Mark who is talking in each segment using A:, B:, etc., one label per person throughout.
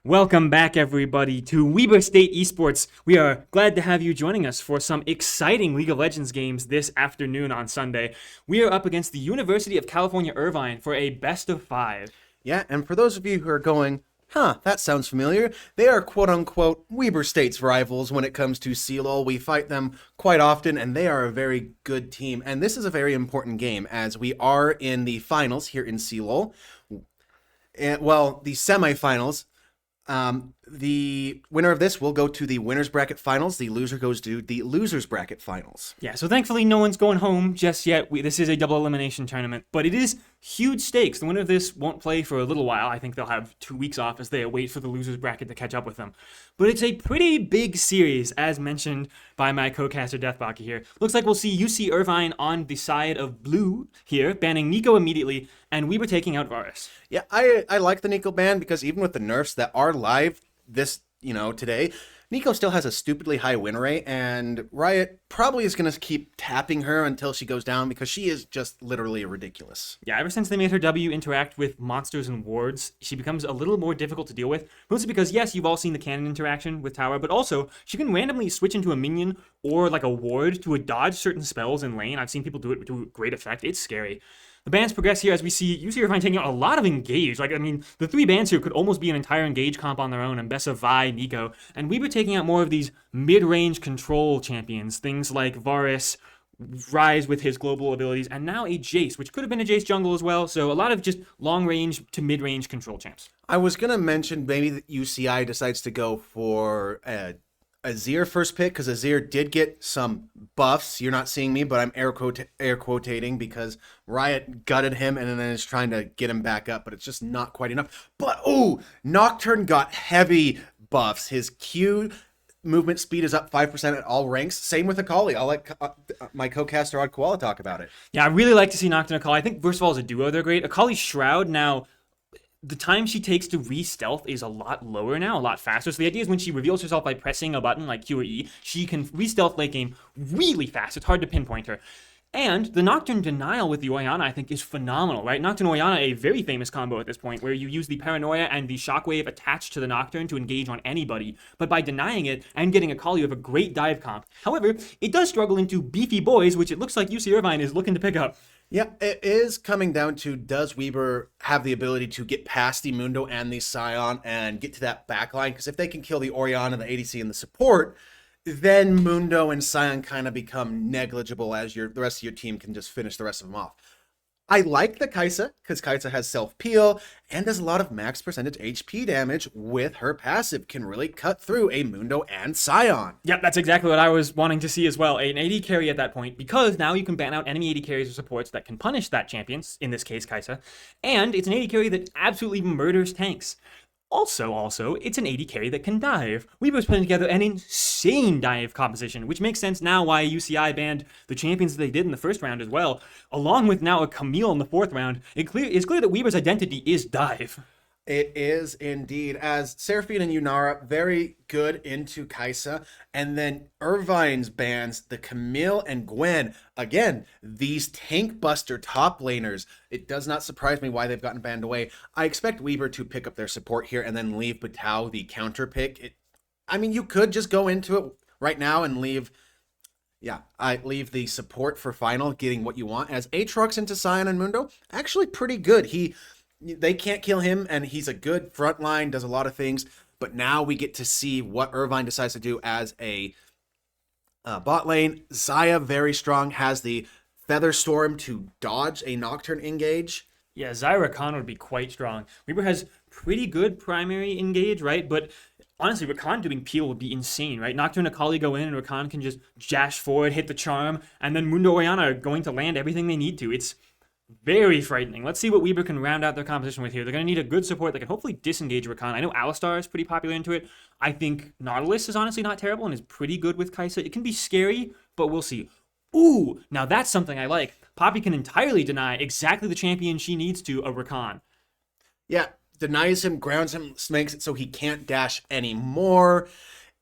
A: Welcome back, everybody, to Weber State Esports. We are glad to have you joining us for some exciting League of Legends games this afternoon on Sunday. We are up against the University of California, Irvine for a best of 5.
B: Yeah, and for those of you who are going, that sounds familiar, they are quote-unquote Weber State's rivals when it comes to CLoL. We fight them quite often, and they are a very good team. And this is a very important game, as we are in the finals here in CLoL. And, well, the semifinals. The winner of this will go to the winners bracket finals. The loser goes to the losers bracket finals.
A: Yeah, so thankfully no one's going home just yet. This is a double elimination tournament, but it is huge stakes. The winner of this won't play for a little while. I think they'll have 2 weeks off as they await for the losers bracket to catch up with them. But it's a pretty big series, as mentioned by my co-caster Deathbaki here. Looks like we'll see UC Irvine on the side of blue here, banning Nico immediately, and we were taking out Varus.
B: Yeah, I like the Nico ban because even with the nerfs that are live today, Nico still has a stupidly high win rate, and Riot probably is going to keep tapping her until she goes down because she is just literally ridiculous.
A: Yeah, ever since they made her W interact with monsters and wards, she becomes a little more difficult to deal with. Mostly because, yes, you've all seen the cannon interaction with Tower, but also she can randomly switch into a minion or like a ward to dodge certain spells in lane. I've seen people do it to great effect. It's scary. The bans progress here as we see UC Irvine taking out a lot of engage. The 3 bans here could almost be an entire engage comp on their own, and Bessa, Vi, Nico. And we were taking out more of these mid-range control champions, things like Varus, Rise with his global abilities, and now a Jace, which could have been a Jace jungle as well. So a lot of just long-range to mid-range control champs.
B: I was going to mention maybe that UCI decides to go for Azir first pick, because Azir did get some buffs. You're not seeing me, but I'm air quotating because Riot gutted him and then is trying to get him back up, but it's just not quite enough. But, Nocturne got heavy buffs. His Q movement speed is up 5% at all ranks. Same with Akali. I'll let my co-caster Odd Koala talk about it.
A: Yeah, I really like to see Nocturne and Akali. I think, first of all, as a duo, they're great. Akali's Shroud now, the time she takes to re-stealth is a lot lower now, a lot faster. So the idea is when she reveals herself by pressing a button like Q or E, she can re-stealth late game really fast. It's hard to pinpoint her. And the Nocturne denial with the Orianna, I think, is phenomenal, right? Nocturne Orianna, a very famous combo at this point, where you use the Paranoia and the Shockwave attached to the Nocturne to engage on anybody. But by denying it and getting a call, you have a great dive comp. However, it does struggle into beefy boys, which it looks like UC Irvine is looking to pick up.
B: Yeah, it is coming down to, does Weber have the ability to get past the Mundo and the Scion and get to that backline? Because if they can kill the Orianna, the ADC, and the support, then Mundo and Scion kind of become negligible as the rest of your team can just finish the rest of them off. I like the Kai'Sa, because Kai'Sa has self-peel and does a lot of max percentage HP damage with her passive. Can really cut through a Mundo and Scion.
A: Yep, that's exactly what I was wanting to see as well. An AD carry at that point, because now you can ban out enemy AD carries or supports that can punish that champion, in this case Kai'Sa, and it's an AD carry that absolutely murders tanks. Also, it's an AD carry that can dive. Weber's putting together an insane dive composition, which makes sense now why UCI banned the champions that they did in the first round as well, along with now a Camille in the 4th round. It's clear that Weber's identity is dive.
B: It is indeed, as Seraphine and Yunara very good into Kai'Sa, and then Irvine's bans the Camille and Gwen. Again, these tank buster top laners. It does not surprise me why they've gotten banned away. I expect Weber to pick up their support here and then leave Batao the counter pick. You could just go into it right now and leave the support for final, getting what you want, as Aatrox into Scion and Mundo, actually pretty good. They can't kill him, and he's a good frontline, does a lot of things. But now we get to see what Irvine decides to do as a bot lane. Xayah, very strong, has the Feather Storm to dodge a Nocturne engage.
A: Yeah, Xayah Rakan would be quite strong. Weber has pretty good primary engage, right? But honestly, Rakan doing peel would be insane, right? Nocturne and Akali go in, and Rakan can just dash forward, hit the charm, and then Mundo Orianna are going to land everything they need to. It's very frightening. Let's see what Weber can round out their composition with here. They're going to need a good support that can hopefully disengage Rakan. I know Alistar is pretty popular into it. I think Nautilus is honestly not terrible and is pretty good with Kai'Sa. It can be scary, but we'll see. Ooh, now that's something I like. Poppy can entirely deny exactly the champion she needs to a Rakan.
B: Yeah, denies him, grounds him, makes it so he can't dash anymore.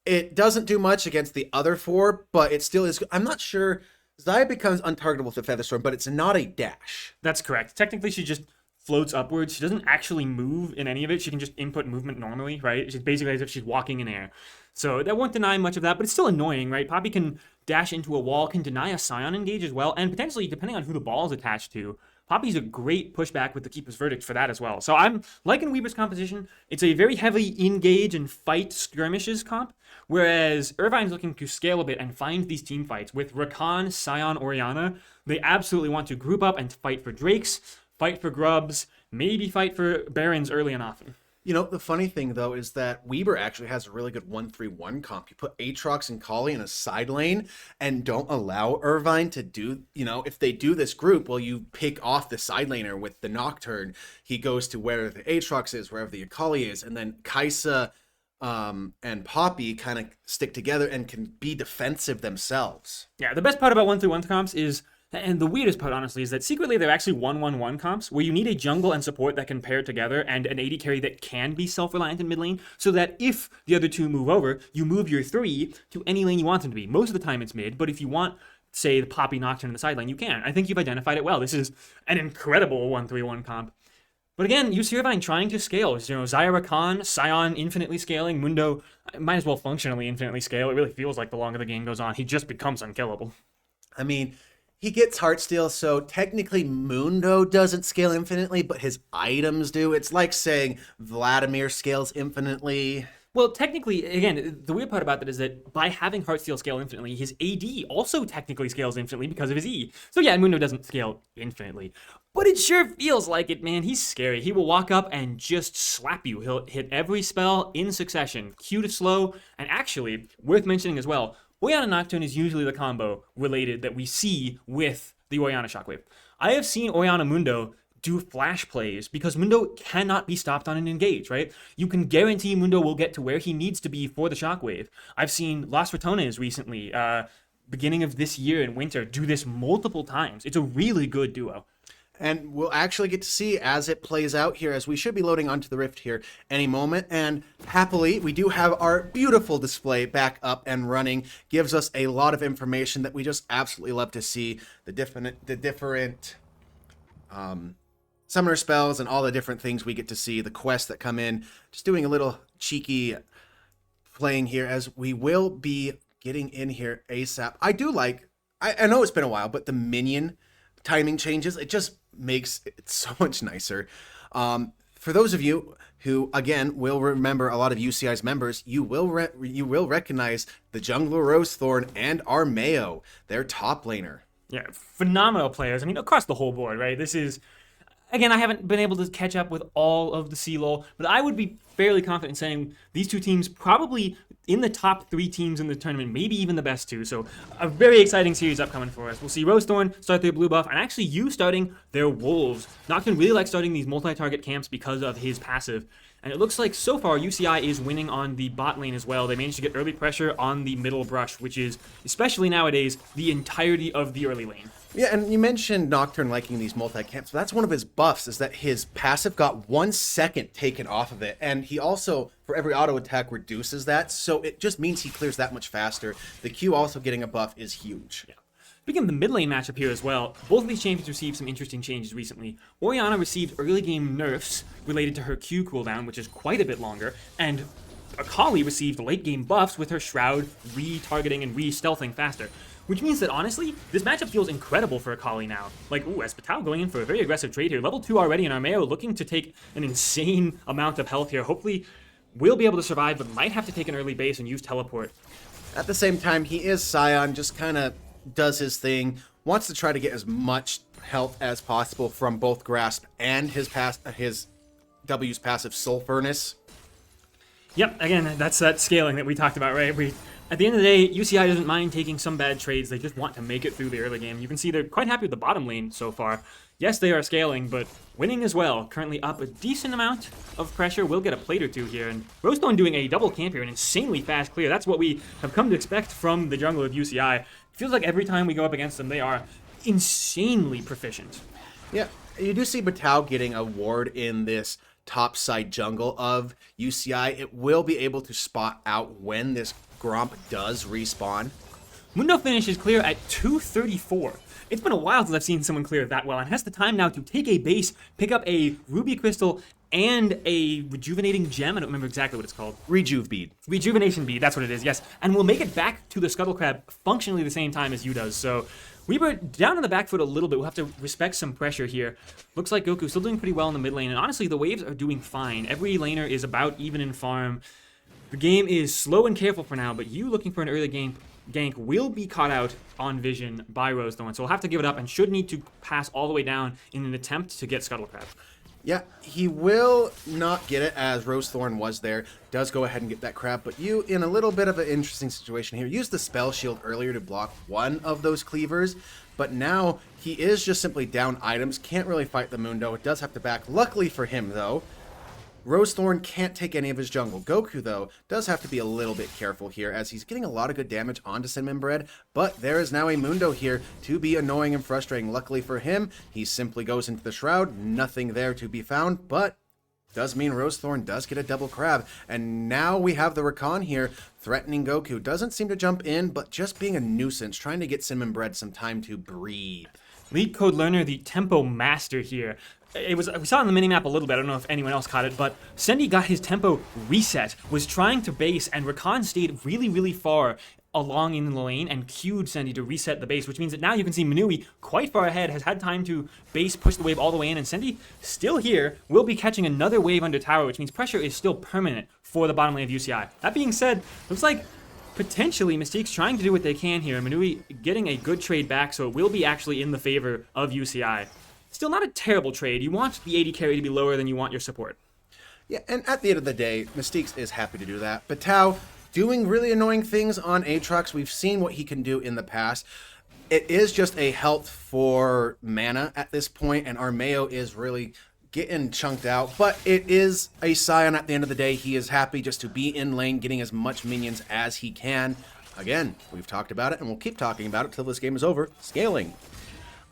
B: It doesn't do much against the other 4, but it still is. I'm not sure. Xayah becomes untargetable with the Featherstorm, but it's not a dash.
A: That's correct. Technically, she just floats upwards. She doesn't actually move in any of it. She can just input movement normally, right? She's basically as if she's walking in air. So that won't deny much of that, but it's still annoying, right? Poppy can dash into a wall, can deny a Scion engage as well, and potentially, depending on who the ball is attached to, Poppy's a great pushback with the Keeper's Verdict for that as well. So I'm liking Weaver's composition. It's a very heavy engage and fight skirmishes comp, whereas Irvine's looking to scale a bit and find these team fights. With Rakan, Scion, Orianna, they absolutely want to group up and fight for Drakes, fight for Grubs, maybe fight for Barons early and often.
B: You know, the funny thing, though, is that Weber actually has a really good 1-3-1 comp. You put Aatrox and Kali in a side lane and don't allow Irvine to do, if they do this group, well, you pick off the side laner with the Nocturne. He goes to wherever the Aatrox is, wherever the Akali is, and then Kai'Sa and Poppy kind of stick together and can be defensive themselves.
A: Yeah, the best part about 1-3-1 comps is, and the weirdest part, honestly, is that secretly they're actually 1-1-1 comps, where you need a jungle and support that can pair together and an AD carry that can be self-reliant in mid lane, so that if the other two move over, you move your 3 to any lane you want them to be. Most of the time it's mid, but if you want, say, the Poppy Nocturne in the side lane, you can. I think you've identified it well. This is an incredible 1-3-1 comp. But again, you see Irvine trying to scale. Xayah Rakan, Scion infinitely scaling, Mundo might as well functionally infinitely scale. It really feels like the longer the game goes on, he just becomes unkillable.
B: I mean, he gets Heartsteel, so technically Mundo doesn't scale infinitely, but his items do. It's like saying Vladimir scales infinitely.
A: Well, technically, again, the weird part about that is that by having Heartsteel scale infinitely, his AD also technically scales infinitely because of his E. So yeah, Mundo doesn't scale infinitely. But it sure feels like it, man. He's scary. He will walk up and just slap you. He'll hit every spell in succession. Q to slow, and actually, worth mentioning as well, Orianna Nocturne is usually the combo related that we see with the Orianna Shockwave. I have seen Orianna Mundo do flash plays because Mundo cannot be stopped on an engage, right? You can guarantee Mundo will get to where he needs to be for the Shockwave. I've seen Las Ratones recently, beginning of this year in winter, do this multiple times. It's a really good duo.
B: And we'll actually get to see as it plays out here, as we should be loading onto the Rift here any moment. And happily, we do have our beautiful display back up and running. Gives us a lot of information that we just absolutely love to see. The different summoner spells and all the different things we get to see. The quests that come in. Just doing a little cheeky playing here as we will be getting in here ASAP. I do like, I know it's been a while, but the minion timing changes, it just makes it so much nicer. For those of you who, again, will remember a lot of UCI's members, you will recognize the jungler Rosethorn and Armeo, their top laner.
A: Yeah, phenomenal players. I mean, across the whole board, right? This is, again, I haven't been able to catch up with all of the CLoL, but I would be fairly confident in saying these two teams probably in the top 3 teams in the tournament, maybe even the best 2. So a very exciting series upcoming for us. We'll see Rosethorn start their blue buff, and actually you starting their wolves. Nocturne really likes starting these multi-target camps because of his passive. And it looks like so far UCI is winning on the bot lane as well. They managed to get early pressure on the middle brush, which is, especially nowadays, the entirety of the early lane.
B: Yeah, and you mentioned Nocturne liking these multi-camps. That's one of his buffs, is that his passive got 1 second taken off of it. And he also, for every auto attack, reduces that. So it just means he clears that much faster. The Q also getting a buff is huge.
A: Yeah. Speaking of the mid lane matchup here as well, both of these champions received some interesting changes recently. Orianna received early game nerfs related to her Q cooldown, which is quite a bit longer, and Akali received late game buffs with her Shroud re-targeting and re-stealthing faster. Which means that, honestly, this matchup feels incredible for Akali now. Like, ooh, Espatao going in for a very aggressive trade here. Level 2 already, and Armeo looking to take an insane amount of health here. Hopefully, will be able to survive, but might have to take an early base and use teleport.
B: At the same time, he is Scion, just kind of does his thing, wants to try to get as much health as possible from both Grasp and his W's passive Soul Furnace.
A: Yep, again, that's that scaling that we talked about, right? At the end of the day, UCI doesn't mind taking some bad trades. They just want to make it through the early game. You can see they're quite happy with the bottom lane so far. Yes, they are scaling, but winning as well. Currently up a decent amount of pressure. We'll get a plate or two here. And Rosethorn doing a double camp here, an insanely fast clear. That's what we have come to expect from the jungle of UCI. It feels like every time we go up against them, they are insanely proficient.
B: Yeah, you do see Batao getting a ward in this top side jungle of UCI. It will be able to spot out when this Gromp does respawn.
A: Mundo finishes clear at 234. It's been a while since I've seen someone clear that well, and has the time now to take a base, pick up a ruby crystal, and a rejuvenating gem. I don't remember exactly what it's called.
B: Rejuve bead.
A: Rejuvenation bead, that's what it is, yes. And we'll make it back to the Scuttle Crab functionally the same time as you does. So Weber down on the back foot a little bit. We'll have to respect some pressure here. Looks like Goku still doing pretty well in the mid lane. And honestly, the waves are doing fine. Every laner is about even in farm. The game is slow and careful for now, but you looking for an early gank will be caught out on vision by Rosethorn. So we'll have to give it up and should need to pass all the way down in an attempt to get Scuttle Crab.
B: Yeah, he will not get it as Rosethorn was there. Does go ahead and get that crab, but you, in a little bit of an interesting situation here, used the spell shield earlier to block one of those cleavers, but now he is just simply down items, can't really fight the Mundo. It does have to back. Luckily for him, though, Rosethorn can't take any of his jungle. Goku, though, does have to be a little bit careful here as he's getting a lot of good damage onto Cinnamon Bread, but there is now a Mundo here to be annoying and frustrating. Luckily for him, he simply goes into the Shroud. Nothing there to be found, but does mean Rosethorn does get a double crab. And now we have the Rakan here threatening Goku. Doesn't seem to jump in, but just being a nuisance, trying to get Cinnamon Bread some time to breathe.
A: Lead Code Learner, the tempo master here. We saw it on the minimap a little bit, I don't know if anyone else caught it, but Sendy got his tempo reset, was trying to base, and Rakan stayed really, really far along in the lane and cued Sendy to reset the base, which means that now you can see Manui quite far ahead, has had time to base, push the wave all the way in, and Sendy still here, will be catching another wave under tower, which means pressure is still permanent for the bottom lane of UCI. That being said, looks like potentially Mystique's trying to do what they can here, and Manui getting a good trade back, so it will be actually in the favor of UCI. Still not a terrible trade. You want the AD carry to be lower than you want your support.
B: Yeah, and at the end of the day, Mystique's is happy to do that. But Tao doing really annoying things on Aatrox. We've seen what he can do in the past. It is just a health for mana at this point, and Armeo is really getting chunked out. But it is a Scion at the end of the day. He is happy just to be in lane, getting as much minions as he can. Again, we've talked about it, and we'll keep talking about it till this game is over. Scaling.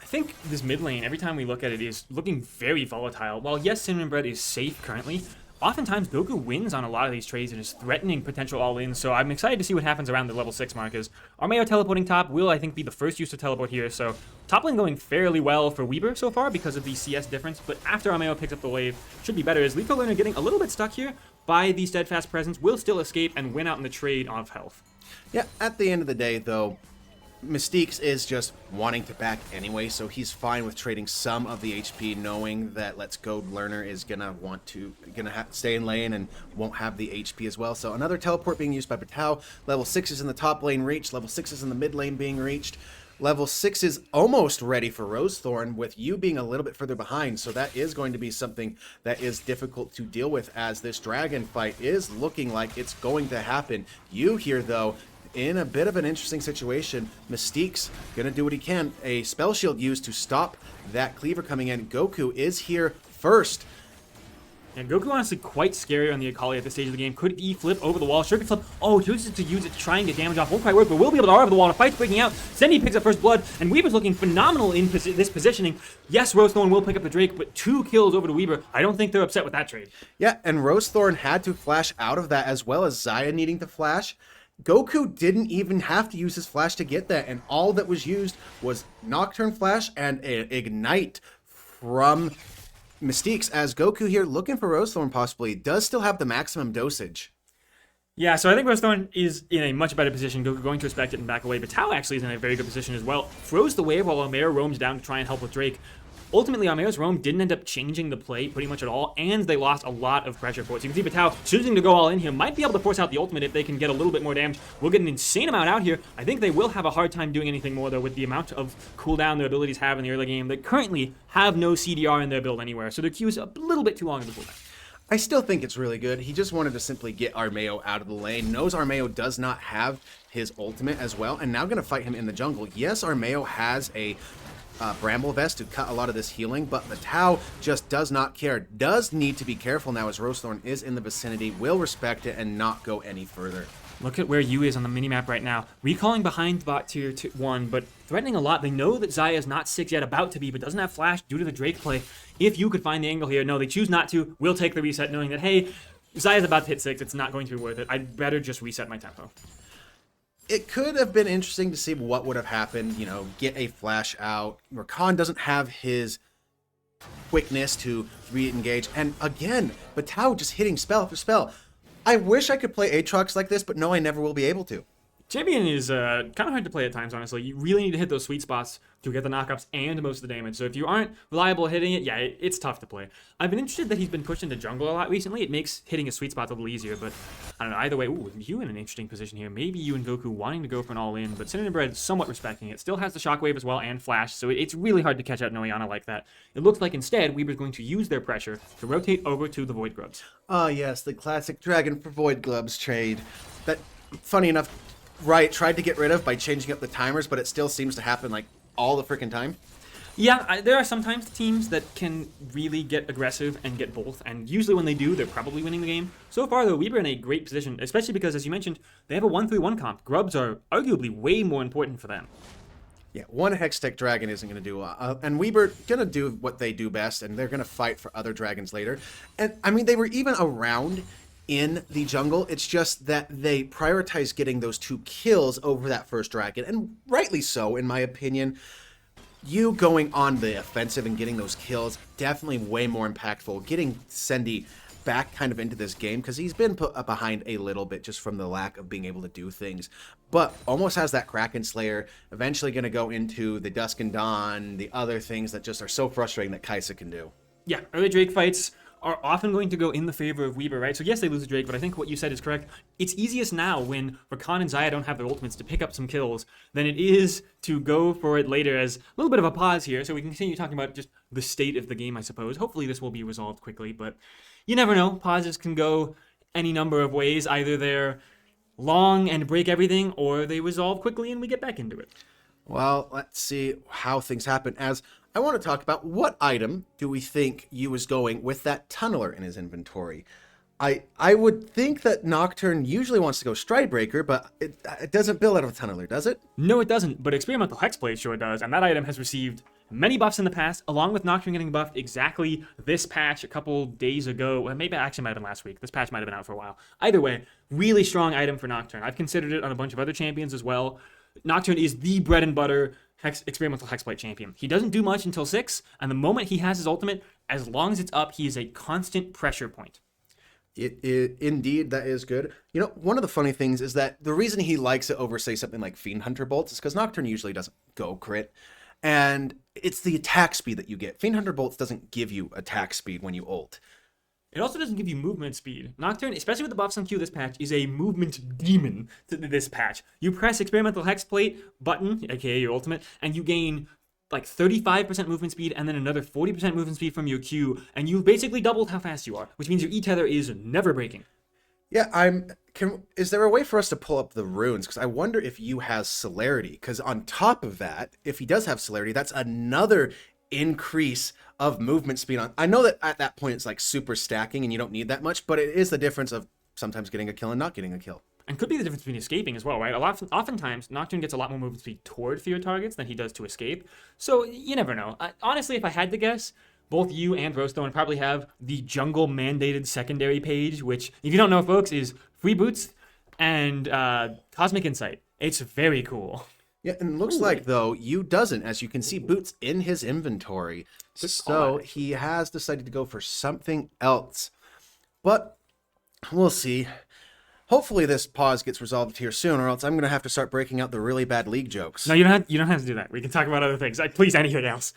A: I think this mid lane, every time we look at it, is looking very volatile. While yes, Cinnamon Bread is safe currently, oftentimes Goku wins on a lot of these trades and is threatening potential all-ins, so I'm excited to see what happens around the level 6 mark. As Armeo teleporting top will, I think, be the first use to teleport here, so top lane going fairly well for Weber so far because of the CS difference, but after Armeo picks up the wave, should be better, as Liko Learner getting a little bit stuck here by the Steadfast Presence, will still escape and win out in the trade of health.
B: Yeah, at the end of the day, though, Mystique's is just wanting to back anyway, so he's fine with trading some of the HP, knowing that Let's Go Learner is gonna stay in lane and won't have the HP as well. So another teleport being used by Batao. Level 6 is in the top lane reached. Level 6 is in the mid lane being reached. Level 6 is almost ready for Rosethorn, with you being a little bit further behind. So that is going to be something that is difficult to deal with, as this dragon fight is looking like it's going to happen. You here, though, in a bit of an interesting situation. Mystique's gonna do what he can. A spell shield used to stop that cleaver coming in. Goku is here first.
A: And Goku honestly quite scary on the Akali at this stage of the game. Could he flip over the wall? Sure could flip. Oh, chooses to use it to try and get damage off. Won't quite work, but will be able to R over the wall. And a fight's breaking out. Sendy picks up first blood, and Weber's looking phenomenal in this positioning. Yes, Rosethorn will pick up the Drake, but 2 kills over to Weber. I don't think they're upset with that trade.
B: Yeah, and Rosethorn had to flash out of that, as well as Xayah needing to flash. Goku didn't even have to use his flash to get that, and all that was used was Nocturne Flash and Ignite from Mystique's, as Goku here, looking for Rosethorn possibly, does still have the maximum dosage.
A: Yeah, so I think Rosethorn is in a much better position. Goku going to respect it and back away, but Tao actually is in a very good position as well. Throws the wave while Armeo roams down to try and help with Drake. Ultimately, Armeo's roam didn't end up changing the play pretty much at all, and they lost a lot of pressure for it. So you can see Batao choosing to go all in here, might be able to force out the ultimate if they can get a little bit more damage. We'll get an insane amount out here. I think they will have a hard time doing anything more, though, with the amount of cooldown their abilities have in the early game. They currently have no CDR in their build anywhere, so their Q is a little bit too long of a cooldown.
B: I still think it's really good. He just wanted to simply get Armeo out of the lane. Knows Armeo does not have his ultimate as well, and now going to fight him in the jungle. Yes, Armeo has a Bramble Vest to cut a lot of this healing, but the Tao just does not care. Does need to be careful now, as Rosethorn is in the vicinity, will respect it and not go any further.
A: Look at where Yu is on the minimap right now. Recalling behind bot tier 1, but threatening a lot. They know that Xayah is not 6 yet, about to be, but doesn't have flash due to the Drake play. If you could find the angle here, no, they choose not to. We'll take the reset, knowing that, hey, Xayah's about to hit 6. It's not going to be worth it. I'd better just reset my tempo.
B: it could have been interesting to see what would have happened, get a flash out. Rakan doesn't have his quickness to re-engage. And again, Batao just hitting spell for spell. I wish I could play Aatrox like this, but no, I never will be able to.
A: Champion is kind of hard to play at times, honestly. You really need to hit those sweet spots to get the knockups and most of the damage. So if you aren't reliable at hitting it, yeah, it's tough to play. I've been interested that he's been pushed into jungle a lot recently. It makes hitting a sweet spot a little easier, but I don't know. Either way, ooh, you in an interesting position here. Maybe you and Goku wanting to go for an all-in, but Cinnamon somewhat respecting it. Still has the shockwave as well and flash, so it's really hard to catch out Noyana like that. It looks like instead, Weaver's going to use their pressure to rotate over to the Void Grubs.
B: Ah, yes, the classic Dragon for Void Gloves trade. That, funny enough, Riot tried to get rid of by changing up the timers, but it still seems to happen like all the freaking time.
A: Yeah, there are sometimes teams that can really get aggressive and get both, and usually when they do, they're probably winning the game. So far, though, Weaver in a great position, especially because, as you mentioned, they have a 1-3-1 comp. Grubs are arguably way more important for them.
B: Yeah, one Hextech Dragon isn't going to do and Weaver going to do what they do best, and they're going to fight for other dragons later. And, I mean, they were even around in the jungle. It's just that they prioritize getting those 2 kills over that first dragon, and rightly so, in my opinion. You going on the offensive and getting those kills, definitely way more impactful. Getting Sendy back kind of into this game, because he's been put behind a little bit just from the lack of being able to do things, but almost has that Kraken Slayer, eventually going to go into the Dusk and Dawn, the other things that just are so frustrating that Kai'Sa can do.
A: Yeah, early Drake fights are often going to go in the favor of Weaver, right? So yes, they lose Drake, but I think what you said is correct. It's easiest now when Rakan and Xayah don't have their ultimates to pick up some kills than it is to go for it later. As a little bit of a pause here, so we can continue talking about just the state of the game, I suppose. Hopefully this will be resolved quickly, but you never know. Pauses can go any number of ways. Either they're long and break everything, or they resolve quickly and we get back into it.
B: Well, let's see how things happen, as I want to talk about what item do we think Yu is going with that Tunneler in his inventory. I would think that Nocturne usually wants to go Stridebreaker, but it doesn't build out of a Tunneler, does it?
A: No, it doesn't, but Experimental Hexblade sure does, and that item has received many buffs in the past, along with Nocturne getting buffed exactly this patch a couple days ago. Well, maybe it actually might have been last week. This patch might have been out for a while. Either way, really strong item for Nocturne. I've considered it on a bunch of other champions as well. Nocturne is the bread and butter Experimental Hexblade champion. He doesn't do much until 6, and the moment he has his ultimate, as long as it's up, he is a constant pressure point.
B: Indeed, that is good. You know, one of the funny things is that the reason he likes it over, say, something like Fiend Hunter Bolts is because Nocturne usually doesn't go crit. And it's the attack speed that you get. Fiend Hunter Bolts doesn't give you attack speed when you ult.
A: It also doesn't give you movement speed. Nocturne, especially with the buffs on Q this patch, is a movement demon to this patch. You press Experimental Hexplate button, aka your ultimate, and you gain like 35% movement speed and then another 40% movement speed from your Q, and you've basically doubled how fast you are, which means your E-tether is never breaking.
B: Yeah, is there a way for us to pull up the runes? Because I wonder if Yu has Celerity. Because on top of that, if he does have Celerity, that's another increase of movement speed. I know that at that point it's like super stacking and you don't need that much, but it is the difference of sometimes getting a kill and not getting a kill.
A: And could be the difference between escaping as well, right? Oftentimes, Nocturne gets a lot more movement speed toward fear targets than he does to escape. So you never know. Honestly, if I had to guess, both you and Rostone probably have the jungle mandated secondary page, which, if you don't know, folks, is free boots and Cosmic Insight. It's very cool.
B: Yeah, and it looks like, though, Yu doesn't, as you can see boots in his inventory. So he has decided to go for something else. But we'll see. Hopefully this pause gets resolved here soon, or else I'm going to have to start breaking out the really bad League jokes.
A: No, you don't have to do that. We can talk about other things. Please, anything else.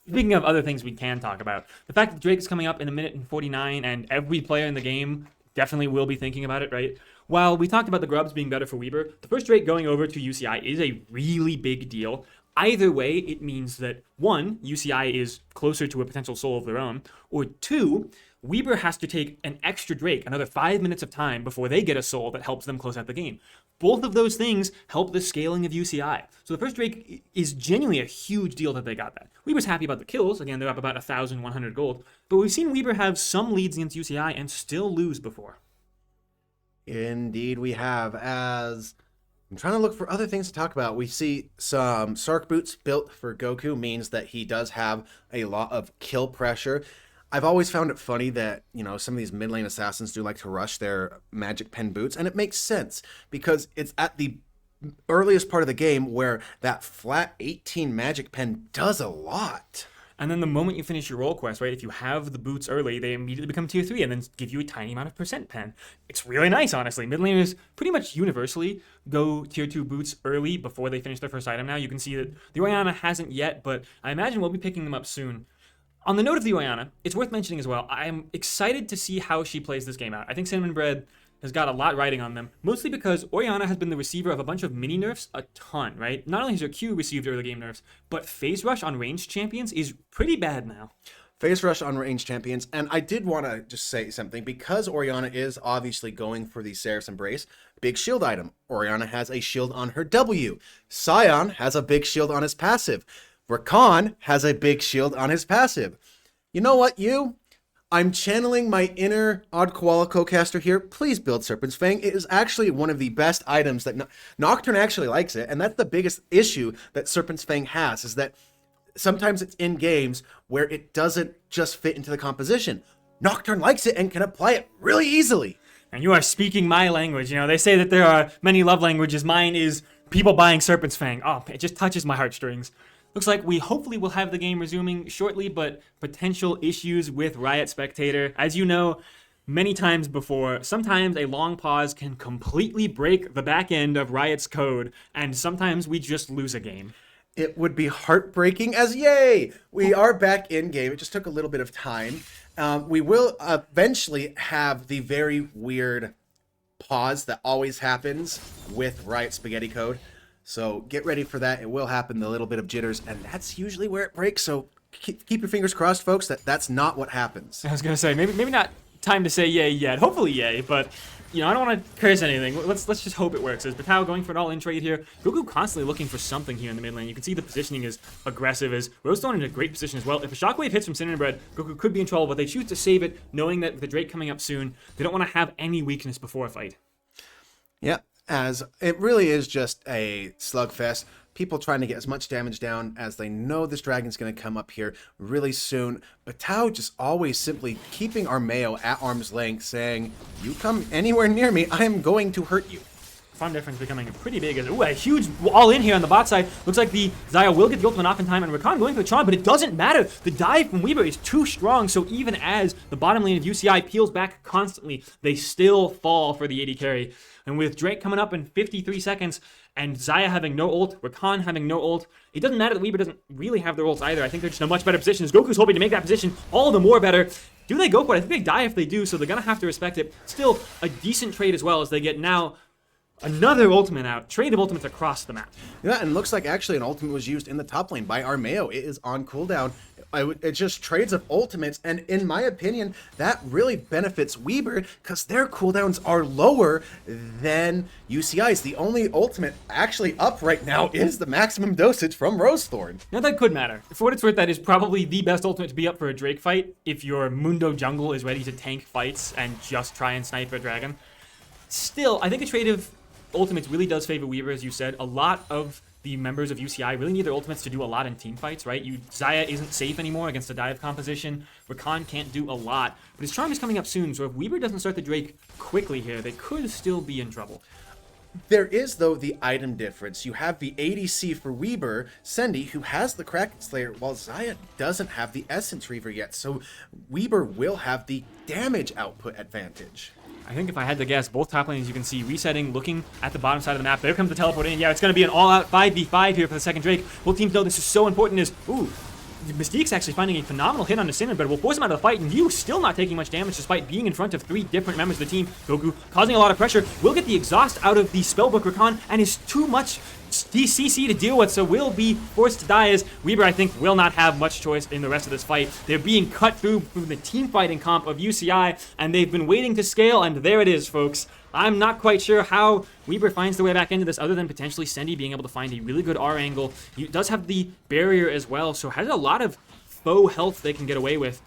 A: Speaking of other things we can talk about, the fact that Drake is coming up in 1:49, and every player in the game definitely will be thinking about it, right? While we talked about the grubs being better for Weaver, the first Drake going over to UCI is a really big deal. Either way, it means that, 1, UCI is closer to a potential soul of their own, or 2, Weaver has to take an extra Drake, another 5 minutes of time before they get a soul that helps them close out the game. Both of those things help the scaling of UCI. So the first Drake is genuinely a huge deal that they got that. Weaver's happy about the kills. Again, they're up about 1,100 gold. But we've seen Weaver have some leads against UCI and still lose before.
B: Indeed we have, as I'm trying to look for other things to talk about. We see some Sark boots built for Goku, means that he does have a lot of kill pressure. I've always found it funny that, you know, some of these mid lane assassins do like to rush their magic pen boots, and it makes sense because it's at the earliest part of the game where that flat 18 magic pen does a lot.
A: And then the moment you finish your role quest, right, if you have the boots early, they immediately become tier 3 and then give you a tiny amount of percent pen. It's really nice, honestly. Mid laners pretty much universally go tier 2 boots early before they finish their first item now. You can see that the Orianna hasn't yet, but I imagine we'll be picking them up soon. On the note of the Orianna, it's worth mentioning as well, I'm excited to see how she plays this game out. I think Cinnamon Bread has got a lot riding on them, mostly because Orianna has been the receiver of a bunch of mini nerfs a ton, right? Not only has her Q received early game nerfs, but phase rush on ranged champions is pretty bad now.
B: Phase rush on ranged champions, and I did want to just say something, because Orianna is obviously going for the Seraph's Embrace, big shield item. Orianna has a shield on her W. Sion has a big shield on his passive. Rakan has a big shield on his passive. You know what, I'm channeling my inner Odd Koala co-caster here. Please build Serpent's Fang. It is actually one of the best items that Nocturne actually likes it, and that's the biggest issue that Serpent's Fang has, is that sometimes it's in games where it doesn't just fit into the composition. Nocturne likes it and can apply it really easily.
A: And you are speaking my language. You know, they say that there are many love languages. Mine is people buying Serpent's Fang. Oh, it just touches my heartstrings. Looks like we hopefully will have the game resuming shortly, but potential issues with Riot Spectator. As you know, many times before, sometimes a long pause can completely break the back end of Riot's code, and sometimes we just lose a game.
B: It would be heartbreaking as yay! We are back in game. It just took a little bit of time. We will eventually have the very weird pause that always happens with Riot Spaghetti code. So get ready for that. It will happen, the little bit of jitters, and that's usually where it breaks. So keep your fingers crossed, folks, that that's not what happens.
A: I was going to say, maybe not time to say yay yet. Hopefully yay, but you know, I don't want to curse anything. Let's just hope it works. As Batao going for an all-in trade here. Goku constantly looking for something here in the mid lane. You can see the positioning is aggressive, as Rosethorn in a great position as well. If a shockwave hits from Cinnamon Bread, Goku could be in trouble, but they choose to save it, knowing that with the Drake coming up soon, they don't want to have any weakness before a fight.
B: Yep. As it really is just a slugfest. People trying to get as much damage down as they know this dragon's going to come up here really soon. But Tao just always simply keeping Armeo at arm's length, saying, you come anywhere near me, I am going to hurt you.
A: Farm difference becoming pretty big. Ooh, a huge all-in here on the bot side. Looks like the Xayah will get the ultimate off in time, and Rakan going for the charm, but it doesn't matter. The dive from Weaver is too strong, so even as the bottom lane of UCI peels back constantly, they still fall for the AD carry. And with Drake coming up in 53 seconds, and Xayah having no ult, Rakan having no ult, it doesn't matter that Weaver doesn't really have their ults either. I think they're just in a much better position, as Goku's hoping to make that position all the more better. Do they go for it? I think they die if they do, so they're going to have to respect it. Still, a decent trade as well, as they get now another ultimate out. Trade of ultimates across the map.
B: Yeah, and it looks like actually an ultimate was used in the top lane by Armeo. It is on cooldown. It just trades of ultimates, and in my opinion, that really benefits Weaver because their cooldowns are lower than UCI's. The only ultimate actually up right now is the maximum dosage from Rosethorn.
A: Now that could matter. For what it's worth, that is probably the best ultimate to be up for a Drake fight if your Mundo jungle is ready to tank fights and just try and snipe a dragon. Still, I think a trade of ultimates really does favor Weaver, as you said. A lot of the members of UCI really need their ultimates to do a lot in team fights, right? Xayah isn't safe anymore against a dive composition. Rakan can't do a lot, but his charm is coming up soon, so if Weaver doesn't start the Drake quickly here, they could still be in trouble.
B: There is, though, the item difference. You have the ADC for Weaver, Sendy, who has the Kraken Slayer, while Xayah doesn't have the Essence Reaver yet, so Weaver will have the damage output advantage.
A: I think if I had to guess, both top lanes you can see resetting, looking at the bottom side of the map. There comes the teleport in. Yeah, it's going to be an all-out 5v5 here for the second Drake. Both teams know this is so important. Mystique's actually finding a phenomenal hit on the Cinnamon, but will force him out of the fight, and Yu still not taking much damage despite being in front of 3 different members of the team. Goku causing a lot of pressure, will get the exhaust out of the Spellbook Rakan, and is too much DCC to deal with, so will be forced to die, as Weaver, I think, will not have much choice in the rest of this fight. They're being cut through from the team fighting comp of UCI, and they've been waiting to scale, and there it is, folks. I'm not quite sure how Weaver finds their way back into this, other than potentially Sendy being able to find a really good R angle. He does have the barrier as well, so has a lot of faux health they can get away with.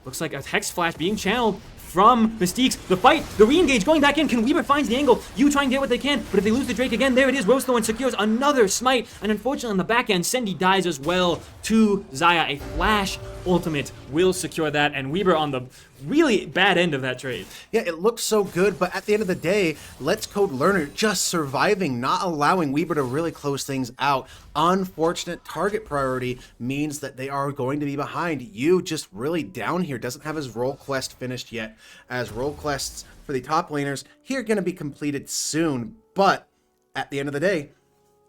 A: Looks like a Hex Flash being channeled from Mystique's. The fight, the re-engage, going back in. Can Weaver finds the angle? You try and get what they can, but if they lose the Drake again, there it is. Rosethorn secures another smite, and unfortunately on the back end, Sendy dies as well to Xayah. A flash ultimate will secure that, and Weber on the really bad end of that trade.
B: Yeah, it looks so good, but at the end of the day, Let's Code Learner just surviving, not allowing Weber to really close things out. Unfortunate target priority means that they are going to be behind. You just really down here, doesn't have his role quest finished yet, as role quests for the top laners here going to be completed soon, but at the end of the day,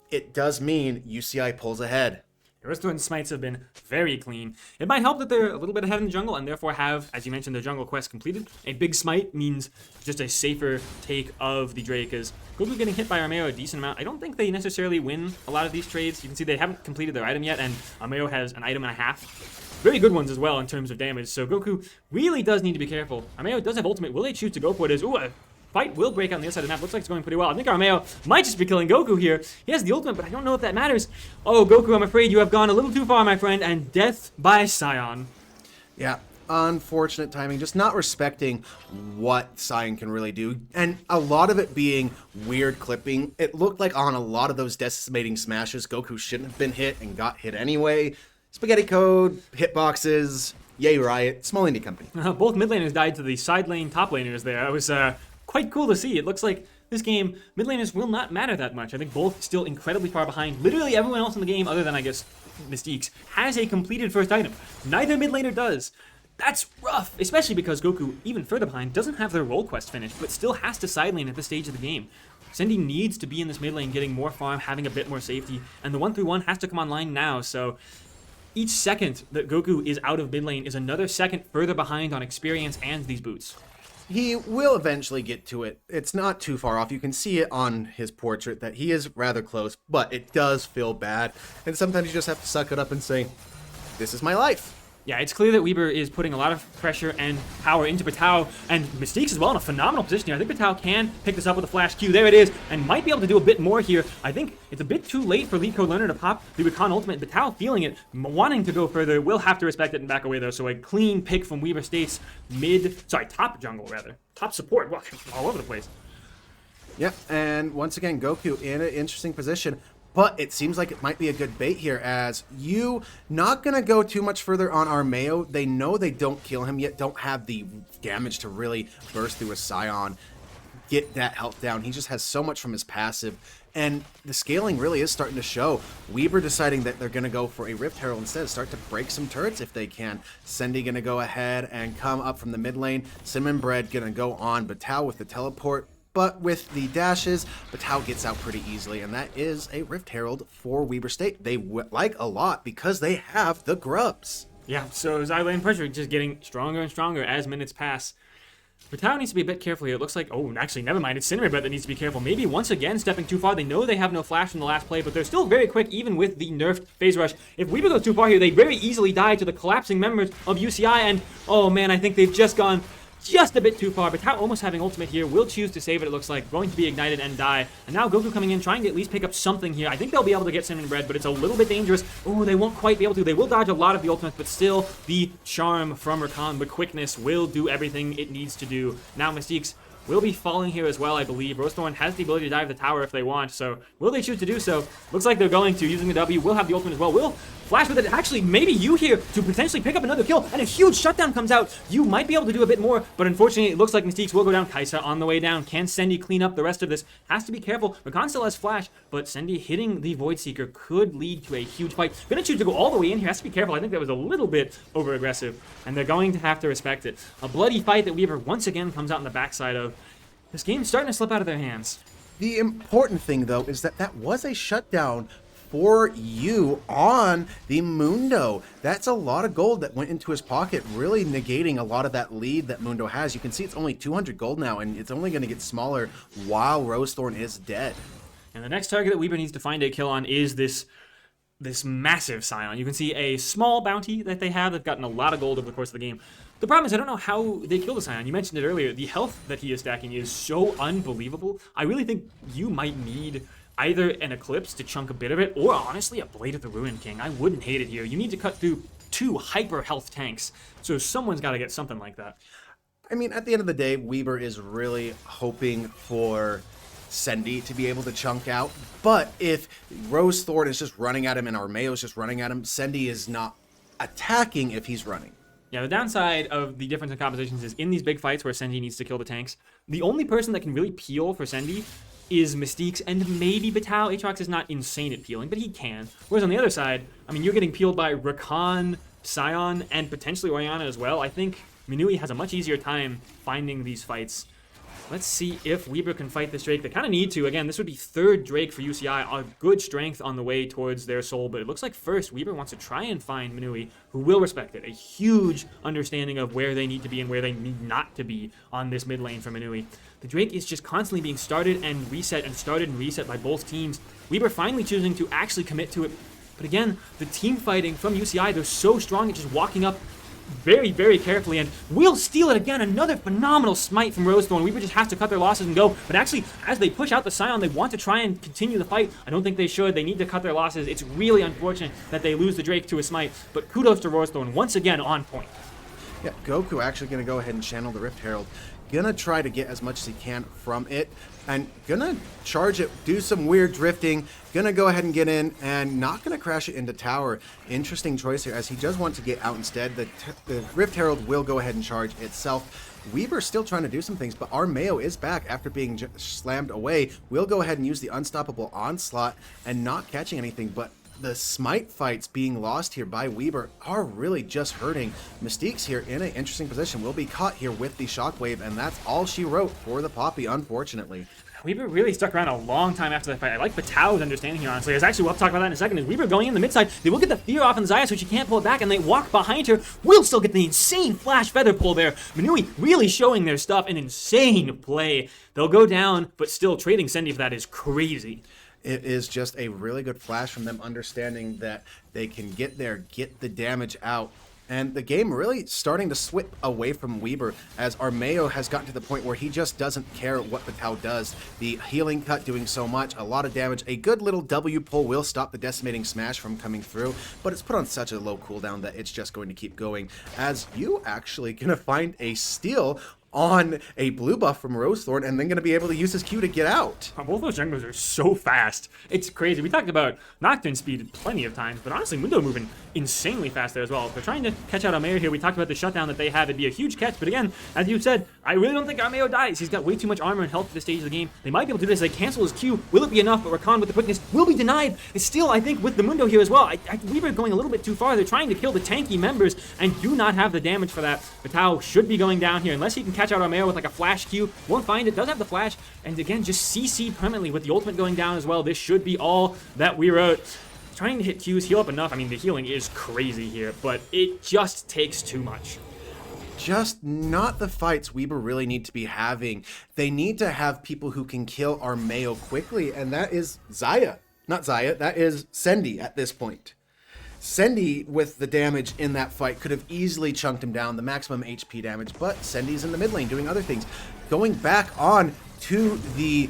B: it does mean UCI pulls ahead.
A: Aristote's smites have been very clean. It might help that they're a little bit ahead in the jungle and therefore have, as you mentioned, their jungle quest completed. A big smite means just a safer take of the Drake, as Goku getting hit by Armeo a decent amount. I don't think they necessarily win a lot of these trades. You can see they haven't completed their item yet, and Armeo has an item and a half. Very good ones as well in terms of damage, so Goku really does need to be careful. Armeo does have ultimate. Will they choose to go for it? Ooh, a fight will break out on the other side of the map. Looks like it's going pretty well. I think Armeo might just be killing Goku here. He has the ultimate, but I don't know if that matters. Oh, Goku, I'm afraid you have gone a little too far, my friend, and death by Sion.
B: Yeah, unfortunate timing, just not respecting what Sion can really do, and a lot of it being weird clipping. It looked like on a lot of those decimating smashes, Goku shouldn't have been hit and got hit anyway. Spaghetti code, hitboxes, yay riot, small indie company.
A: Both mid laners died to the side lane top laners there. It was quite cool to see. It looks like this game, mid laners will not matter that much. I think both still incredibly far behind. Literally everyone else in the game, other than, I guess, Mystique's, has a completed first item. Neither mid laner does. That's rough, especially because Goku, even further behind, doesn't have their role quest finished, but still has to side lane at this stage of the game. Sendy needs to be in this mid lane, getting more farm, having a bit more safety, and the 1-3-1 has to come online now, so each second that Goku is out of mid lane is another second further behind on experience and these boots.
B: He will eventually get to it. It's not too far off. You can see it on his portrait that he is rather close, but it does feel bad. And sometimes you just have to suck it up and say, this is my life.
A: Yeah, it's clear that Weber is putting a lot of pressure and power into Batao, and Mystique's as well in a phenomenal position here. I think Batao can pick this up with a flash Q. There it is, and might be able to do a bit more here. I think it's a bit too late for Lead Code Learner to pop the Rakan ultimate. Batao feeling it, wanting to go further, will have to respect it and back away though. So a clean pick from Weber State's top jungle rather. Top support, well, all over the place.
B: Yep, and once again, Goku in an interesting position. But it seems like it might be a good bait here, as you not going to go too much further on Armeo. They know they don't kill him yet, don't have the damage to really burst through a Sion, get that health down. He just has so much from his passive, and the scaling really is starting to show. Weber deciding that they're going to go for a Rift Herald instead, start to break some turrets if they can. Sendy going to go ahead and come up from the mid lane. Cinnamon Bread going to go on Batao with the teleport. But with the dashes, Batao gets out pretty easily, and that is a Rift Herald for Weber State. They like a lot because they have the grubs.
A: Yeah, so Xayah lane pressure just getting stronger and stronger as minutes pass. Batao needs to be a bit careful here. It looks like, oh, actually, never mind. It's Cinnamon Bread that needs to be careful. Maybe once again stepping too far. They know they have no flash from the last play, but they're still very quick, even with the nerfed phase rush. If Weber goes too far here, they very easily die to the collapsing members of UCI, and oh man, I think they've just gone just a bit too far. Batao almost having ultimate here, will choose to save it, it looks like, going to be ignited and die. And now Goku coming in, trying to at least pick up something here. I think they'll be able to get Cinnamon Bread, but it's a little bit dangerous. Oh, they won't quite be able to. They will dodge a lot of the ultimates, but still, the charm from Rakan, the quickness, will do everything it needs to do. Now Mystique's will be falling here as well, I believe. Rosethorn has the ability to dive the tower if they want, so will they choose to do so? Looks like they're going to, using the W. Will have the ultimate as well. Will flash with it. Actually, maybe you here to potentially pick up another kill, and a huge shutdown comes out. You might be able to do a bit more, but unfortunately, it looks like Mystique's will go down. Kaisa on the way down. Can Sendy clean up the rest of this? Has to be careful. Rakan still has flash, but Sendy hitting the Void Seeker could lead to a huge fight. Gonna choose to go all the way in here. Has to be careful. I think that was a little bit over-aggressive, and they're going to have to respect it. A bloody fight that Weaver once again comes out on the backside of. This game's starting to slip out of their hands.
B: The important thing, though, is that that was a shutdown for you on the Mundo. That's a lot of gold that went into his pocket, really negating a lot of that lead that Mundo has. You can see it's only 200 gold now, and it's only going to get smaller while Rosethorn is dead.
A: And the next target that Weaver needs to find a kill on is this massive Scion. You can see a small bounty that they have. They've gotten a lot of gold over the course of the game. The problem is I don't know how they kill the Scion. You mentioned it earlier. The health that he is stacking is so unbelievable. I really think you might need either an Eclipse to chunk a bit of it, or honestly a Blade of the Ruin King. I wouldn't hate it here. You need to cut through 2 hyper health tanks, so someone's got to get something like that.
B: I mean, at the end of the day, Weber is really hoping for Sendy to be able to chunk out. But if Rose Thorn is just running at him and Armeo is just running at him, Sendy is not attacking if he's running.
A: Yeah, the downside of the difference in compositions is in these big fights where Sendy needs to kill the tanks, the only person that can really peel for Sendy is Mystiques and maybe Batal. Aatrox is not insane at peeling, but he can. Whereas on the other side, I mean, you're getting peeled by Rakan, Sion, and potentially Orianna as well. I think Minui has a much easier time finding these fights. Let's see if Weber can fight this Drake. They kind of need to. Again, this would be third Drake for UCI. A good strength on the way towards their soul, but it looks like first Weber wants to try and find Minui, who will respect it. A huge understanding of where they need to be and where they need not to be on this mid lane for Minui. The Drake is just constantly being started and reset by both teams. Weber finally choosing to actually commit to it. But again, the team fighting from UCI, they're so strong at just walking up very, very carefully, and will steal it again. Another phenomenal smite from Rosethorn. Weaver just has to cut their losses and go. But actually, as they push out the Sion, they want to try and continue the fight. I don't think they should. They need to cut their losses. It's really unfortunate that they lose the Drake to a smite, but kudos to Rosethorn once again on point.
B: Yeah, Goku actually going to go ahead and channel the Rift Herald. Gonna try to get as much as he can from it, and gonna charge it, do some weird drifting, gonna go ahead and get in, and not gonna crash it into tower. Interesting choice here, as he does want to get out instead. The Rift Herald will go ahead and charge itself. Weaver's still trying to do some things, but Armeo is back after being slammed away. We'll go ahead and use the Unstoppable Onslaught and not catching anything, but the smite fights being lost here by Weber are really just hurting. Mystique's here in an interesting position. Will be caught here with the Shockwave, and that's all she wrote for the Poppy, unfortunately.
A: Weber really stuck around a long time after that fight. I like Batau's understanding here, honestly. We'll talk about that in a second. Is Weber going in the mid side, they will get the fear off on Xayah so she can't pull it back, and they walk behind her. Will still get the insane flash feather pull there. Minui really showing their stuff, an insane play. They'll go down, but still trading Sendy for that is crazy.
B: It is just a really good flash from them, understanding that they can get there, get the damage out. And the game really starting to slip away from Weber, as Armeo has gotten to the point where he just doesn't care what Batal does. The healing cut doing so much, a lot of damage. A good little W pull will stop the decimating smash from coming through, but it's put on such a low cooldown that it's just going to keep going. As you actually gonna find a steal on a blue buff from Rosethorn, and then going to be able to use his Q to get out.
A: Both those junglers are so fast. It's crazy. We talked about Nocturne speed plenty of times, but honestly, Mundo moving insanely fast there as well. If they're trying to catch out Armeo here, we talked about the shutdown that they have. It'd be a huge catch, but again, as you said, I really don't think Armeo dies. He's got way too much armor and health at this stage of the game. They might be able to do this. They cancel his Q. Will it be enough? But Rakan with the quickness will be denied. It's still, I think, with the Mundo here as well. Weaver going a little bit too far. They're trying to kill the tanky members and do not have the damage for that. Batal should be going down here unless he can catch out Armeo with like a flash Q. Won't find it. Does have the flash. And again, just CC permanently with the ultimate going down as well. This should be all that we wrote. Trying to hit Qs, heal up enough. I mean, the healing is crazy here, but it just takes too much.
B: Just not the fights Weber really need to be having. They need to have people who can kill Armeo quickly, and that is Xayah. Not Xayah, that is Sendy at this point. Sendy, with the damage in that fight, could have easily chunked him down, the maximum HP damage, but Sendy's in the mid lane doing other things. Going back on to the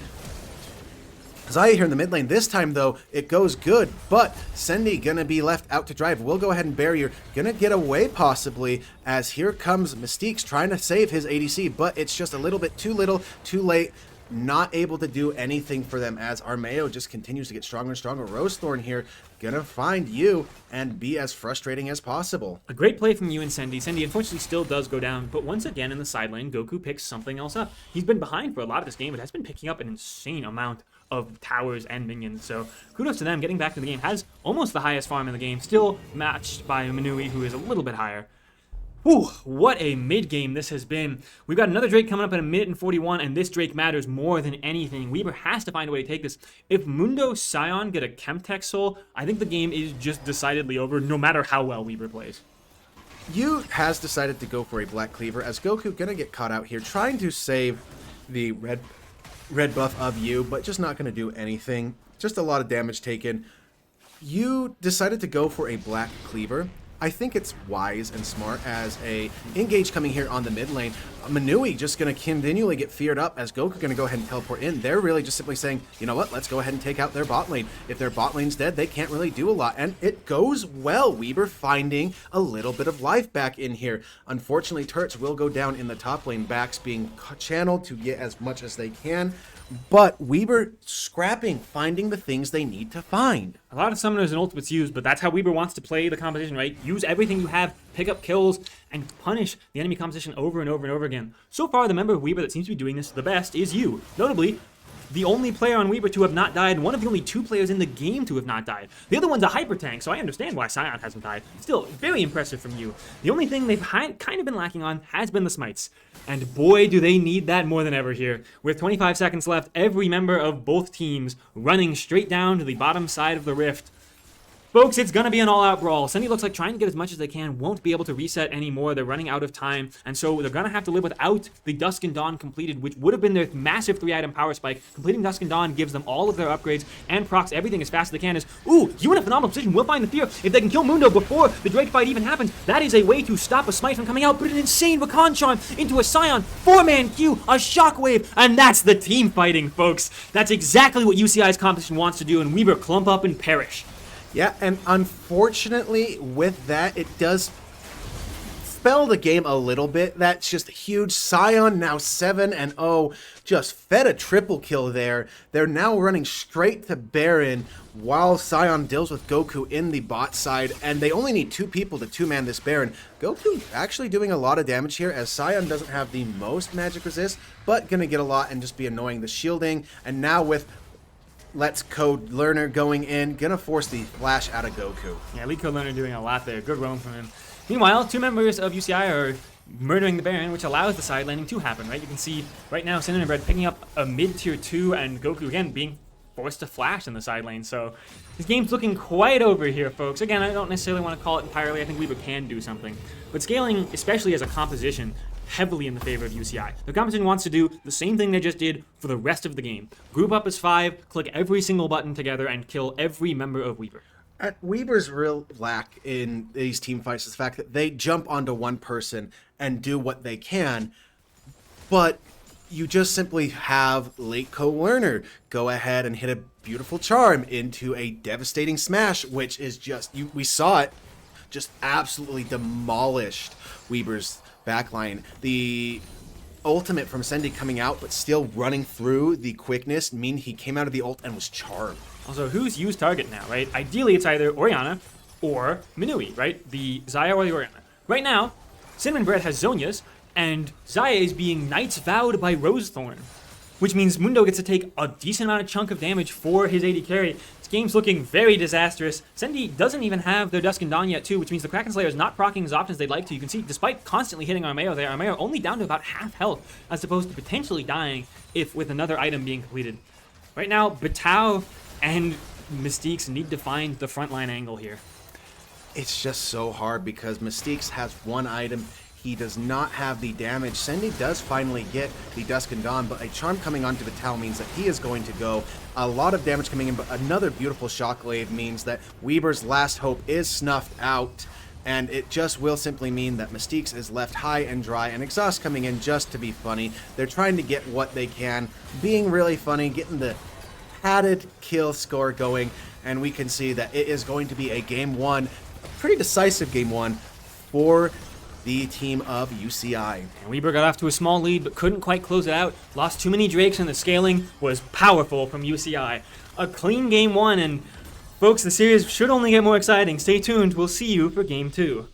B: Xayah here in the mid lane. This time, though, it goes good, but Sendy gonna be left out to drive. We'll go ahead and barrier. Gonna get away, possibly, as here comes Mystique's trying to save his ADC, but it's just a little bit too little, too late. Not able to do anything for them, as Armeo just continues to get stronger and stronger. Rosethorn here gonna find you and be as frustrating as possible.
A: A great play from you and Sendy. Sendy unfortunately still does go down, but once again in the side lane, Goku picks something else up. He's been behind for a lot of this game, but has been picking up an insane amount of towers and minions, so kudos to them getting back to the game. Has almost the highest farm in the game, still matched by Minui, who is a little bit higher. Whew, what a mid-game this has been. We've got another Drake coming up in a minute and 41, and this Drake matters more than anything. Weber has to find a way to take this. If Mundo Sion get a Chemtech Soul, I think the game is just decidedly over, no matter how well Weber plays.
B: Yu has decided to go for a Black Cleaver, as Goku gonna get caught out here, trying to save the red buff of Yu, but just not gonna do anything. Just a lot of damage taken. Yu decided to go for a Black Cleaver, I think it's wise and smart as a engage coming here on the mid lane. Manui just going to continually get feared up as Goku going to go ahead and teleport in. They're really just simply saying, you know what, let's go ahead and take out their bot lane. If their bot lane's dead, they can't really do a lot. And it goes well. Weber finding a little bit of life back in here. Unfortunately, turrets will go down in the top lane. Backs being channeled to get as much as they can. But Weber scrapping, finding the things they need to find.
A: A lot of summoners and ultimates used, but that's how Weber wants to play the competition, right? Use everything you have, pick up kills, and punish the enemy composition over and over and over again. So far, the member of Weber that seems to be doing this the best is you. Notably, the only player on Weber to have not died, one of the only 2 players in the game to have not died. The other one's a hyper tank, so I understand why Sion hasn't died. Still, very impressive from you. The only thing they've kind of been lacking on has been the smites. And boy, do they need that more than ever here. With 25 seconds left, every member of both teams running straight down to the bottom side of the rift. Folks, it's going to be an all-out brawl. Sendy looks like trying to get as much as they can, won't be able to reset anymore. They're running out of time, and so they're going to have to live without the Dusk and Dawn completed, which would have been their massive 3-item power spike. Completing Dusk and Dawn gives them all of their upgrades and procs everything as fast as they can. Ooh, you in a phenomenal position will find the fear. If they can kill Mundo before the Drake fight even happens, that is a way to stop a smite from coming out, but an insane Recon Charm into a Sion, 4-man Q, a Shockwave, and that's the team fighting, folks. That's exactly what UCI's competition wants to do, and Weber clump up and perish.
B: Yeah, and unfortunately with that, it does spell the game a little bit. That's just huge. Sion now 7-0, just fed a triple kill there. They're now running straight to Baron while Sion deals with Goku in the bot side, and they only need 2 people to 2-man this Baron. Goku actually doing a lot of damage here as Sion doesn't have the most magic resist, but gonna get a lot and just be annoying the shielding. And now with Let's Code Learner going in, gonna force the flash out of Goku.
A: Yeah, Lead Code Learner doing a lot there. Good roam from him. Meanwhile, 2 members of UCI are murdering the Baron, which allows the side landing to happen, right? You can see right now Cinnamon Bread picking up a mid-tier 2 and Goku again being forced to flash in the side lane. So this game's looking quite over here, folks. Again, I don't necessarily want to call it entirely. I think Weber can do something. But scaling, especially as a composition, heavily in the favor of UCI. The competition wants to do the same thing they just did for the rest of the game. Group up as 5, click every single button together, and kill every member of Weber.
B: Weber's real lack in these team fights is the fact that they jump onto one person and do what they can, but you just simply have Late Co-Learner go ahead and hit a beautiful charm into a devastating smash, which is just, we saw it, just absolutely demolished Weber's backline. The ultimate from Sendy coming out, but still running through the quickness, mean he came out of the ult and was charmed.
A: Also, who's used target now, right? Ideally, it's either Orianna or Minui, right? The Xayah or the Orianna. Right now, Cinnamon Bread has Zonia's, and Xayah is being Knight's Vowed by Rosethorn, which means Mundo gets to take a decent amount of chunk of damage for his AD carry. This game's looking very disastrous. Sendy doesn't even have their Dusk and Dawn yet, too, which means the Kraken Slayer is not proccing as often as they'd like to. You can see, despite constantly hitting Armeo there, Armeo only down to about half health, as opposed to potentially dying if with another item being completed. Right now, Batao and Mystiques need to find the frontline angle here.
B: It's just so hard because Mystiques has one item. He does not have the damage. Sendy does finally get the Dusk and Dawn, but a charm coming onto Vital means that he is going to go. A lot of damage coming in, but another beautiful Shockwave means that Weber's last hope is snuffed out, and it just will simply mean that Mystiques is left high and dry, and Exhaust coming in just to be funny. They're trying to get what they can, being really funny, getting the padded kill score going, and we can see that it is going to be a game 1, a pretty decisive game 1 for the team of UCI.
A: And Weber got off to a small lead, but couldn't quite close it out. Lost too many Drakes, and the scaling was powerful from UCI. A clean game 1, and folks, the series should only get more exciting. Stay tuned. We'll see you for game 2.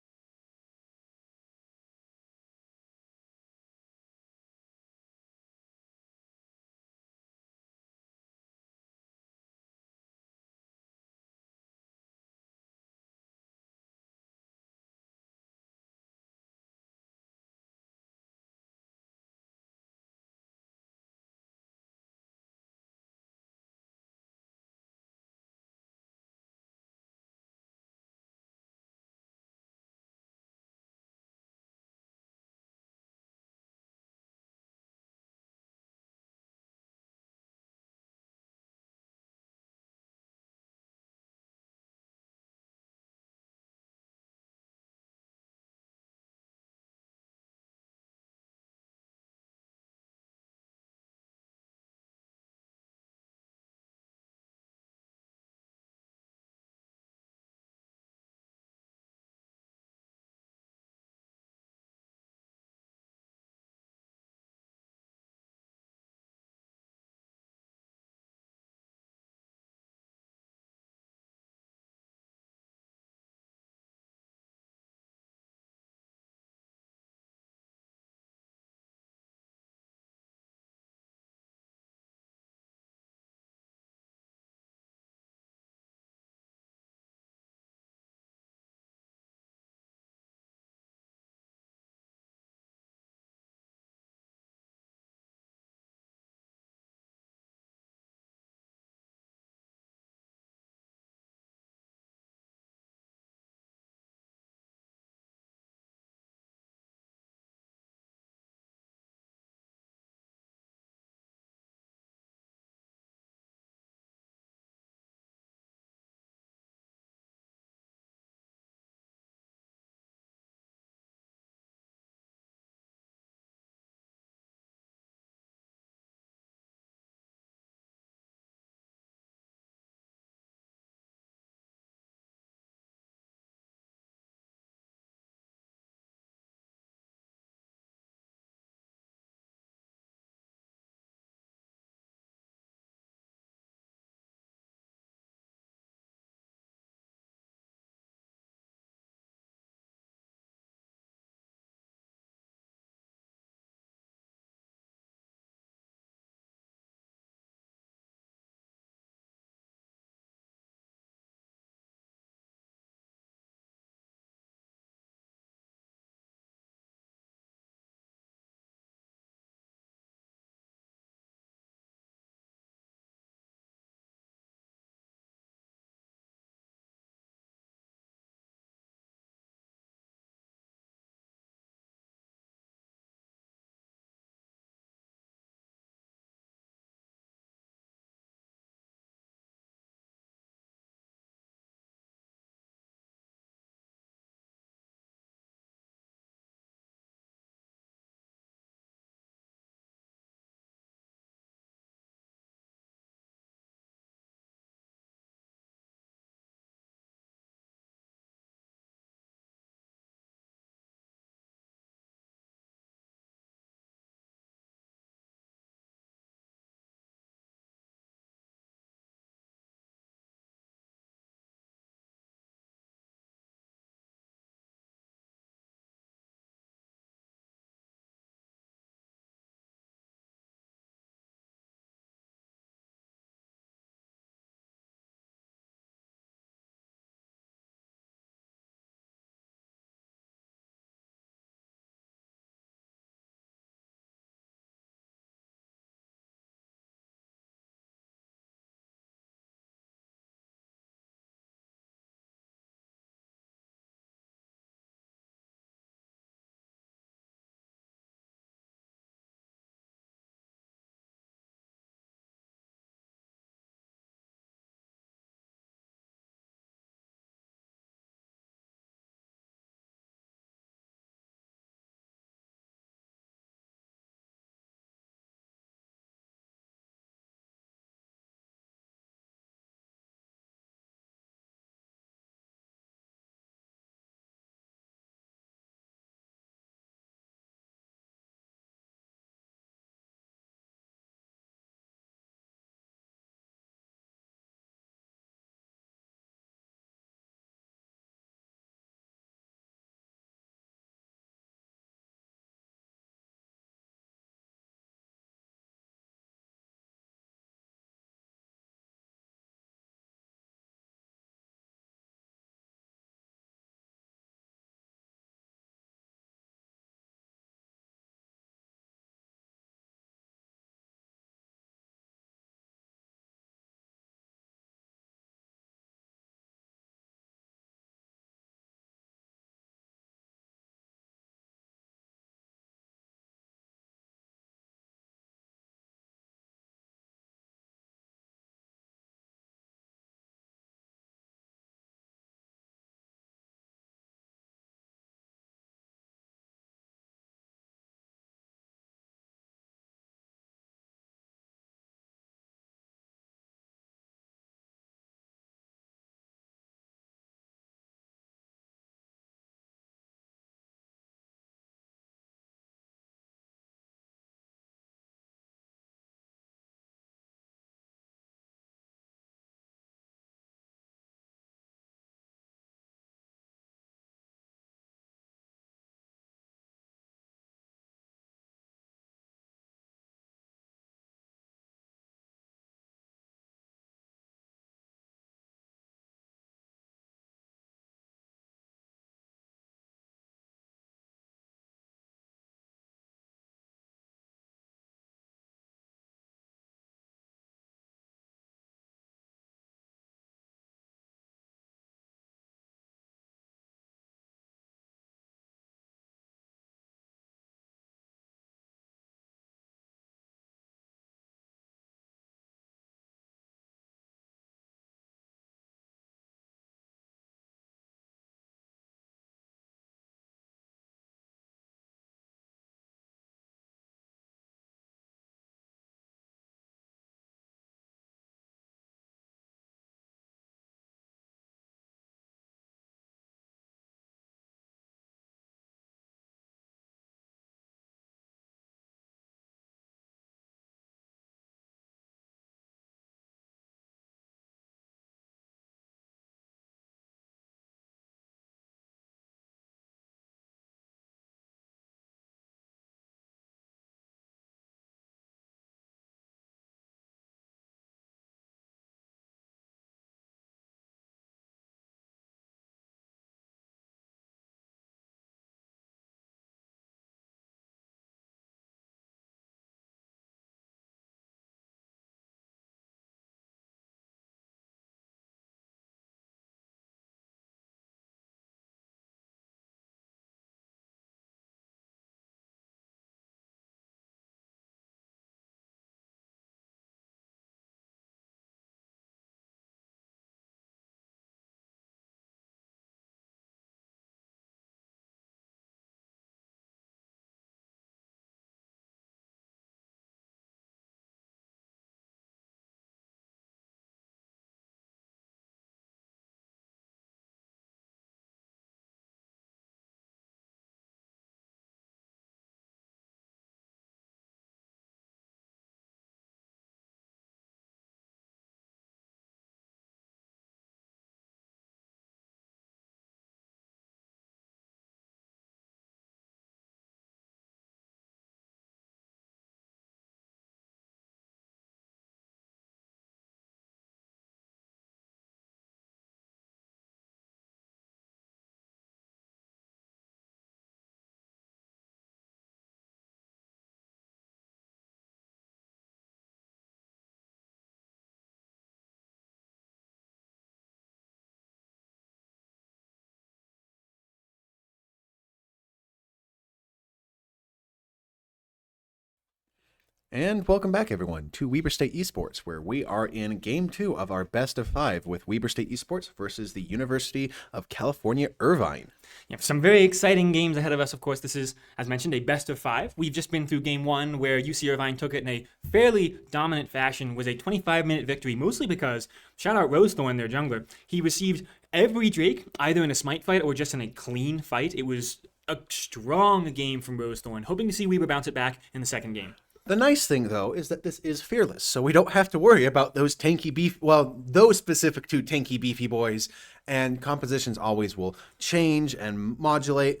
B: And welcome back, everyone, to Weber State Esports, where we are in Game 2 of our Best of 5 with Weber State Esports versus the University of California, Irvine.
A: Yeah, some very exciting games ahead of us. Of course, this is, as mentioned, a best of 5. We've just been through Game 1, where UC Irvine took it in a fairly dominant fashion, was a 25-minute victory, mostly because, shout out Rosethorn, their jungler, he received every Drake, either in a smite fight or just in a clean fight. It was a strong game from Rosethorn, hoping to see Weber bounce it back in the second game.
B: The nice thing, though, is that this is fearless, so we don't have to worry about those those specific two tanky beefy boys, and compositions always will change and modulate,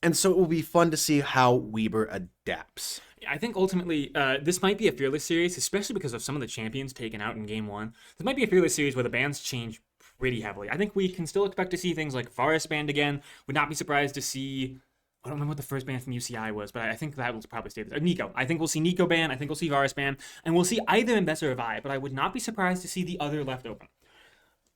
B: and so it will be fun to see how Weber adapts.
A: I think ultimately this might be a fearless series, especially because of some of the champions taken out in Game 1. This might be a fearless series where the bans change pretty heavily. I think we can still expect to see things like Varus banned again. Would not be surprised to see... I don't remember what the first ban from UCI was, but I think that will probably stay there. Nico. I think we'll see Nico ban. I think we'll see Varus ban. And we'll see either Mbessa or Vi, but I would not be surprised to see the other left open.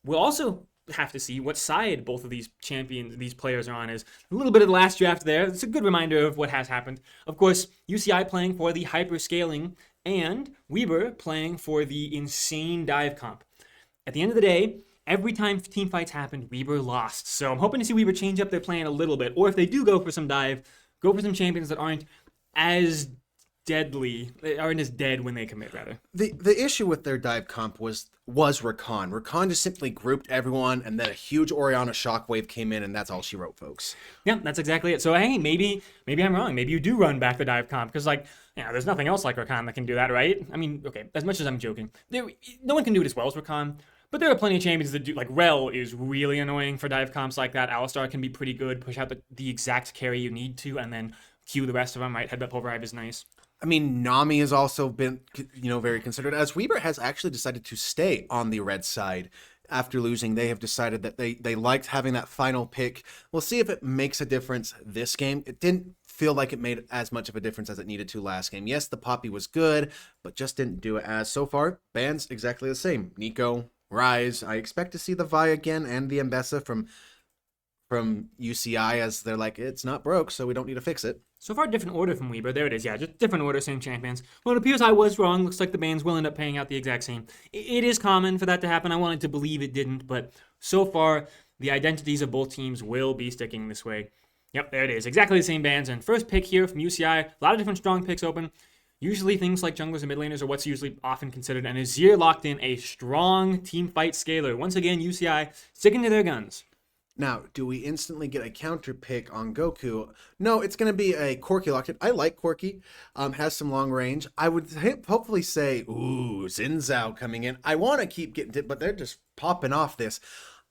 A: We'll also have to see what side both of these champions, these players are on. Is a little bit of the last draft there. It's a good reminder of what has happened. Of course, UCI playing for the hyper scaling and Weber playing for the insane dive comp. At the end of the day, every time team fights happened, Weber lost. So I'm hoping to see Weber change up their plan a little bit. Or if they do go for some dive, go for some champions that aren't as aren't as dead when they commit, rather.
B: The issue with their dive comp was Rakan. Rakan just simply grouped everyone, and then a huge Orianna shockwave came in, and that's all she wrote, folks.
A: Yeah, that's exactly it. So hey, maybe I'm wrong. Maybe you do run back the dive comp, because there's nothing else like Rakan that can do that, right? I mean, okay, as much as I'm joking, no one can do it as well as Rakan. But there are plenty of champions that do, like Rel is really annoying for dive comps like that. Alistar can be pretty good, push out the exact carry you need to, and then queue the rest of them, right? Headbutt Pulverize is nice.
B: I mean, Nami has also been, very considered, as Weber has actually decided to stay on the red side. After losing, they have decided that they liked having that final pick. We'll see if it makes a difference this game. It didn't feel like it made as much of a difference as it needed to last game. Yes, the Poppy was good, but just didn't do it as. So far, bans exactly the same. Nico, Rise. I expect to see the Vi again and the Mbessa from UCI, as they're like, it's not broke, so we don't need to fix it.
A: So far, different order from Weber. There it is. Yeah, just different order, same champions. Well, it appears I was wrong. Looks like the bans will end up paying out the exact same. It is common for that to happen. I wanted to believe it didn't, but so far, the identities of both teams will be sticking this way. Yep, there it is. Exactly the same bans. And first pick here from UCI. A lot of different strong picks open. Usually things like junglers and mid laners are what's usually often considered. And Azir locked in a strong team fight scaler. Once again, UCI sticking to their guns.
B: Now, do we instantly get a counter pick on Goku? No, it's going to be a Corki locked in. I like Corki. Has some long range. I would hopefully say, ooh, Xin Zhao coming in. I want to keep getting it, but they're just popping off this.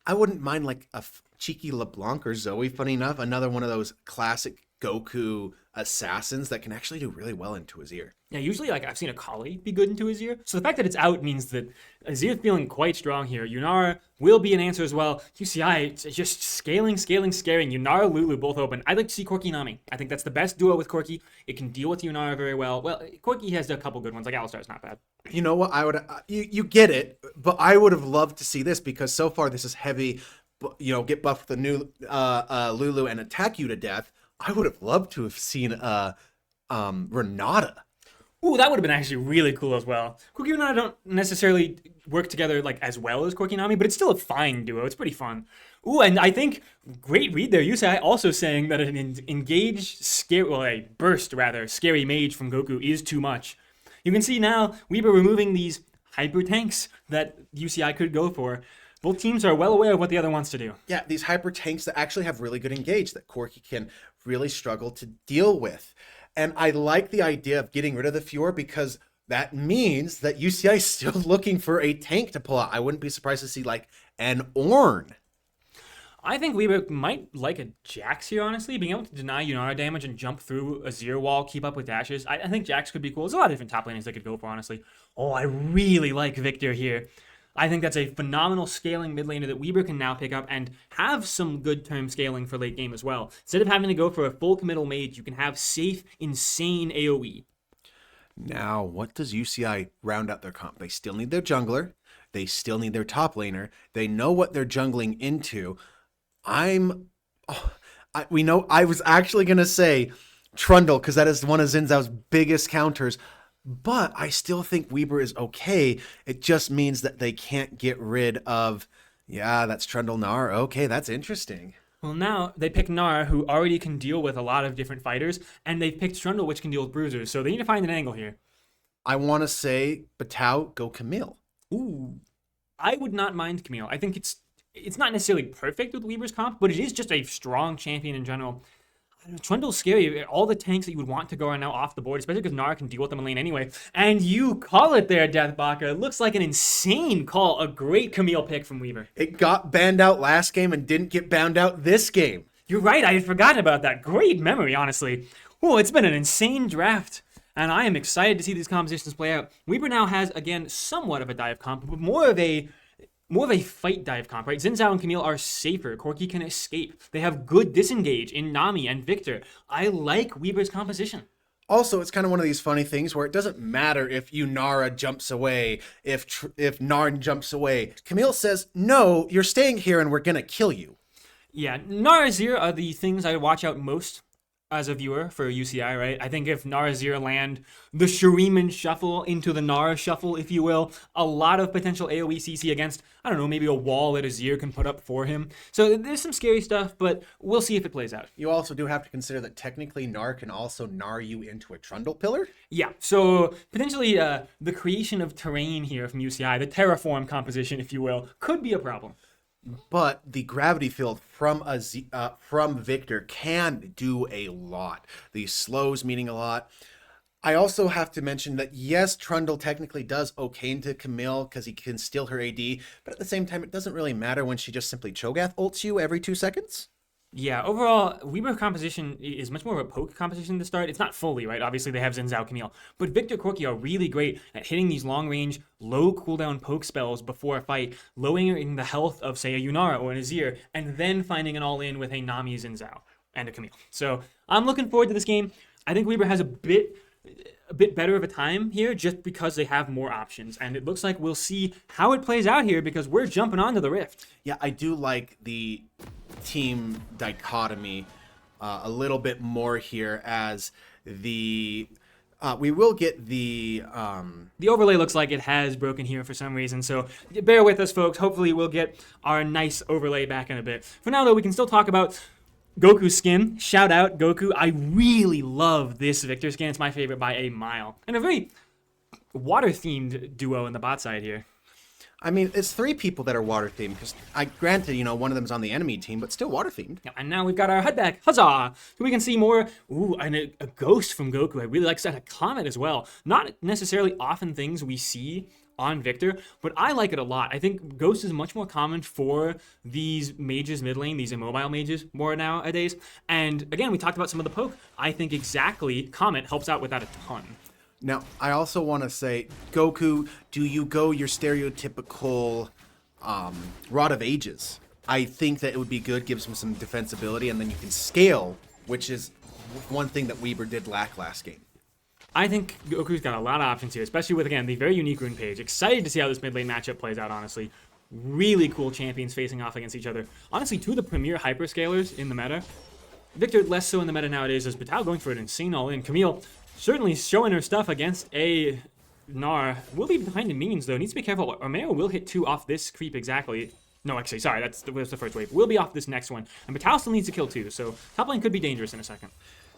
B: I wouldn't mind like a cheeky LeBlanc or Zoe, funny enough. Another one of those classic Goku assassins that can actually do really well into Azir.
A: Yeah, usually I've seen a Kali be good into Azir. So the fact that it's out means that Azir feeling quite strong here. Yunara will be an answer as well. UCI just scaling, scaring. Yunara, Lulu both open. I'd like to see Corki Nami. I think that's the best duo with Corki. It can deal with Yunara very well. Well, Corki has a couple good ones, like Alistar's not bad.
B: You know what? I would you get it, but I would have loved to see this, because so far this is heavy, get buffed with the new Lulu and attack you to death. I would have loved to have seen Renata.
A: Ooh, that would have been actually really cool as well. Corki and Nami don't necessarily work together as well as Corki and Nami, but it's still a fine duo. It's pretty fun. Ooh, and I think great read there. UCI also saying that an a burst scary mage from Goku is too much. You can see now Weber removing these hyper tanks that UCI could go for. Both teams are well aware of what the other wants to do.
B: Yeah, these hyper tanks that actually have really good engage that Corki can really struggle to deal with. And I like the idea of getting rid of the Fjord, because that means that UCI is still looking for a tank to pull out. I wouldn't be surprised to see an Ornn.
A: I think Weber might like a Jax here, honestly. Being able to deny Yunara damage and jump through a Azir wall, keep up with dashes. I think Jax could be cool. There's a lot of different top laners they could go for, honestly. Oh, I really like Victor here. I think that's a phenomenal scaling mid laner that Weber can now pick up and have some good term scaling for late game as well. Instead of having to go for a full committal mage, you can have safe, insane AoE.
B: Now, what does UCI round out their comp? They still need their jungler. They still need their top laner. They know what they're jungling into. I was actually going to say Trundle, because that is one of Xin Zhao's biggest counters. but I still think Weber is okay. It just means that they can't get rid of, yeah, that's Trundle Gnar. Okay, that's interesting.
A: Well, now they pick Gnar, who already can deal with a lot of different fighters, and they've picked Trundle, which can deal with bruisers. So they need to find an angle here.
B: I want to say Batau, go Camille.
A: Ooh, I would not mind Camille. I think it's not necessarily perfect with Weaver's comp, but it is just a strong champion in general. Trundle's scary. All the tanks that you would want to go are now off the board, especially because Nara can deal with them in lane anyway. And you call it there, Deathbaka. It looks like an insane call. A great Camille pick from Weaver.
B: It got banned out last game and didn't get banned out this game.
A: You're right. I had forgotten about that. Great memory, honestly. Oh, it's been an insane draft. And I am excited to see these compositions play out. Weaver now has, again, somewhat of a dive comp, but more of a fight dive comp, right? Xin Zhao and Camille are safer. Corki can escape. They have good disengage in Nami and Victor. I like Weaver's composition.
B: Also, it's kind of one of these funny things where it doesn't matter if Yunara jumps away, if Narn jumps away. Camille says, no, you're staying here and we're going to kill you.
A: Yeah, Narazir are the things I watch out most as a viewer for UCI, right? I think if Narazir land the Shuriman shuffle into the Nara shuffle, if you will, a lot of potential AoE CC against, I don't know, maybe a wall that Azir can put up for him. So there's some scary stuff, but we'll see if it plays out.
B: You also do have to consider that technically Nar can also Nar you into a Trundle pillar.
A: Yeah, so potentially the creation of terrain here from UCI, the terraform composition, if you will, could be a problem.
B: But the gravity field from Victor can do a lot. The slows meaning a lot. I also have to mention that yes, Trundle technically does okay into Camille because he can steal her AD, but at the same time, it doesn't really matter when she just simply Cho'Gath ults you every 2 seconds.
A: Yeah, overall, Weaver composition is much more of a poke composition to start. It's not fully, right? Obviously, they have Xin Zhao, Camille. But Victor, Corki are really great at hitting these long-range, low cooldown poke spells before a fight, lowering the health of, say, a Yunara or an Azir, and then finding an all-in with a Nami, Xin Zhao, and a Camille. So I'm looking forward to this game. I think Weaver has a bit better of a time here just because they have more options. And it looks like we'll see how it plays out here because we're jumping onto the Rift.
B: Yeah, I do like the team dichotomy a little bit more here as the we will get the
A: overlay looks like it has broken here for some reason, so bear with us, folks. Hopefully we'll get our nice overlay back in a bit. For now, though, we can still talk about Goku's skin. Shout out Goku. I really love this Victor skin. It's my favorite by a mile. And a very water-themed duo in the bot side here.
B: I mean, it's 3 people that are water themed because granted, one of them is on the enemy team, but still water themed.
A: Yeah, and now we've got our HUD back. Huzzah! So we can see more. Ooh, and a ghost from Goku. I really like that. A comet as well. Not necessarily often things we see on Victor, but I like it a lot. I think Ghost is much more common for these mages mid lane, these immobile mages more nowadays. And again, we talked about some of the poke. I think exactly Comet helps out with that a ton.
B: Now, I also want to say, Goku, do you go your stereotypical Rod of Ages? I think that it would be good, gives him some defensibility, and then you can scale, which is one thing that Weber did lack last game.
A: I think Goku's got a lot of options here, especially with, again, the very unique rune page. Excited to see how this mid lane matchup plays out, honestly. Really cool champions facing off against each other. Honestly, 2 of the premier hyperscalers in the meta. Victor less so in the meta nowadays, as Batao going for an insane all-in. Camille certainly showing her stuff against a Gnar. Will be behind the minions, though. Needs to be careful. Romero will hit 2 off this creep exactly. No, actually, sorry, that's the first wave. Will be off this next one. And Batao still needs to kill 2, so top lane could be dangerous in a second.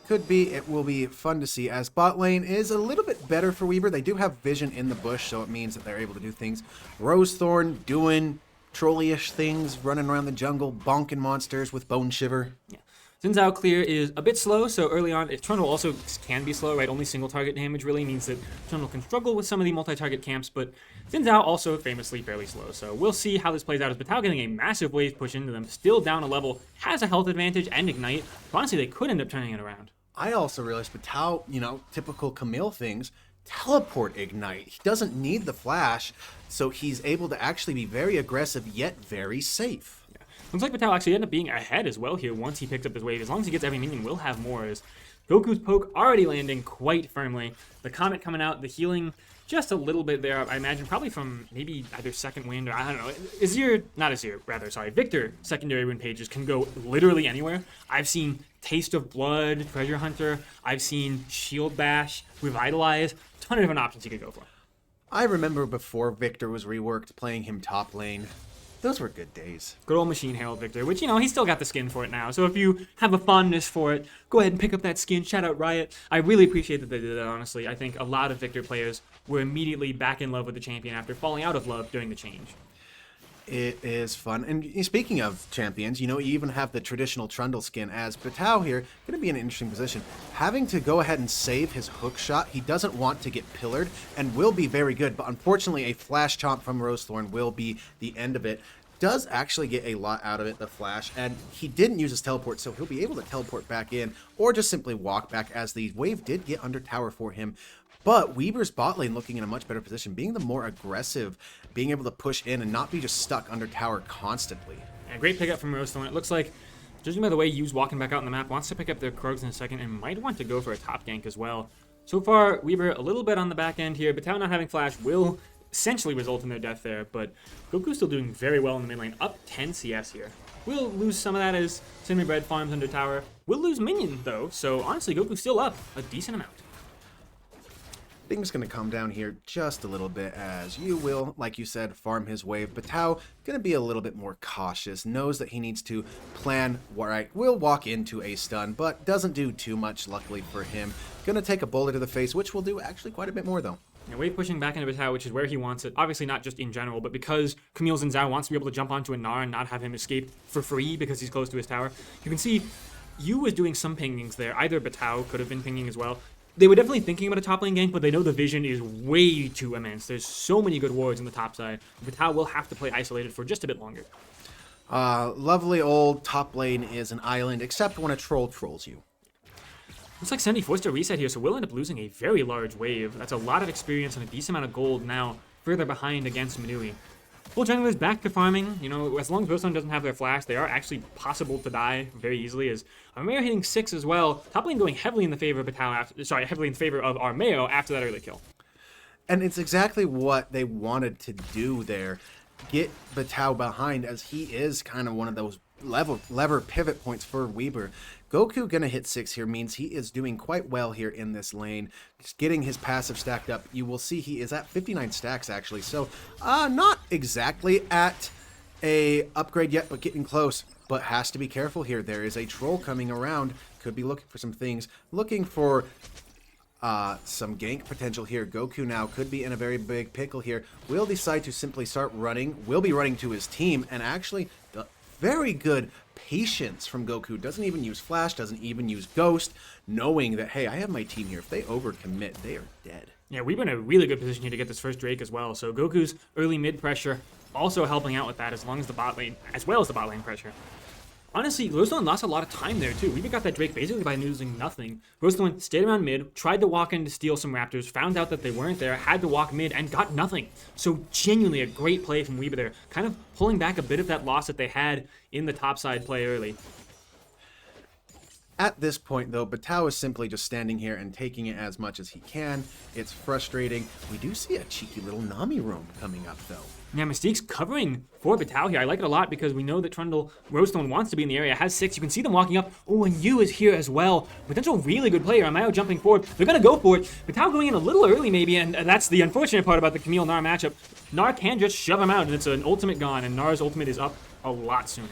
B: Could be. It will be fun to see as bot lane is a little bit better for Weaver. They do have vision in the bush, so it means that they're able to do things. Rosethorn doing trolley-ish things, running around the jungle, bonking monsters with Bone Shiver.
A: Yeah. Xin Zhao clear is a bit slow, so early on, Trundle also can be slow, right? Only single target damage really means that Trundle can struggle with some of the multi-target camps, but Xin Zhao also famously fairly slow. So we'll see how this plays out as Batao getting a massive wave push into them, still down a level, has a health advantage and ignite. But honestly, they could end up turning it around.
B: I also realized Batao, typical Camille things, teleport ignite. He doesn't need the flash, so he's able to actually be very aggressive yet very safe.
A: Yeah. Looks like Batao actually ended up being ahead as well here once he picked up his wave. As long as he gets every minion, we'll have more. As Goku's poke already landing quite firmly. The comet coming out, the healing just a little bit there, I imagine, probably from maybe either second wind or I don't know. Victor secondary rune pages can go literally anywhere. I've seen Taste of Blood, Treasure Hunter. I've seen Shield Bash, Revitalize. Ton of different options you could go for.
B: I remember before Victor was reworked, playing him top lane. Those were good days.
A: Good old Machine Herald Victor, which, he's still got the skin for it now. So if you have a fondness for it, go ahead and pick up that skin. Shout out Riot. I really appreciate that they did that, honestly. I think a lot of Victor players were immediately back in love with the champion after falling out of love during the change.
B: It is fun. And speaking of champions, you even have the traditional Trundle skin as Batau here, going to be in an interesting position. Having to go ahead and save his hook shot, he doesn't want to get pillared and will be very good, but unfortunately a flash chomp from Rosethorn will be the end of it. Does actually get a lot out of it, the flash, and he didn't use his teleport, so he'll be able to teleport back in or just simply walk back as the wave did get under tower for him. But Weaver's bot lane looking in a much better position, being the more aggressive, being able to push in and not be just stuck under tower constantly.
A: Yeah, great pickup from Rosethorn. It looks like, judging by the way Yu's walking back out on the map, wants to pick up their Krogs in a second and might want to go for a top gank as well. So far, Weaver a little bit on the back end here. Batau not having flash will essentially result in their death there, but Goku's still doing very well in the mid lane, up 10 CS here. We'll lose some of that as Cinnamon Bread farms under tower. We'll lose minion though, so honestly Goku's still up a decent amount.
B: Things going to come down here just a little bit as you will, like you said, farm his wave. Batau going to be a little bit more cautious, knows that he needs to plan right, will walk into a stun, but doesn't do too much luckily for him. Going to take a bullet to the face, which will do actually quite a bit more though.
A: Now, wave pushing back into Batau, which is where he wants it. Obviously not just in general, but because Camille Zinzao wants to be able to jump onto a Gnar and not have him escape for free because he's close to his tower. You can see Yu was doing some pingings there. Either Batau could have been pinging as well. They were definitely thinking about a top lane gank, but they know the vision is way too immense. There's so many good wards on the top side. Batau will have to play isolated for just a bit longer.
B: Lovely old top lane is an island, except when a troll trolls you.
A: Looks like 70 forced a reset here, so we'll end up losing a very large wave. That's a lot of experience and a decent amount of gold now, further behind against Manui. Full junglers back to farming. As long as Rosethorn doesn't have their flash, they are actually possible to die very easily. As Armeo hitting 6 as well. Top lane going heavily in the favor of heavily in favor of Armeo after that early kill.
B: And it's exactly what they wanted to do there. Get Batau behind, as he is kind of one of those lever pivot points for Weaver. Goku gonna hit 6 here means he is doing quite well here in this lane. Just getting his passive stacked up. You will see he is at 59 stacks actually. So not exactly at a upgrade yet, but getting close. But has to be careful here. There is a troll coming around. Could be looking for some things. Looking for some gank potential here. Goku now could be in a very big pickle here. Will decide to simply start running. Will be running to his team, and actually the very good patience from Goku. Doesn't even use flash, doesn't even use ghost, knowing that, hey, I have my team here. If they overcommit, they are dead.
A: Yeah, we've been in a really good position here to get this first Drake as well. So Goku's early mid pressure also helping out with that, as well as the bot lane pressure. Honestly, Rosethorn lost a lot of time there too. We even got that Drake basically by losing nothing. Rosethorn stayed around mid, tried to walk in to steal some Raptors, found out that they weren't there, had to walk mid, and got nothing. So genuinely a great play from Weaver there, kind of pulling back a bit of that loss that they had in the topside play early.
B: At this point, though, Batau is simply just standing here and taking it as much as he can. It's frustrating. We do see a cheeky little Nami roam coming up, though.
A: Yeah, Mystique's covering for Batau here. I like it a lot because we know that Rosethorn wants to be in the area, has 6. You can see them walking up. Oh, and Yu is here as well. Potential really good player. Amao jumping forward. They're going to go for it. Batau going in a little early maybe, and that's the unfortunate part about the Camille Gnar matchup. Gnar can just shove him out, and it's an ultimate gone, and Gnar's ultimate is up a lot sooner.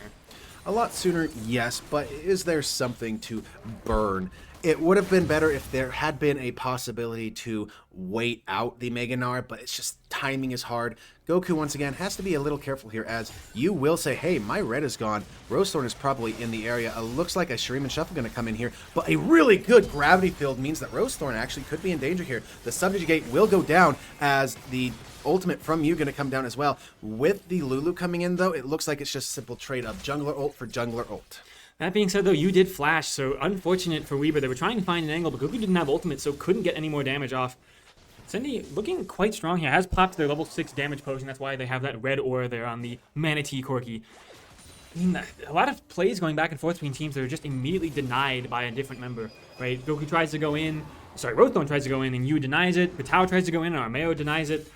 B: A lot sooner, yes, but is there something to burn? It would have been better if there had been a possibility to wait out the Mega Gnar, but it's just timing is hard. Goku, once again, has to be a little careful here, as you will say, hey, my red is gone. Rosethorn is probably in the area. Looks like a Shuriman Shuffle going to come in here, but a really good gravity field means that Rosethorn actually could be in danger here. The subjugate will go down as the ultimate from you going to come down as well. With the Lulu coming in, though, it looks like it's just a simple trade of jungler ult for jungler ult.
A: That being said, though, you did flash, so unfortunate for Weaver. They were trying to find an angle, but Goku didn't have ultimate, so couldn't get any more damage off. Cindy looking quite strong here. Has popped their level 6 damage potion. That's why they have that red aura there on the Manatee Corki. I mean, a lot of plays going back and forth between teams that are just immediately denied by a different member, right? Goku tries to go in. Sorry, Rosethorn tries to go in, and Yu denies it. Batau tries to go in, and Armeo denies it.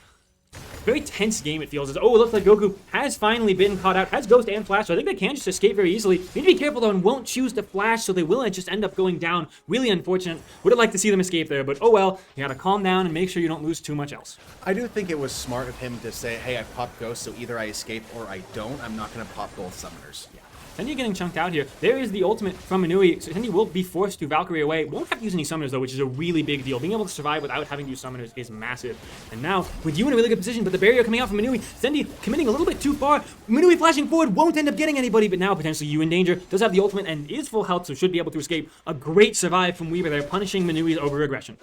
A: Very tense game, it feels. As, oh, it looks like Goku has finally been caught out. Has Ghost and Flash, so I think they can just escape very easily. Need to be careful, though, and won't choose to Flash, so they will just end up going down. Really unfortunate. Would have liked to see them escape there, but oh well. You gotta calm down and make sure you don't lose too much else.
B: I do think it was smart of him to say, hey, I popped Ghost, so either I escape or I don't. I'm not going to pop both summoners.
A: Yeah. Sendy getting chunked out here. There is the ultimate from Minui. So Sendy will be forced to Valkyrie away. Won't have to use any summoners, though, which is a really big deal. Being able to survive without having to use summoners is massive. And now, with you in a really good position, but the barrier coming out from Minui, Sendy committing a little bit too far. Minui flashing forward won't end up getting anybody, but now potentially you in danger. Does have the ultimate and is full health, so should be able to escape. A great survive from Weaver there, punishing Minui's over-aggression.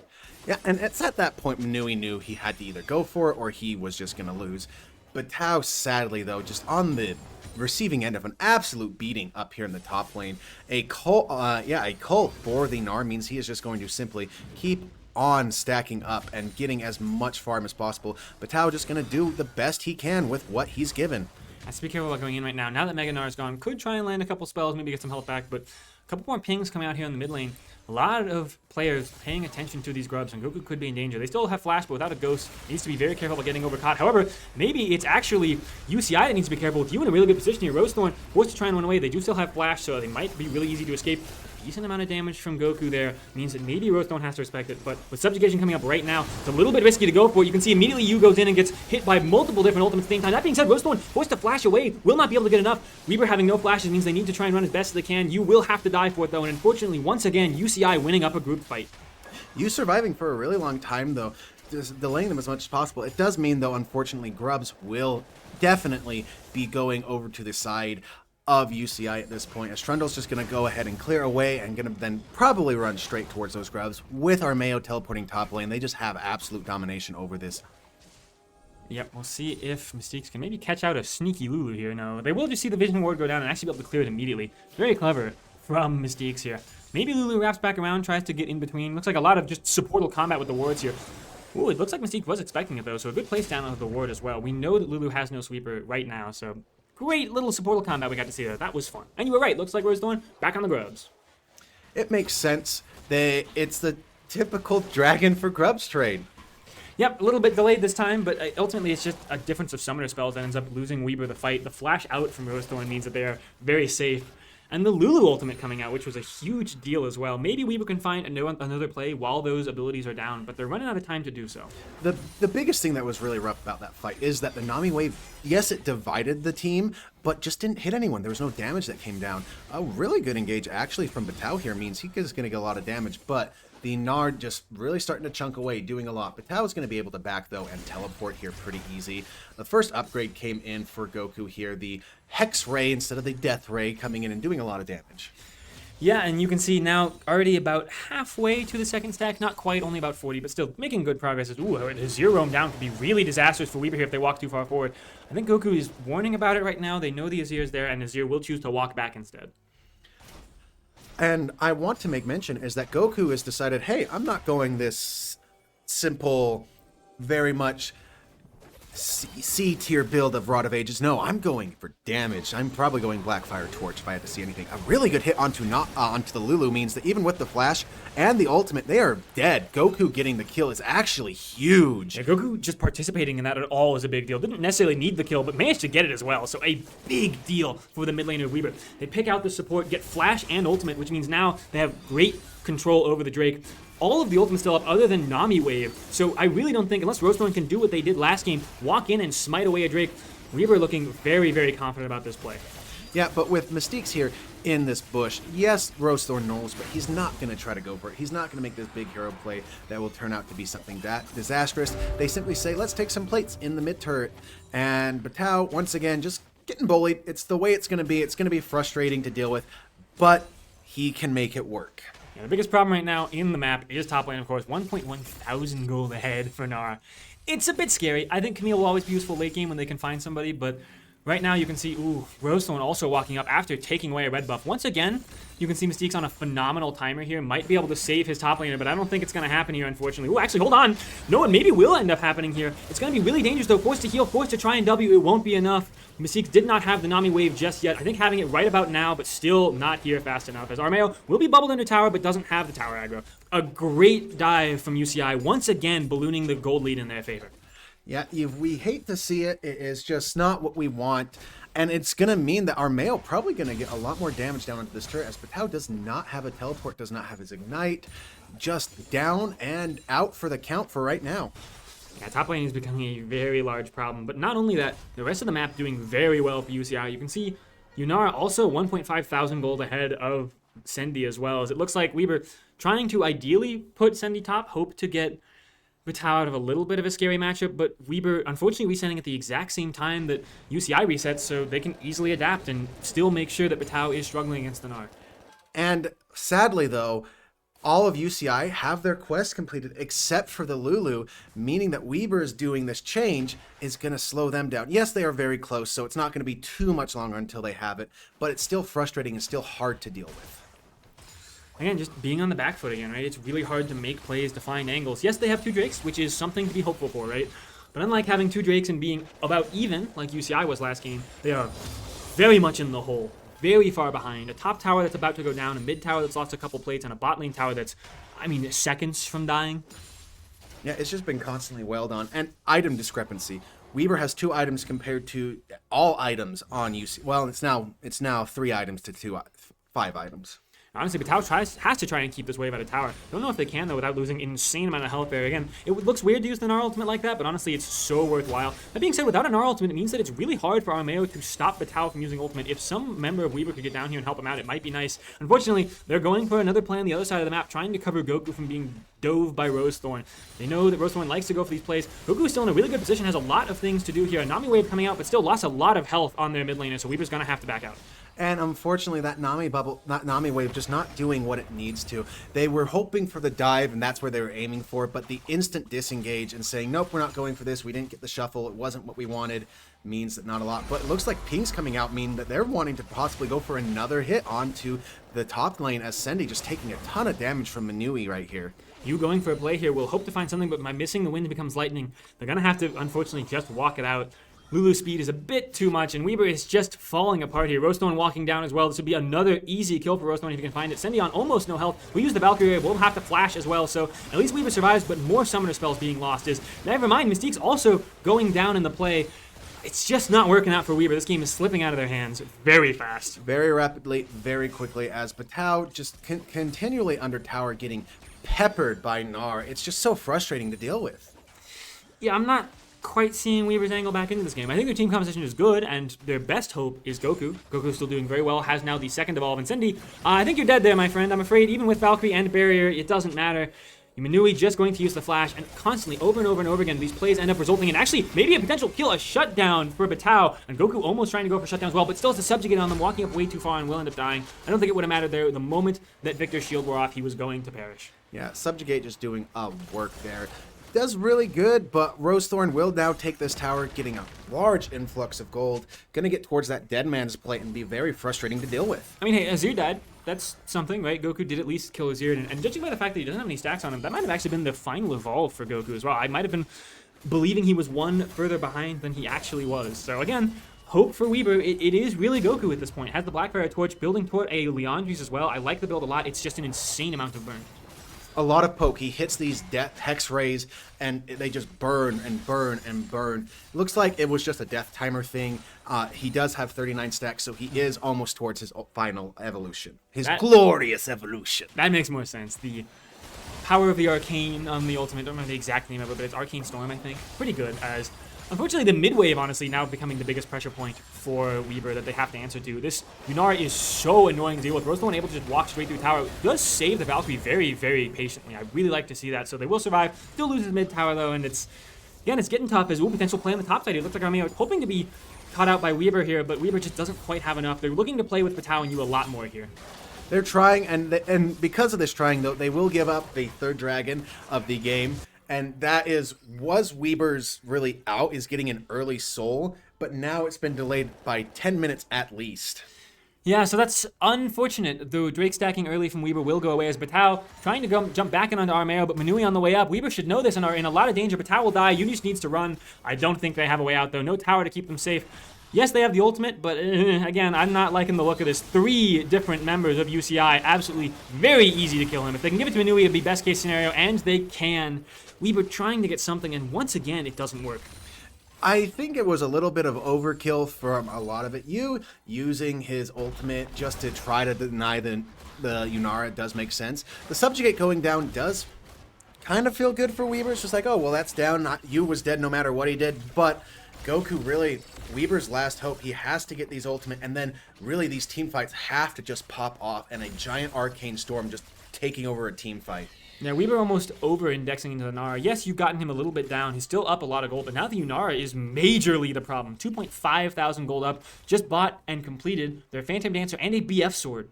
B: Yeah, and it's at that point Minui knew he had to either go for it or he was just going to lose. But Tao, sadly, though, just on the receiving end of an absolute beating up here in the top lane. A call for the Gnar means he is just going to simply keep on stacking up and getting as much farm as possible. But Tao just going to do the best he can with what he's given.
A: Has to be careful about going in right now. Now that Mega Gnar is gone, could try and land a couple spells, maybe get some health back, but a couple more pings coming out here in the mid lane. A lot of players paying attention to these grubs, and Goku could be in danger. They still have Flash, but without a Ghost, needs to be very careful about getting overcaught. However, maybe it's actually UCI that needs to be careful. With you in a really good position here, Rosethorn forced to try and run away. They do still have Flash, so they might be really easy to escape. Decent amount of damage from Goku there means that maybe Rosethorn has to respect it, but with Subjugation coming up right now, it's a little bit risky to go for it. You can see immediately Yu goes in and gets hit by multiple different ultimates at the same time. That being said, Rosethorn forced to flash away, will not be able to get enough. Weaver having no flashes means they need to try and run as best as they can. You will have to die for it though, and unfortunately, once again, UCI winning up a group fight.
B: You surviving for a really long time though, just delaying them as much as possible. It does mean though, unfortunately, Grubs will definitely be going over to the side of UCI at this point, as Trundle's just going to go ahead and clear away and going to then probably run straight towards those grubs with Armeo teleporting top lane. They just have absolute domination over this.
A: Yep, we'll see if Mystiques can maybe catch out a sneaky Lulu here. No, they will just see the Vision Ward go down and actually be able to clear it immediately. Very clever from Mystiques here. Maybe Lulu wraps back around, tries to get in between. Looks like a lot of just supportal combat with the wards here. Ooh, it looks like Mystique was expecting it though, so a good place down on the ward as well. We know that Lulu has no sweeper right now, so great little supportal combat we got to see there. That was fun. And you were right. Looks like Rosethorn back on the grubs.
B: It makes sense. It's the typical dragon for grubs trade.
A: Yep, a little bit delayed this time, but ultimately it's just a difference of summoner spells that ends up losing Weaver the fight. The flash out from Rosethorn means that they are very safe. And the Lulu ultimate coming out, which was a huge deal as well. Maybe Weaver can find another play while those abilities are down, but they're running out of time to do so.
B: The biggest thing that was really rough about that fight is that the Nami wave, yes, it divided the team, but just didn't hit anyone. There was no damage that came down. A really good engage actually from Batao here means he is going to get a lot of damage, but the Nard just really starting to chunk away, doing a lot. Batao is going to be able to back, though, and teleport here pretty easy. The first upgrade came in for Goku here, the Hex Ray instead of the Death Ray coming in and doing a lot of damage.
A: Yeah, and you can see now already about halfway to the second stack. Not quite, only about 40, but still making good progress. Ooh, his zero roam down could be really disastrous for Weaver here if they walk too far forward. I think Goku is warning about it right now. They know the Azir is there, and Azir will choose to walk back instead.
B: And I want to make mention is that Goku has decided, hey, I'm not going this simple, very much C-tier build of Rod of Ages. No, I'm going for damage. I'm probably going Blackfire Torch if I had to see anything. A really good hit onto the Lulu means that even with the flash and the ultimate, they are dead. Goku getting the kill is actually huge.
A: Yeah, Goku just participating in that at all is a big deal. Didn't necessarily need the kill, but managed to get it as well. So a big deal for the mid laner Weaver. They pick out the support, get flash and ultimate, which means now they have great control over the Drake. All of the ultimates still up other than Nami Wave. So I really don't think, unless Rosethorn can do what they did last game, walk in and smite away a Drake, Weaver looking very, very confident about this play.
B: Yeah, but with Mystiques here in this bush, yes, Rosethorn knows, but he's not going to try to go for it. He's not going to make this big hero play that will turn out to be something that disastrous. They simply say, let's take some plates in the mid turret. And Batao, once again, just getting bullied. It's the way it's going to be. It's going to be frustrating to deal with, but he can make it work.
A: Yeah, the biggest problem right now in the map is top lane, of course. 1.1 thousand gold ahead for Nara. It's a bit scary. I think Camille will always be useful late game when they can find somebody, but right now you can see, Rosethorn also walking up after taking away a red buff. Once again, you can see Mystique's on a phenomenal timer here. Might be able to save his top laner, but I don't think it's going to happen here, unfortunately. Ooh, actually, hold on. No, it maybe will end up happening here. It's going to be really dangerous, though. Forced to heal, forced to try and W. It won't be enough. Mystique did not have the Nami wave just yet. I think having it right about now, but still not here fast enough. As Armeo will be bubbled into tower, but doesn't have the tower aggro. A great dive from UCI, once again ballooning the gold lead in their favor.
B: Yeah, we hate to see it. It is just not what we want. And it's going to mean that our Mayo probably going to get a lot more damage down onto this turret, as Patao does not have a teleport, does not have his ignite. Just down and out for the count for right now.
A: Yeah, top lane is becoming a very large problem. But not only that, the rest of the map doing very well for UCI. You can see Yunara also 1.5 thousand gold ahead of Sendi as well. As it looks like we were trying to ideally put Sendi top, hope to get Patao out of a little bit of a scary matchup, but Weber unfortunately resetting at the exact same time that UCI resets, so they can easily adapt and still make sure that Patao is struggling against the Gnar.
B: And sadly, though, all of UCI have their quests completed except for the Lulu, meaning that Weber's doing this change is going to slow them down. Yes, they are very close, so it's not going to be too much longer until they have it, but it's still frustrating and still hard to deal with.
A: Again, just being on the back foot again, right? It's really hard to make plays, to find angles. Yes, they have 2 Drakes, which is something to be hopeful for, right? But unlike having 2 Drakes and being about even, like UCI was last game, they are very much in the hole. Very far behind. A top tower that's about to go down, a mid tower that's lost a couple plates, and a bot lane tower that's, I mean, seconds from dying.
B: Yeah, it's just been constantly wailed on. And item discrepancy. Weber has 2 items compared to all items on UC. Well, it's now 3 items to 5 items.
A: Honestly, Patao has to try and keep this wave out of tower. Don't know if they can, though, without losing an insane amount of health there. Again, it looks weird to use the Gnar ultimate like that, but honestly, it's so worthwhile. That being said, without a Gnar ultimate, it means that it's really hard for Armeo to stop Patao from using ultimate. If some member of Weber could get down here and help him out, it might be nice. Unfortunately, they're going for another play on the other side of the map, trying to cover Goku from being dove by Rosethorn. They know that Rosethorn likes to go for these plays. Goku is still in a really good position, has a lot of things to do here. A Nami wave coming out, but still lost a lot of health on their mid laner, so Weber's going to have to back out.
B: And unfortunately, that Nami wave just not doing what it needs to. They were hoping for the dive, and that's where they were aiming for, but the instant disengage and saying, nope, we're not going for this, we didn't get the shuffle, it wasn't what we wanted, means that not a lot. But it looks like pings coming out mean that they're wanting to possibly go for another hit onto the top lane, as Sendi just taking a ton of damage from Manui right here.
A: You going for a play here will hope to find something, but by missing the wind becomes lightning. They're going to have to, unfortunately, just walk it out. Lulu's speed is a bit too much, and Weber is just falling apart here. Rosethorn walking down as well. This would be another easy kill for Rosethorn if you can find it. Sendi on almost no health. We use the Valkyrie. We'll have to flash as well, so at least Weber survives, but more summoner spells being lost is... Never mind, Mystique's also going down in the play. It's just not working out for Weber. This game is slipping out of their hands very fast.
B: Very rapidly, very quickly, as Patao just continually under tower getting peppered by Gnar. It's just so frustrating to deal with.
A: Yeah, I'm not quite seeing Weaver's angle back into this game. I think their team composition is good, and their best hope is Goku. Goku's still doing very well, has now the second evolve. And Sendi, I think you're dead there, my friend. I'm afraid even with Valkyrie and Barrier, it doesn't matter. Manui just going to use the flash, and constantly, over and over and over again, these plays end up resulting in actually maybe a potential kill, a shutdown for Patao, and Goku almost trying to go for shutdown as well, but still has to subjugate on them, walking up way too far and will end up dying. I don't think it would have mattered there. The moment that Victor's shield wore off, he was going to perish.
B: Yeah, Subjugate just doing work there. Does really good, but Rosethorn will now take this tower, getting a large influx of gold. Gonna get towards that dead man's plate and be very frustrating to deal with.
A: I mean, hey, Azir died. That's something, right? Goku did at least kill Azir, and judging by the fact that he doesn't have any stacks on him, that might have actually been the final evolve for Goku as well. I might have been believing he was one further behind than he actually was. So again, hope for Weber. It is really Goku at this point. Has the Blackfire Torch, building toward a Leandri's as well. I like the build a lot. It's just an insane amount of burn.
B: A lot of poke. He hits these death hex rays, and they just burn and burn and burn. Looks like it was just a death timer thing. He does have 39 stacks, so he is almost towards his final evolution. His glorious evolution.
A: That makes more sense. The power of the arcane on the ultimate, I don't remember the exact name of it, but it's Arcane Storm, I think. Pretty good, as unfortunately the mid-wave, honestly, now becoming the biggest pressure point for Weber that they have to answer to. This Yunara is so annoying to deal with. Rosethorn able to just walk straight through tower. Does save the Valkyrie very, very patiently. I really like to see that. So they will survive. Still loses mid tower, though, and it's getting tough as potential play on the top side. It looks like Armeo hoping to be caught out by Weber here, but Weber just doesn't quite have enough. They're looking to play with Patao and you a lot more here.
B: They're trying, and because of this trying, though, they will give up the third dragon of the game. And that was Weber's really out, is getting an early soul, but now it's been delayed by 10 minutes at least.
A: Yeah, so that's unfortunate. The Drake stacking early from Weber will go away as Patao trying to jump back in onto Armeo, but Manui on the way up. Weber should know this and are in a lot of danger. Patao will die. Yuni just needs to run. I don't think they have a way out, though. No tower to keep them safe. Yes, they have the ultimate, but again, I'm not liking the look of this. 3 different members of UCI, absolutely very easy to kill him. If they can give it to Manui, it'd be best case scenario, and they can. We were trying to get something, and once again, it doesn't work.
B: I think it was a little bit of overkill from a lot of it. You using his ultimate just to try to deny the Yunara does make sense. The subjugate going down does kind of feel good for Weaver. It's just like, oh, well, that's down. Yu was dead no matter what he did, but Goku really, Weaver's last hope. He has to get these ultimate, and then really these team fights have to just pop off, and a giant arcane storm just taking over a team fight.
A: Yeah, Weaver almost over-indexing into the Nara. Yes, you've gotten him a little bit down. He's still up a lot of gold, but now the Yunara is majorly the problem. 2.5 thousand gold up, just bought and completed their Phantom Dancer and a BF sword.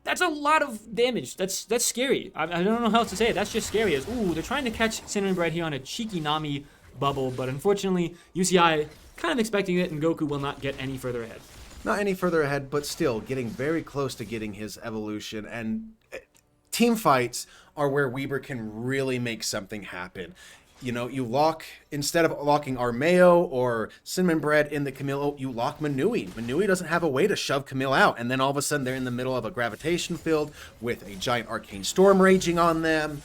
A: That's a lot of damage. That's scary. I don't know how else to say it. That's just scary. As ooh, they're trying to catch Cinnamon Bread here on a cheeky Nami bubble, but unfortunately, UCI kind of expecting it, and Goku will not get any further ahead.
B: Not any further ahead, but still getting very close to getting his evolution. And team fights are where Weaver can really make something happen. You know, you lock, instead of locking Armeo or Cinnamon Bread in the Camille, you lock Manui. Manui doesn't have a way to shove Camille out, and then all of a sudden they're in the middle of a gravitation field with a giant arcane storm raging on them.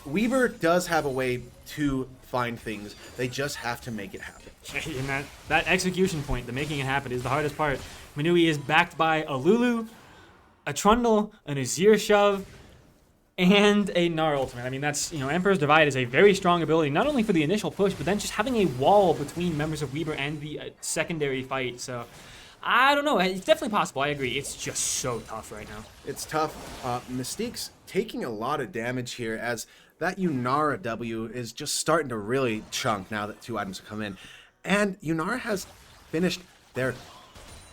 B: Weaver does have a way to find things. They just have to make it happen.
A: And that execution point, the making it happen, is the hardest part. Manui is backed by a Lulu, a Trundle, an Azir shove, and a Gnar ultimate. I mean, that's, you know, Emperor's Divide is a very strong ability, not only for the initial push, but then just having a wall between members of Weaver and the secondary fight. So, I don't know. It's definitely possible. I agree. It's just so tough right now.
B: It's tough. Mystique's taking a lot of damage here as that Yunara W is just starting to really chunk now that 2 items have come in. And Yunara has finished their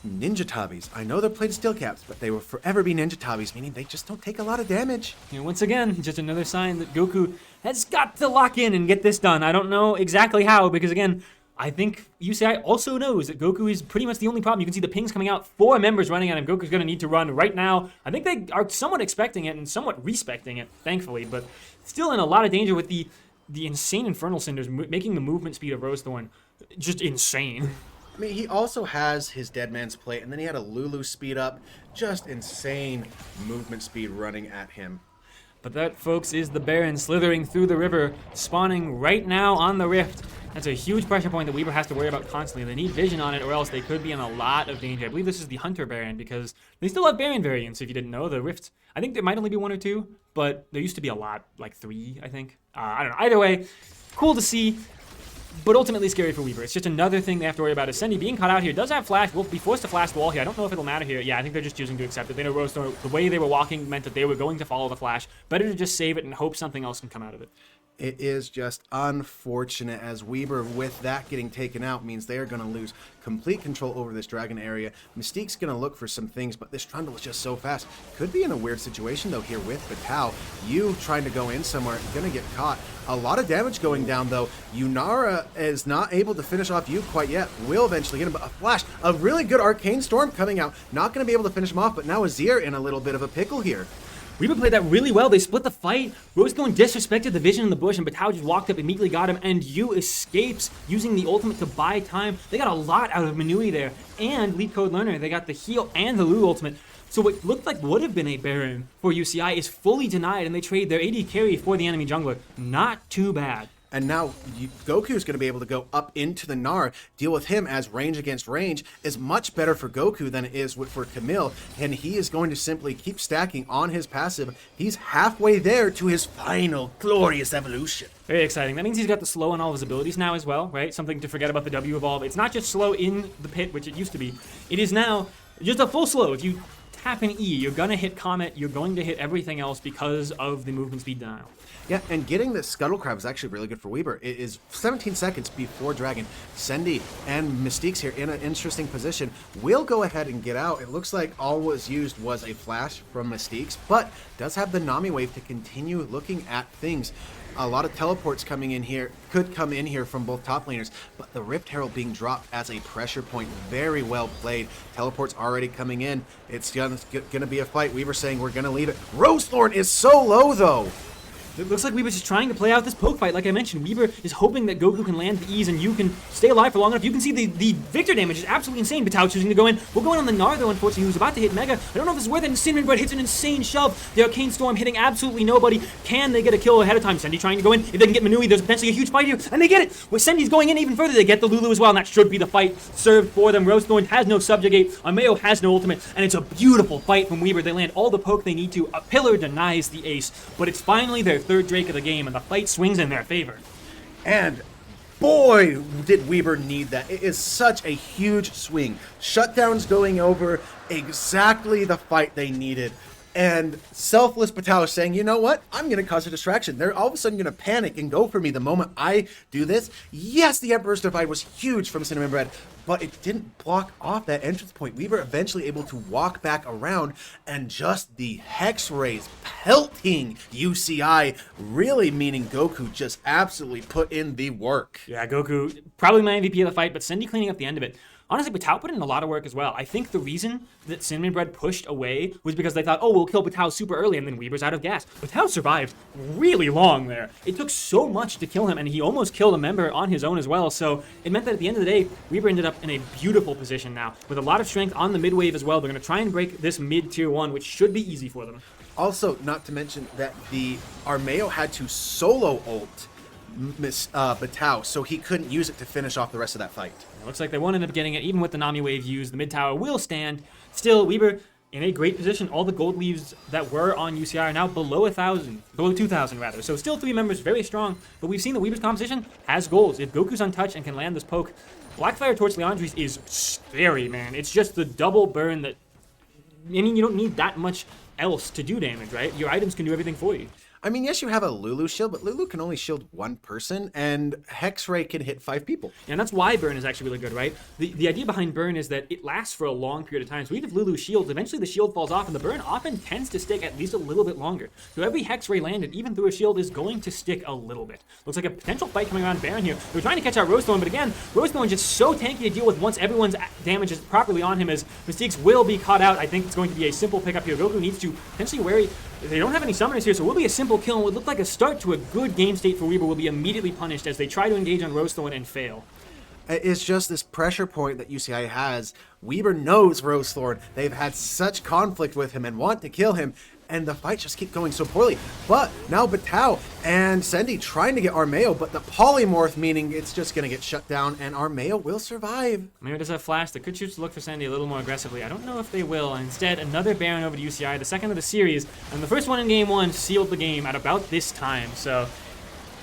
B: Ninja Tabis. I know they're played steel caps, but they will forever be Ninja Tabis, meaning they just don't take a lot of damage.
A: And once again, just another sign that Goku has got to lock in and get this done. I don't know exactly how, because again, I think UCI also knows that Goku is pretty much the only problem. You can see the pings coming out, 4 members running at him. Goku's going to need to run right now. I think they are somewhat expecting it and somewhat respecting it, thankfully, but still in a lot of danger with the insane Infernal Cinders making the movement speed of Rosethorn just insane.
B: I mean, he also has his Dead Man's Plate, and then he had a Lulu speed up. Just insane movement speed running at him.
A: But that, folks, is the Baron slithering through the river, spawning right now on the Rift. That's a huge pressure point that Weaver has to worry about constantly. They need vision on it, or else they could be in a lot of danger. I believe this is the Hunter Baron, because they still have Baron variants, if you didn't know. The Rift, I think there might only be 1 or 2, but there used to be a lot, like 3, I think. I don't know. Either way, cool to see, but ultimately scary for Weaver. It's just another thing they have to worry about. Ascendi being caught out here does have flash. Will be forced to flash the wall here. I don't know if it'll matter here. Yeah, I think they're just choosing to accept it. They know Rosethorn, the way they were walking meant that they were going to follow the flash. Better to just save it and hope something else can come out of it.
B: It is just unfortunate as Weaver, with that getting taken out, means they are going to lose complete control over this dragon area. Mystique's going to look for some things, but this Trundle is just so fast. Could be in a weird situation, though, here with Batal. You trying to go in somewhere, going to get caught. A lot of damage going down, though. Yunara is not able to finish off you quite yet. Will eventually get him, but a flash. A really good Arcane Storm coming out. Not going to be able to finish him off, but now Azir in a little bit of a pickle here.
A: Weaver played that really well. They split the fight. Rosethorn disrespected the vision in the bush, and Batal just walked up, immediately got him, and Yu escapes using the ultimate to buy time. They got a lot out of Manui there, and Lead Code Learner. They got the heal and the Lulu ultimate. So what looked like would have been a Baron for UCI is fully denied, and they trade their AD carry for the enemy jungler. Not too bad.
B: And now Goku is going to be able to go up into the Gnar, deal with him, as range against range is much better for Goku than it is for Camille. And he is going to simply keep stacking on his passive. He's halfway there to his final glorious evolution.
A: Very exciting. That means he's got the slow on all of his abilities now as well, right? Something to forget about the W evolve. It's not just slow in the pit, which it used to be. It is now just a full slow. If you tap an E, you're going to hit Comet, you're going to hit everything else because of the movement speed denial.
B: Yeah, and getting the Scuttle Crab is actually really good for Weaver. It is 17 seconds before Dragon. Sendy and Mystique's here in an interesting position. Will go ahead and get out. It looks like all was used was a flash from Mystique's, but does have the Nami Wave to continue looking at things. A lot of teleports coming in here, could come in here from both top laners, but the Rift Herald being dropped as a pressure point, very well played. Teleports already coming in. It's gonna be a fight. Weaver saying we're gonna leave it. Rosethorn is so low though.
A: It looks like Weaver's just trying to play out this poke fight, like I mentioned. Weaver is hoping that Goku can land the E's and you can stay alive for long enough. You can see the Victor damage is absolutely insane. Batao choosing to go in. We'll go in on the Gnar, though, unfortunately, who's about to hit Mega. I don't know if this is worth it, and Cinnamon Bread hits an insane shove. The Arcane Storm hitting absolutely nobody. Can they get a kill ahead of time? Sendy trying to go in. If they can get Manui, there's potentially a huge fight here, and they get it! With Sendy's going in even further, they get the Lulu as well, and that should be the fight served for them. Rosethorn has no subjugate, Armeo has no ultimate, and it's a beautiful fight from Weaver. They land all the poke they need to. A pillar denies the ace, but it's finally their third Drake of the game, and the fight swings in their favor.
B: And boy, did Weaver need that. It is such a huge swing. Shutdowns going over, exactly the fight they needed. And selfless Batao is saying, you know what? I'm going to cause a distraction. They're all of a sudden going to panic and go for me the moment I do this. Yes, the Emperor's Divide was huge from Cinnamon Bread, but it didn't block off that entrance point. We were eventually able to walk back around, and just the Hex Rays pelting UCI, really meaning Goku just absolutely put in the work.
A: Yeah, Goku, probably my MVP of the fight, but Sendy cleaning up the end of it. Honestly, Batao put in a lot of work as well. I think the reason that Cinnamon Bread pushed away was because they thought, oh, we'll kill Batao super early, and then Weaver's out of gas. Batao survived really long there. It took so much to kill him, and he almost killed a member on his own as well. So it meant that at the end of the day, Weaver ended up in a beautiful position now, with a lot of strength on the mid wave as well. They're going to try and break this mid tier 1, which should be easy for them.
B: Also, not to mention that the Armeo had to solo ult Batao, so he couldn't use it to finish off the rest of that fight.
A: It looks like they won't end up getting it, even with the Nami wave used. The mid tower will stand. Still, Weaver in a great position. All the gold leaves that were on UCI are now below 2,000 rather. So still 3 members, very strong. But we've seen that Weaver's composition has goals. If Goku's untouched and can land this poke, Blackfire Torch Leandri's is scary, man. It's just the double burn that, I mean, you don't need that much else to do damage, right? Your items can do everything for you.
B: I mean, yes, you have a Lulu shield, but Lulu can only shield 1 person, and Hexray can hit 5 people.
A: And that's why Burn is actually really good, right? The idea behind Burn is that it lasts for a long period of time. So even if Lulu shields, eventually the shield falls off, and the Burn often tends to stick at least a little bit longer. So every Hexray landed, even through a shield, is going to stick a little bit. Looks like a potential fight coming around Baron here. They're trying to catch out Rosethorn, but again, Rosethorn just so tanky to deal with once everyone's damage is properly on him, as Mystiques will be caught out. I think it's going to be a simple pickup here. Goku needs to potentially wary. They don't have any summoners here, so it will be a simple kill, and would look like a start to a good game state for Weaver will be immediately punished as they try to engage on Rosethorn and fail.
B: It's just this pressure point that UCI has. Weaver knows Rosethorn. They've had such conflict with him and want to kill him, and the fights just keep going so poorly. But now Batao and Sendy trying to get Armeo, but the polymorph, meaning it's just going to get shut down, and Armeo will survive.
A: Armeo does have flash. They could choose to look for Sendy a little more aggressively. I don't know if they will. Instead, another Baron over to UCI, the second of the series, and the first one in game 1 sealed the game at about this time. So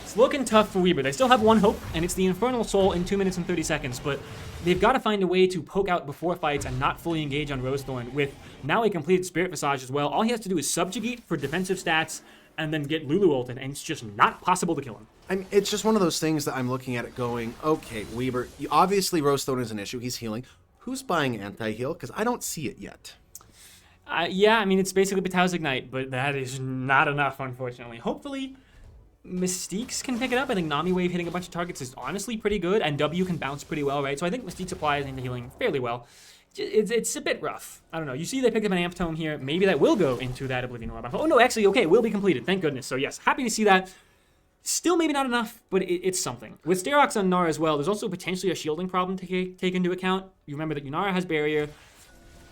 A: it's looking tough for Weaver. They still have one hope, and it's the Infernal Soul in 2 minutes and 30 seconds, but they've got to find a way to poke out before fights and not fully engage on Rosethorn. With now a completed Spirit Visage as well, all he has to do is subjugate for defensive stats and then get Lulu ulted, and it's just not possible to kill him.
B: I mean, it's just one of those things that I'm looking at it going, okay, Weaver, obviously Rosethorn is an issue. He's healing. Who's buying anti-heal? Because I don't see it yet.
A: Yeah, I mean, it's basically Batao's Ignite, but that is not enough, unfortunately. Hopefully Mystiques can pick it up. I think Nami Wave hitting a bunch of targets is honestly pretty good, and W can bounce pretty well, right? So I think Mystique applies into healing fairly well. It's a bit rough. I don't know. You see they picked up an Amp Tome here. Maybe that will go into that Oblivion Orb. Oh, no, actually, okay, it will be completed. Thank goodness. So yes, happy to see that. Still maybe not enough, but it's something. With Sterox on Nara as well, there's also potentially a shielding problem to take into account. You remember that Yunara has barrier.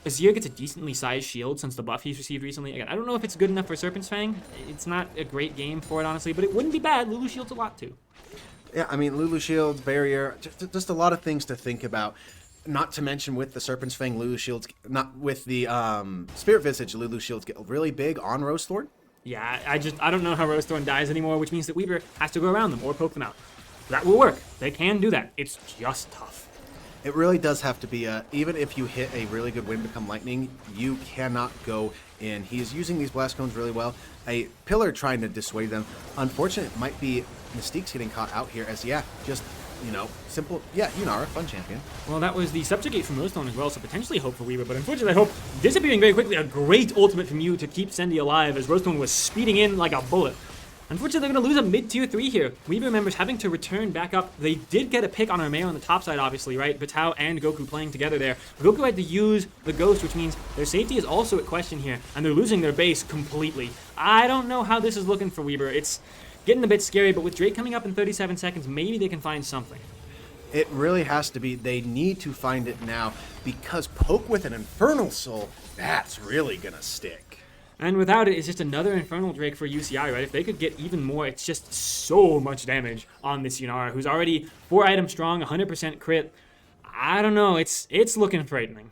A: Azir gets a decently sized shield since the buff he's received recently. Again, I don't know if it's good enough for Serpent's Fang. It's not a great game for it, honestly, but it wouldn't be bad. Lulu shields a lot, too.
B: Yeah, I mean, Lulu shields, barrier, just a lot of things to think about. Not to mention with the Serpent's Fang, Lulu shields, not with the Spirit Visage, Lulu shields get really big on Rosethorn.
A: Yeah, I don't know how Rosethorn dies anymore, which means that Weaver has to go around them or poke them out. That will work. They can do that. It's just tough.
B: It really does have to be even if you hit a really good Wind Become Lightning, you cannot go in. He is using these blast cones really well. A pillar trying to dissuade them. Unfortunate, it might be Mystique's getting caught out here as, yeah, just, you know, simple. Yeah, Yunara, fun champion.
A: Well, that was the Subjugate from Rosethorn as well, so potentially hope for Weaver, but unfortunately I hope disappearing very quickly. A great ultimate from you to keep Sendy alive as Rosethorn was speeding in like a bullet. Unfortunately, they're going to lose a mid-tier 3 here. Weaver members having to return back up. They did get a pick on Armeo on the top side, obviously, right? Batao and Goku playing together there. Goku had to use the Ghost, which means their safety is also at question here, and they're losing their base completely. I don't know how this is looking for Weber. It's getting a bit scary, but with Drake coming up in 37 seconds, maybe they can find something.
B: It really has to be. They need to find it now because poke with an Infernal Soul, that's really going to stick.
A: And without it, it's just another Infernal Drake for UCI, right? If they could get even more, it's just so much damage on this Yunara, who's already 4 item strong, 100% crit. I don't know. It's looking frightening.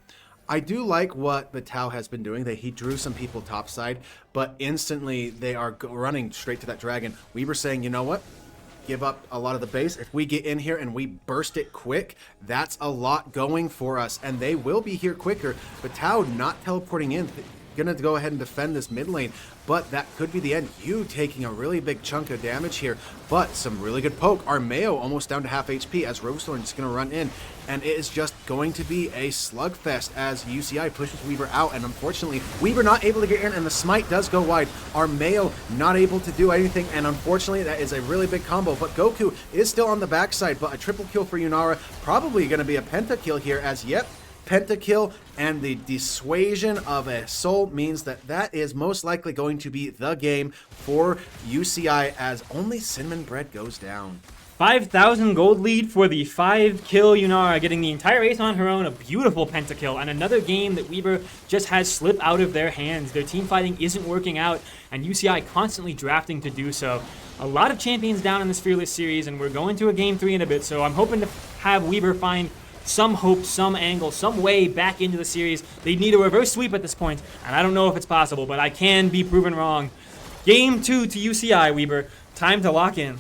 B: I do like what the Tau has been doing. He drew some people topside, but instantly they are running straight to that dragon. Weber saying, you know what? Give up a lot of the base. If we get in here and we burst it quick, that's a lot going for us, and they will be here quicker. But Tau not teleporting in, gonna go ahead and defend this mid lane, but that could be the end. You taking a really big chunk of damage here, but some really good poke. Armeo almost down to half HP as Rosethorn is gonna run in, and it is just going to be a slugfest as UCI pushes Weaver out, and unfortunately, Weaver not able to get in, and the smite does go wide. Armeo not able to do anything, and unfortunately, that is a really big combo, but Goku is still on the backside, but a triple kill for Yunara, probably gonna be a pentakill here as, yep, pentakill, and the dissuasion of a soul means that is most likely going to be the game for UCI as only Cinnamon Bread goes down.
A: 5,000 gold lead for the 5-kill Yunara, getting the entire ace on her own, a beautiful pentakill, and another game that Weber just has slipped out of their hands. Their team fighting isn't working out, and UCI constantly drafting to do so. A lot of champions down in this Fearless series, and we're going to a game 3 in a bit, so I'm hoping to have Weber find some hope, some angle, some way back into the series. They need a reverse sweep at this point, and I don't know if it's possible, but I can be proven wrong. Game 2 to UCI, Weber. Time to lock in.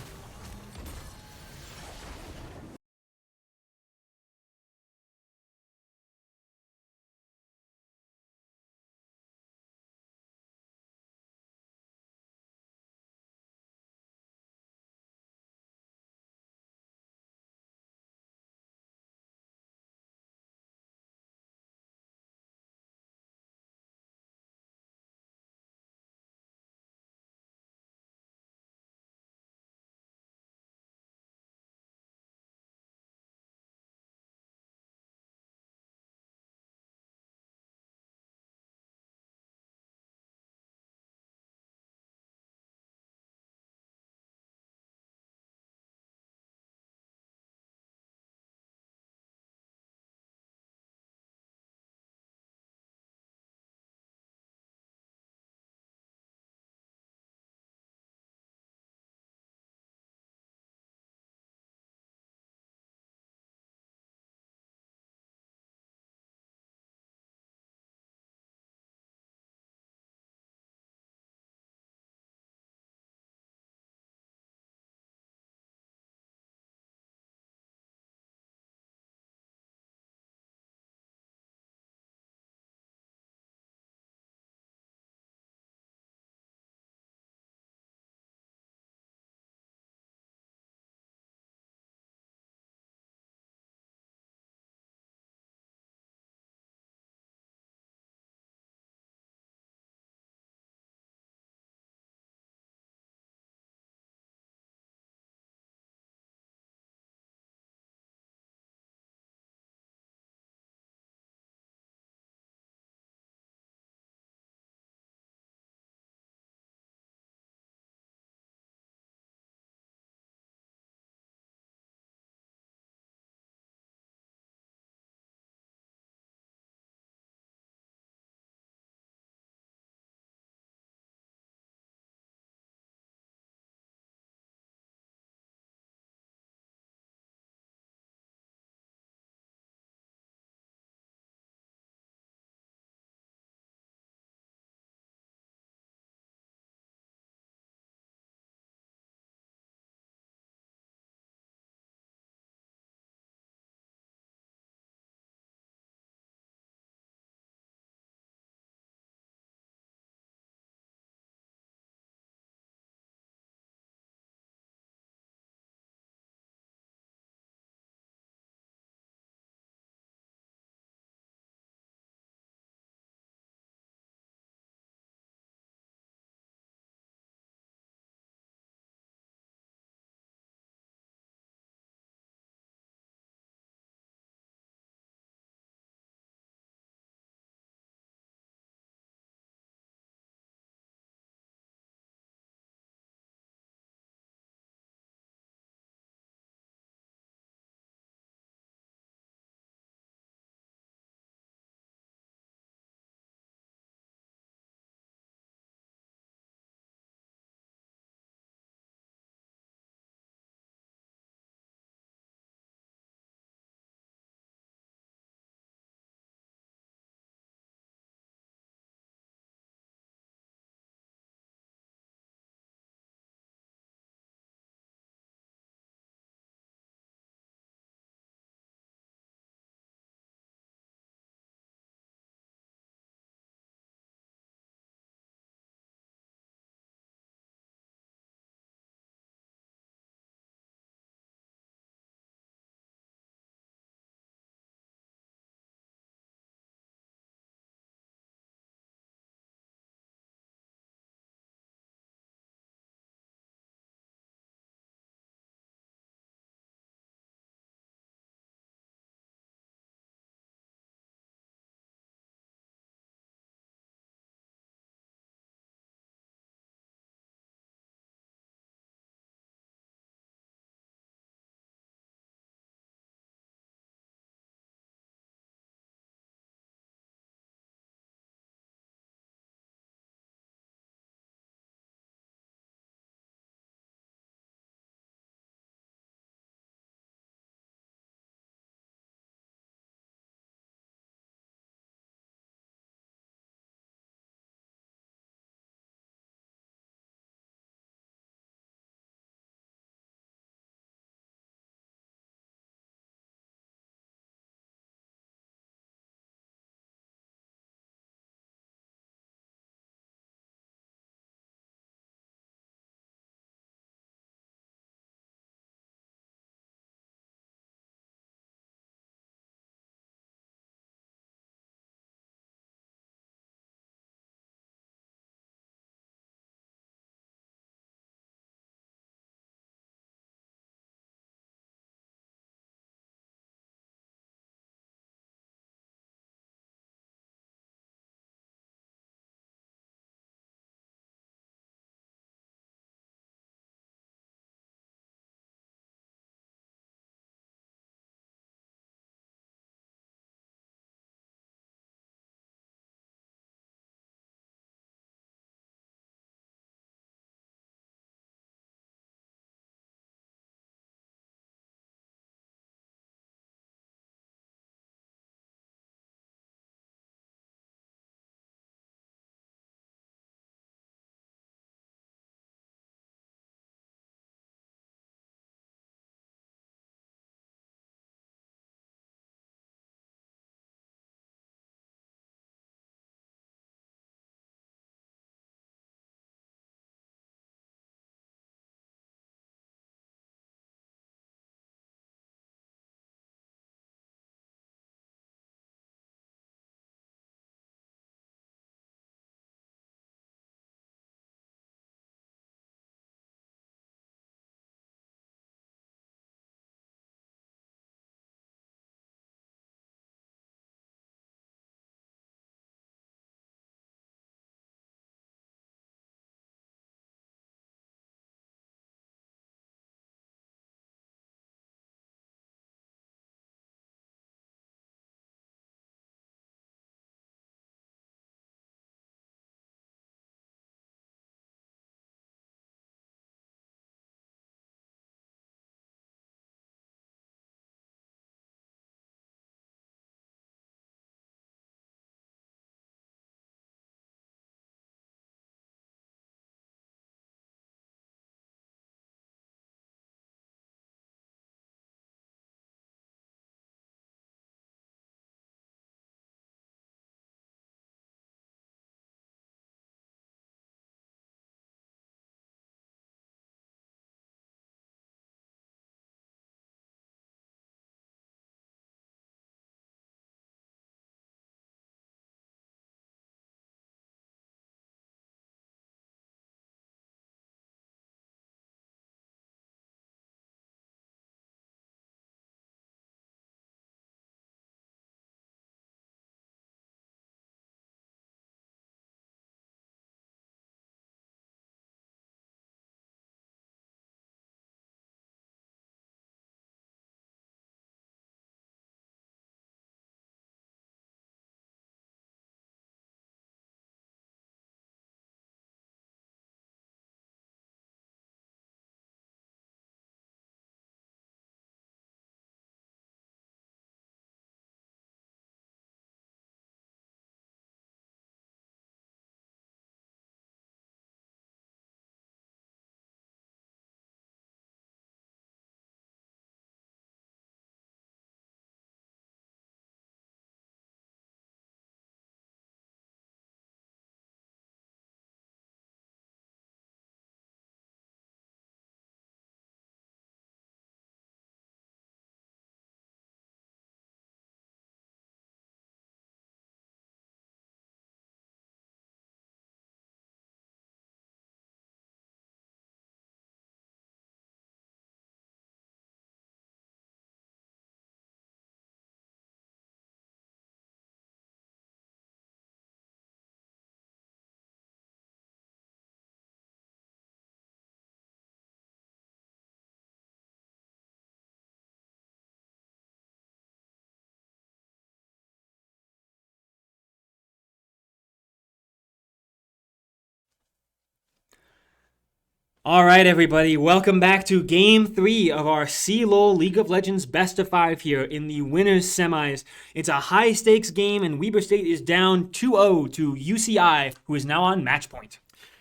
A: All right, everybody, welcome back to Game 3 of our CLoL League of Legends Best of 5 here in the winners semis. It's a high-stakes game, and Weber State is down 2-0 to UCI, who is now on match point.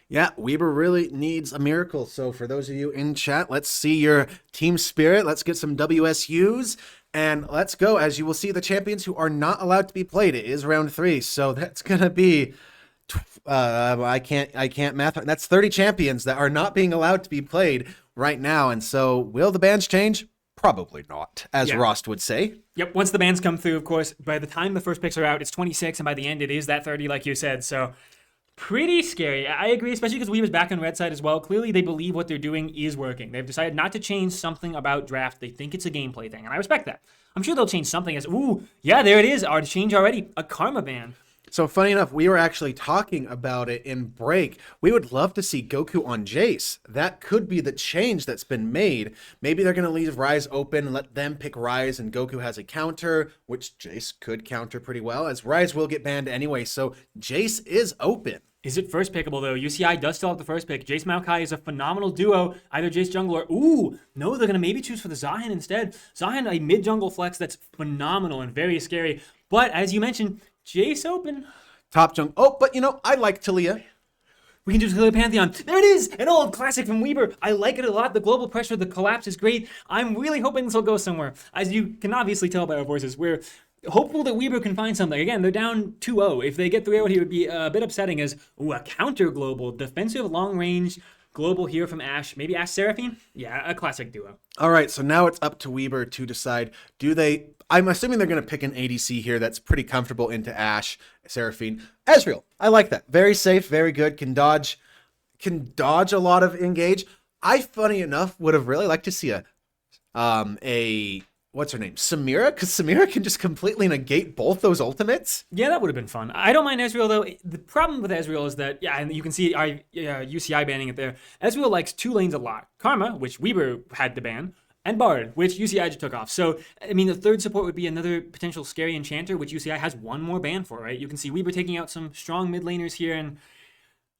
B: Yeah, Weber really needs a miracle. So for those of you in chat, let's see your team spirit. Let's get some WSUs. And let's go. As you will see, the champions who are not allowed to be played. It is round 3. So that's going to be... I can't math. That's 30 champions that are not being allowed to be played right now. And so will the bans change? Probably not, as Rost would say.
A: Yep, once the bans come through, of course, by the time the first picks are out, it's 26, and by the end, it is that 30, like you said. So pretty scary. I agree, especially because Weaver's back on red side as well. Clearly, they believe what they're doing is working. They've decided not to change something about draft. They think it's a gameplay thing, and I respect that. I'm sure they'll change something as, ooh, yeah, there it is. Our change already. A karma ban.
B: So funny enough, we were actually talking about it in break. We would love to see Goku on Jace. That could be the change that's been made. Maybe they're going to leave Ryze open and let them pick Ryze, and Goku has a counter, which Jace could counter pretty well, as Ryze will get banned anyway. So Jace is open.
A: Is it first pickable, though? UCI does still have the first pick. Jace Maokai is a phenomenal duo. Either Jace jungle or... Ooh, no, they're going to maybe choose for the Zahen instead. Zahen, a mid-jungle flex that's phenomenal and very scary. But, as you mentioned... Jace open.
B: Top junk. Oh, but you know, I like Talia.
A: We can do Talia Pantheon. There it is! An old classic from Weber. I like it a lot. The global pressure, the collapse is great. I'm really hoping this will go somewhere. As you can obviously tell by our voices, we're hopeful that Weber can find something. Again, they're down 2-0. If they get 3-0 here, it would be a bit upsetting as, ooh, a counter global. Defensive long range global here from Ashe. Maybe Ashe Seraphine? Yeah, a classic duo.
B: All right, so now it's up to Weber to decide, do they... I'm assuming they're going to pick an ADC here that's pretty comfortable into Ashe, Seraphine. Ezreal, I like that. Very safe, very good, can dodge a lot of engage. I, funny enough, would have really liked to see a what's her name? Samira? Because Samira can just completely negate both those ultimates.
A: Yeah, that would have been fun. I don't mind Ezreal, though. The problem with Ezreal is that, yeah, and you can see UCI banning it there. Ezreal likes two lanes a lot. Karma, which Weber had to ban, and Bard, which UCI just took off. So, I mean, the third support would be another potential scary enchanter, which UCI has one more ban for, right? You can see Weber taking out some strong mid laners here, and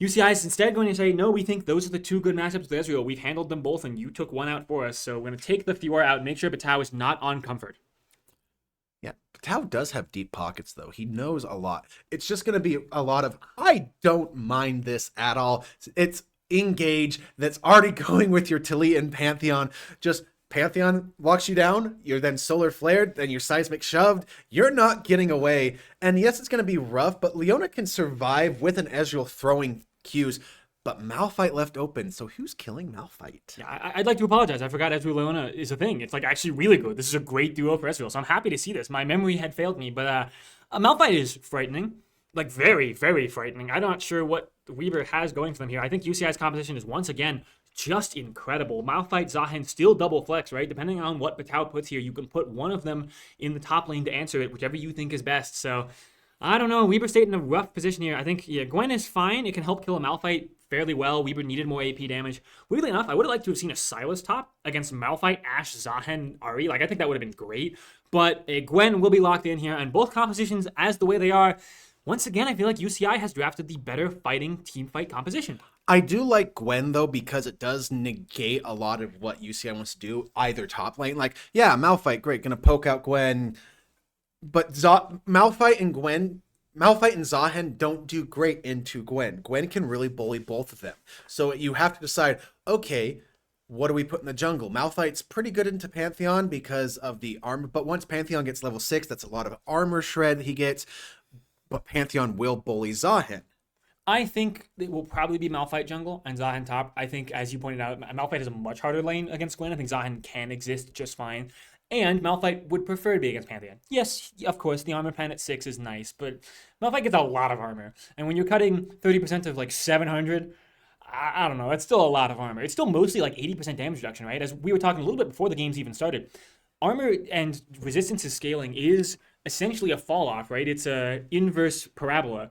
A: UCI is instead going to say, no, we think those are the two good matchups with Ezreal. We've handled them both, and you took one out for us. So we're going to take the Fiora out and make sure Batao is not on comfort.
B: Yeah, Batao does have deep pockets, though. He knows a lot. It's just going to be a lot of, I don't mind this at all. It's engage that's already going with your Tilly and Pantheon. Just Pantheon walks you down, you're then solar flared, then your seismic shoved, you're not getting away. And yes, it's going to be rough, but Leona can survive with an Ezreal throwing Qs, but Malphite left open, so who's killing Malphite?
A: Yeah, I'd like to apologize. I forgot Ezreal Leona is a thing. It's like actually really good. This is a great duo for Ezreal, so I'm happy to see this. My memory had failed me, but Malphite is frightening. Like very, very frightening. I'm not sure what Weaver has going for them here. I think UCI's competition is once again just incredible. Malphite, Zahen, still double flex, right? Depending on what Batao puts here, you can put one of them in the top lane to answer it, whichever you think is best. So, I don't know. Weber stayed in a rough position here. I think, yeah, Gwen is fine. It can help kill a Malphite fairly well. Weber needed more AP damage. Weirdly enough, I would have liked to have seen a Sylas top against Malphite, Ashe, Zahen, Ahri. Like, I think that would have been great. But Gwen will be locked in here, and both compositions, as the way they are, once again, I feel like UCI has drafted the better fighting team fight composition.
B: I do like Gwen, though, because it does negate a lot of what UCI wants to do, either top lane. Like, yeah, Malphite, great, gonna poke out Gwen. But Malphite and Zahen don't do great into Gwen. Gwen can really bully both of them. So you have to decide, okay, what do we put in the jungle? Malphite's pretty good into Pantheon because of the armor. But once Pantheon gets level 6, that's a lot of armor shred he gets. But Pantheon will bully Zahen.
A: I think it will probably be Malphite jungle and Zahen top. I think, as you pointed out, Malphite is a much harder lane against Gwen. I think Zahen can exist just fine. And Malphite would prefer to be against Pantheon. Yes, of course, the armor pen at 6 is nice, but Malphite gets a lot of armor. And when you're cutting 30% of like 700, I don't know, that's still a lot of armor. It's still mostly like 80% damage reduction, right? As we were talking a little bit before the games even started. Armor and resistance to scaling is essentially a fall off, right? It's a inverse parabola.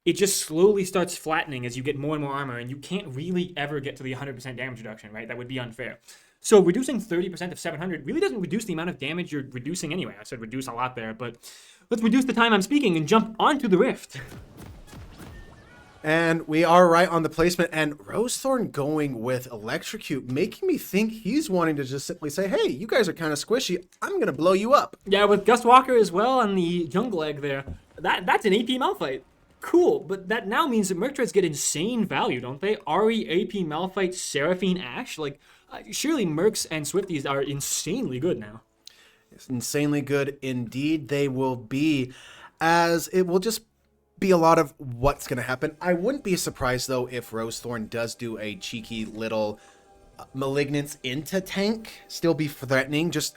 A: It just slowly starts flattening as you get more and more armor, and you can't really ever get to the 100% damage reduction, right? That would be unfair. So reducing 30% of 700 really doesn't reduce the amount of damage you're reducing anyway. I said reduce a lot there, but let's reduce the time I'm speaking and jump onto the rift.
B: And we are right on the placement. And Rosethorn going with Electrocute, making me think he's wanting to just simply say, hey, you guys are kind of squishy. I'm going to blow you up.
A: Yeah, with Gust Walker as well on the jungle egg there. That's an AP Malphite. Cool, but that now means that Merc Treads get insane value, don't they? Ari, AP Malphite, Seraphine, Ashe? Like, surely Mercs and Swifties are insanely good now.
B: It's insanely good indeed they will be, as it will just be a lot of what's going to happen. I wouldn't be surprised, though, if Rosethorn does do a cheeky little Malignance into tank, still be threatening, just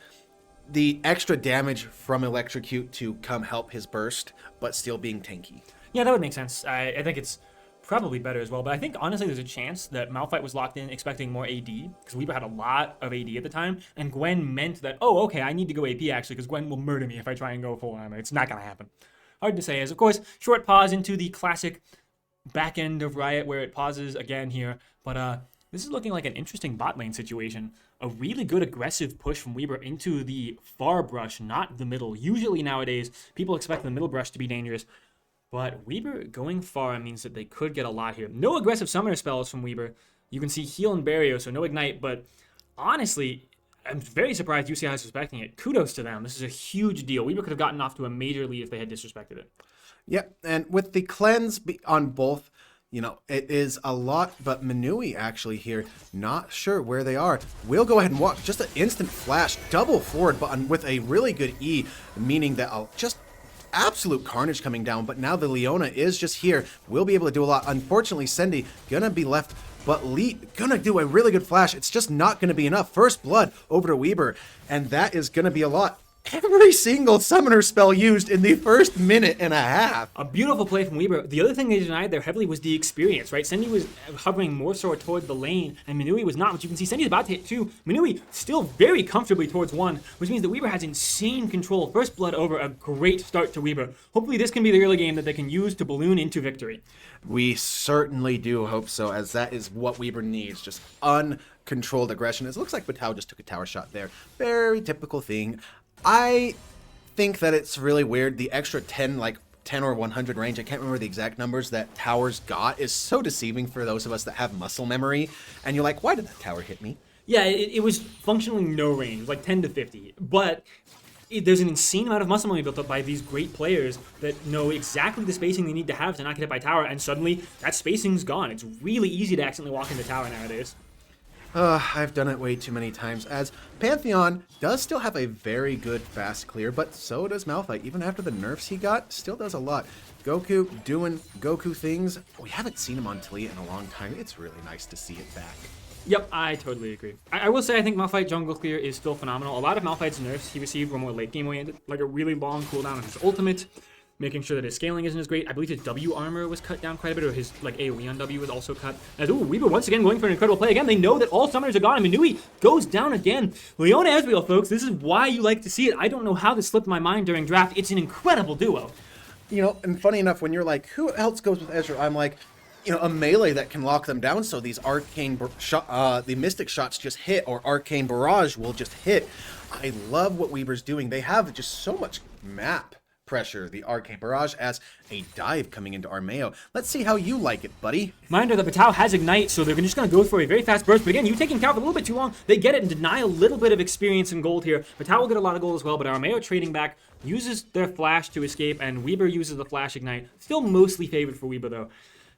B: the extra damage from Electrocute to come help his burst, but still being tanky.
A: Yeah, that would make sense. I think it's probably better as well. But I think, honestly, there's a chance that Malphite was locked in expecting more AD, because Weaver had a lot of AD at the time, and Gwen meant that, oh, okay, I need to go AP, actually, because Gwen will murder me if I try and go full armor. It's not going to happen. Hard to say, as, of course, short pause into the classic back end of Riot, where it pauses again here. But this is looking like an interesting bot lane situation. A really good aggressive push from Weaver into the far brush, not the middle. Usually nowadays, people expect the middle brush to be dangerous. But Weaver going far means that they could get a lot here. No aggressive summoner spells from Weaver. You can see heal and barrier, so no ignite. But honestly, I'm very surprised UCI is suspecting it. Kudos to them. This is a huge deal. Weaver could have gotten off to a major lead if they had disrespected it.
B: Yep, and with the cleanse on both, you know, it is a lot, but Manui actually here, not sure where they are. We'll go ahead and walk. Just an instant flash, double forward button with a really good E, meaning that I'll just absolute carnage coming down, but now the Leona is just here. We'll be able to do a lot. Unfortunately, Sendy gonna be left, but Lee gonna do a really good flash. It's just not gonna be enough. First blood over to Weaver, and that is gonna be a lot. Every single summoner spell used in the first minute and a half.
A: A beautiful play from Weaver. The other thing they denied there heavily was the experience, right? Sendy was hovering more so toward the lane, and Manui was not, which you can see Sendy's about to hit 2. Manui still very comfortably towards 1, which means that Weaver has insane control. First blood over, a great start to Weaver. Hopefully this can be the early game that they can use to balloon into victory.
B: We certainly do hope so, as that is what Weaver needs, just uncontrolled aggression. It looks like Batao just took a tower shot there. Very typical thing. I think that it's really weird. The extra 10 or 100 range, I can't remember the exact numbers that towers got, is so deceiving for those of us that have muscle memory. And you're like, why did that tower hit me?
A: Yeah, it was functionally no range, like 10 to 50. But there's an insane amount of muscle memory built up by these great players that know exactly the spacing they need to have to not get hit by tower, and suddenly that spacing's gone. It's really easy to accidentally walk into tower nowadays.
B: I've done it way too many times, as Pantheon does still have a very good fast clear, but so does Malphite. Even after the nerfs he got, still does a lot. Goku doing Goku things. We haven't seen him on Talia in a long time. It's really nice to see it back.
A: Yep, I totally agree. I will say I think Malphite jungle clear is still phenomenal. A lot of Malphite's nerfs he received were more late game oriented, like a really long cooldown on his ultimate, making sure that his scaling isn't as great. I believe his W armor was cut down quite a bit, or his AoE on W was also cut. As Weaver once again going for an incredible play. Again, they know that all summoners are gone, and Manui goes down again. Leona Ezreal, folks, this is why you like to see it. I don't know how this slipped my mind during draft. It's an incredible duo.
B: You know, and funny enough, when you're like, who else goes with Ezreal? I'm like, you know, a melee that can lock them down, so these arcane the mystic shots just hit, or arcane barrage will just hit. I love what Weaver's doing. They have just so much map pressure, the arcane barrage as a dive coming into Armeo. Let's see how you like it, buddy.
A: Reminder that Batao has ignite, so they're just going to go for a very fast burst. But again, you taking Cal for a little bit too long. They get it and deny a little bit of experience and gold here. Batao will get a lot of gold as well, but Armeo trading back uses their flash to escape, and Weaver uses the flash ignite. Still mostly favored for Weaver though.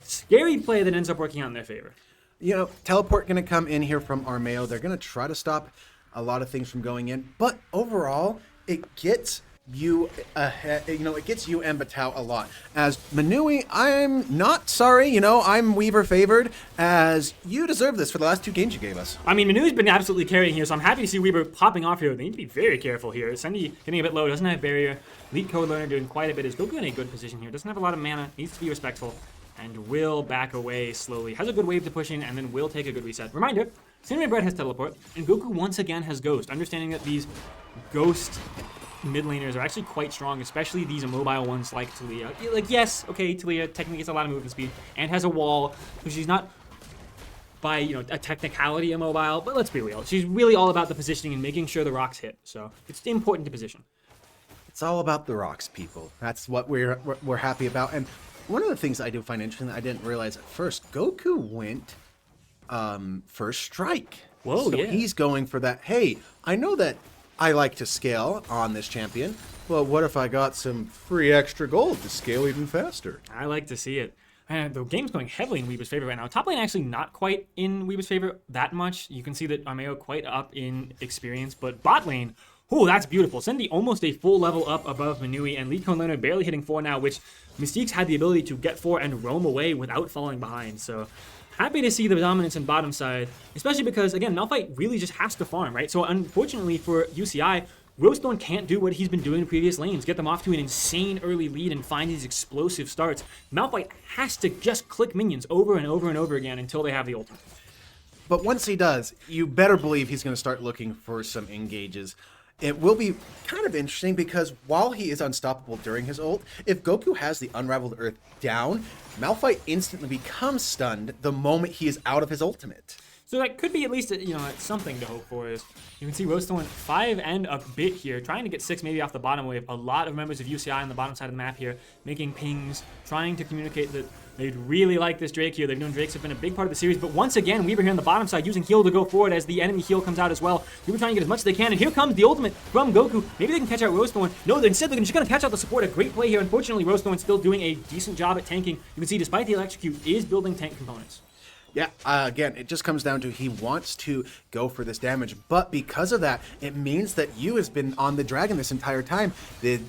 A: Scary play that ends up working out in their favor.
B: You know, teleport going to come in here from Armeo. They're going to try to stop a lot of things from going in, but overall, it gets you ahead, you know, it gets you and Batao a lot. As Manui, I'm not sorry, you know, I'm Weaver favored, as you deserve this for the last 2 games you gave us.
A: I mean, Manui's been absolutely carrying here, so I'm happy to see Weaver popping off here. They need to be very careful here. Sendy getting a bit low, doesn't have barrier. Elite Code Learner doing quite a bit. Is Goku in a good position here. Doesn't have a lot of mana, needs to be respectful, and will back away slowly. Has a good wave to push in, and then will take a good reset. Reminder, Cinnamon Bread has teleport, and Goku once again has Ghost. Understanding that these Ghost mid laners are actually quite strong, especially these immobile ones like Talia. Like, yes, okay, Talia technically gets a lot of movement speed and has a wall, so she's not by, you know, a technicality immobile, but let's be real. She's really all about the positioning and making sure the rocks hit, so it's important to position.
B: It's all about the rocks, people. That's what we're happy about. And one of the things I do find interesting that I didn't realize at first, Goku went first strike.
A: Whoa,
B: so
A: yeah.
B: he's going for that. Hey, I know that I like to scale on this champion. Well, what if I got some free extra gold to scale even faster?
A: I like to see it. Man, the game's going heavily in Weeber's favor right now. Top lane actually not quite in Weeber's favor that much. You can see that Armeo quite up in experience, but bot lane, oh, that's beautiful. Cindy almost a full level up above Manui, and Lee Leonard barely hitting 4 now, which Mystique's had the ability to get 4 and roam away without falling behind. So happy to see the dominance in bottom side, especially because, again, Malphite really just has to farm, right? So unfortunately for UCI, Rosethorn can't do what he's been doing in previous lanes, get them off to an insane early lead and find these explosive starts. Malphite has to just click minions over and over and over again until they have the ultimate.
B: But once he does, you better believe he's going to start looking for some engages. It will be kind of interesting because while he is unstoppable during his ult, if Goku has the Unraveled Earth down, Malphite instantly becomes stunned the moment he is out of his ultimate.
A: So that could be at least, something to hope for. Is you can see Rosethorn 5 and a bit here, trying to get 6 maybe off the bottom wave. A lot of members of UCI on the bottom side of the map here, making pings, trying to communicate that they'd really like this Drake here. They've known Drakes have been a big part of the series, but once again, Weaver here on the bottom side using heal to go forward as the enemy heal comes out as well. Weaver trying to get as much as they can, and here comes the ultimate from Goku. Maybe they can catch out Rosethorn. No, instead they're just going to catch out the support. A great play here. Unfortunately, Rosethorn still doing a decent job at tanking. You can see despite the electrocute, is building tank components.
B: Yeah, again, it just comes down to he wants to go for this damage, but because of that, it means that Yu has been on the dragon this entire time. The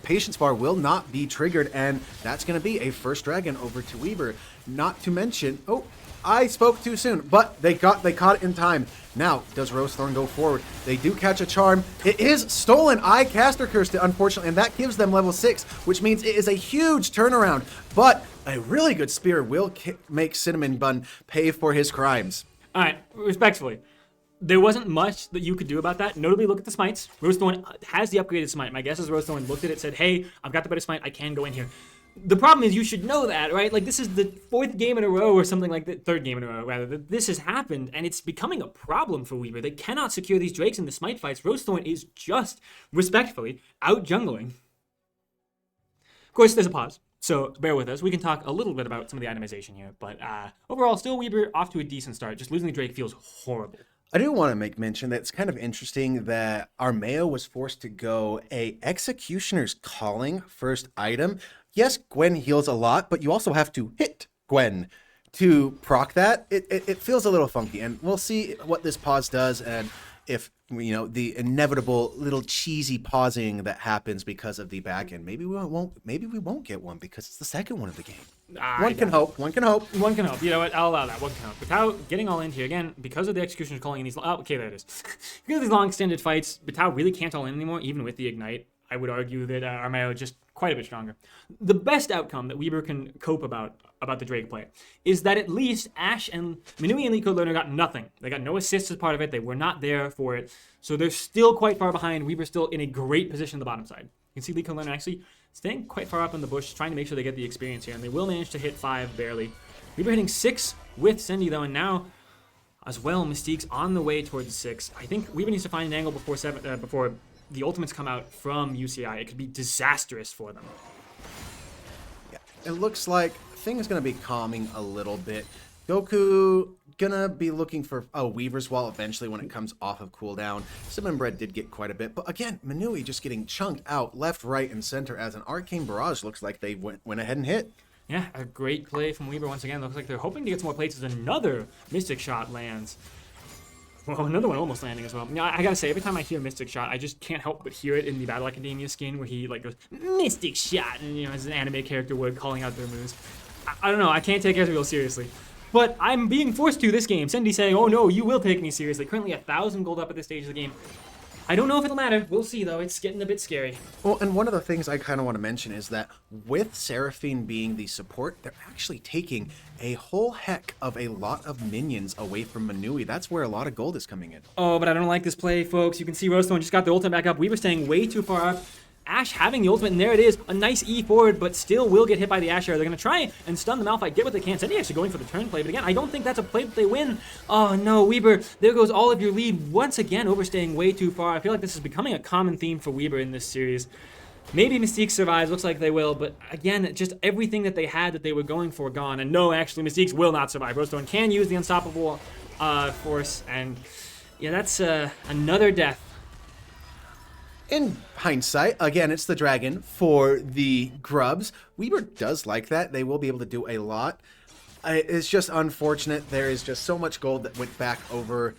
B: patience bar will not be triggered, and that's going to be a first dragon over to Weaver. Not to mention, oh, I spoke too soon, but they caught it in time. Now, does Rosethorn go forward? They do catch a charm. It is stolen. I caster cursed it, unfortunately, and that gives them level 6, which means it is a huge turnaround. But a really good spear will make Cinnamon Bun pay for his crimes.
A: All right, respectfully, there wasn't much that you could do about that. Notably, look at the smites. Rosethorn has the upgraded smite. My guess is Rosethorn looked at it, said, hey, I've got the better smite. I can go in here. The problem is you should know that, right? Like, this is the 4th game in a row or something like that. 3rd game in a row, rather. That this has happened, and it's becoming a problem for Weaver. They cannot secure these Drakes in the smite fights. Rosethorn is just, respectfully, out-jungling. Of course, there's a pause. So bear with us. We can talk a little bit about some of the itemization here. But overall, still Weaver off to a decent start. Just losing the Drake feels horrible.
B: I do want to make mention that it's kind of interesting that Armeo was forced to go a Executioner's Calling first item. Yes, Gwen heals a lot, but you also have to hit Gwen to proc that. It feels a little funky, and we'll see what this pause does and if the inevitable little cheesy pausing that happens because of the back end. Maybe we won't get one because it's the second one of the game. One can hope. One can hope.
A: One can hope. You know what? I'll allow that. One can hope. Batao getting all in here again because of the Executioner's Calling in these. Oh, okay, there it is. Because of these long extended fights, Batao really can't all in anymore, even with the ignite. I would argue that Armeo just quite a bit stronger. The best outcome that Weaver can cope about the Drake play is that at least Ashe and Manui and Liko Lerner got nothing. They got no assists as part of it. They were not there for it. So they're still quite far behind. Weaver's still in a great position on the bottom side. You can see Liko Lerner actually staying quite far up in the bush, trying to make sure they get the experience here. And they will manage to hit 5 barely. Weaver hitting 6 with Cindy though, and now as well, Mystique's on the way towards 6. I think Weaver needs to find an angle before the ultimates come out from UCI. It could be disastrous for them.
B: Yeah, it looks like things gonna be calming a little bit. Goku gonna be looking for Weaver's Wall eventually when it comes off of cooldown. Cinnamon Bread did get quite a bit, but again, Manui just getting chunked out left, right, and center as an Arcane Barrage looks like they went ahead and hit.
A: Yeah, a great play from Weaver once again. Looks like they're hoping to get some more plates as another Mystic Shot lands. Well, another one almost landing as well. I gotta say, every time I hear Mystic Shot, I just can't help but hear it in the Battle Academia skin where he like goes, Mystic Shot, and as an anime character would, calling out their moves. I don't know, I can't take Ezreal seriously. But I'm being forced to this game. Cindy saying, oh no, you will take me seriously. Currently 1,000 gold up at this stage of the game. I don't know if it'll matter. We'll see, though. It's getting a bit scary.
B: Well, and one of the things I kind of want to mention is that with Seraphine being the support, they're actually taking a whole heck of a lot of minions away from Manui. That's where a lot of gold is coming in.
A: Oh, but I don't like this play, folks. You can see Rosethorn just got the ultimate back up. We were staying way too far up. Ashe having the ultimate, and there it is. A nice E forward, but still will get hit by the Ashe. They're going to try and stun the Malphite, get what they can. Cindy actually going for the turn play, but again, I don't think that's a play that they win. Oh no, Weaver, there goes all of your lead. Once again, overstaying way too far. I feel like this is becoming a common theme for Weaver in this series. Maybe Mystique survives. Looks like they will. But again, just everything that they had that they were going for gone. And no, actually, Mystiques will not survive. Rosethorn can use the unstoppable force. And yeah, that's another death.
B: In hindsight, again, it's the dragon for the grubs. Weber does like that. They will be able to do a lot. It's just unfortunate. There is just so much gold that went back over.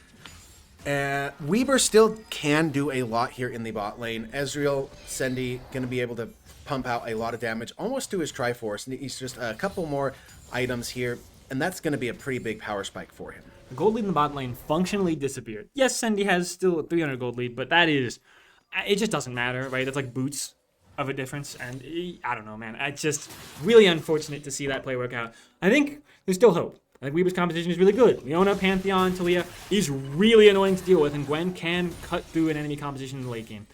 B: Weber still can do a lot here in the bot lane. Ezreal, Sendy, going to be able to pump out a lot of damage, almost to his Triforce. And he's just a couple more items here, and that's going to be a pretty big power spike for him.
A: The gold lead in the bot lane functionally disappeared. Yes, Sendy has still a 300 gold lead, but that is, it just doesn't matter, right? That's like boots of a difference, and I don't know, man. It's just really unfortunate to see that play work out. I think there's still hope. Like, Weber's competition is really good. Leona, Pantheon, Talia is really annoying to deal with, and Gwen can cut through an enemy composition in the late game.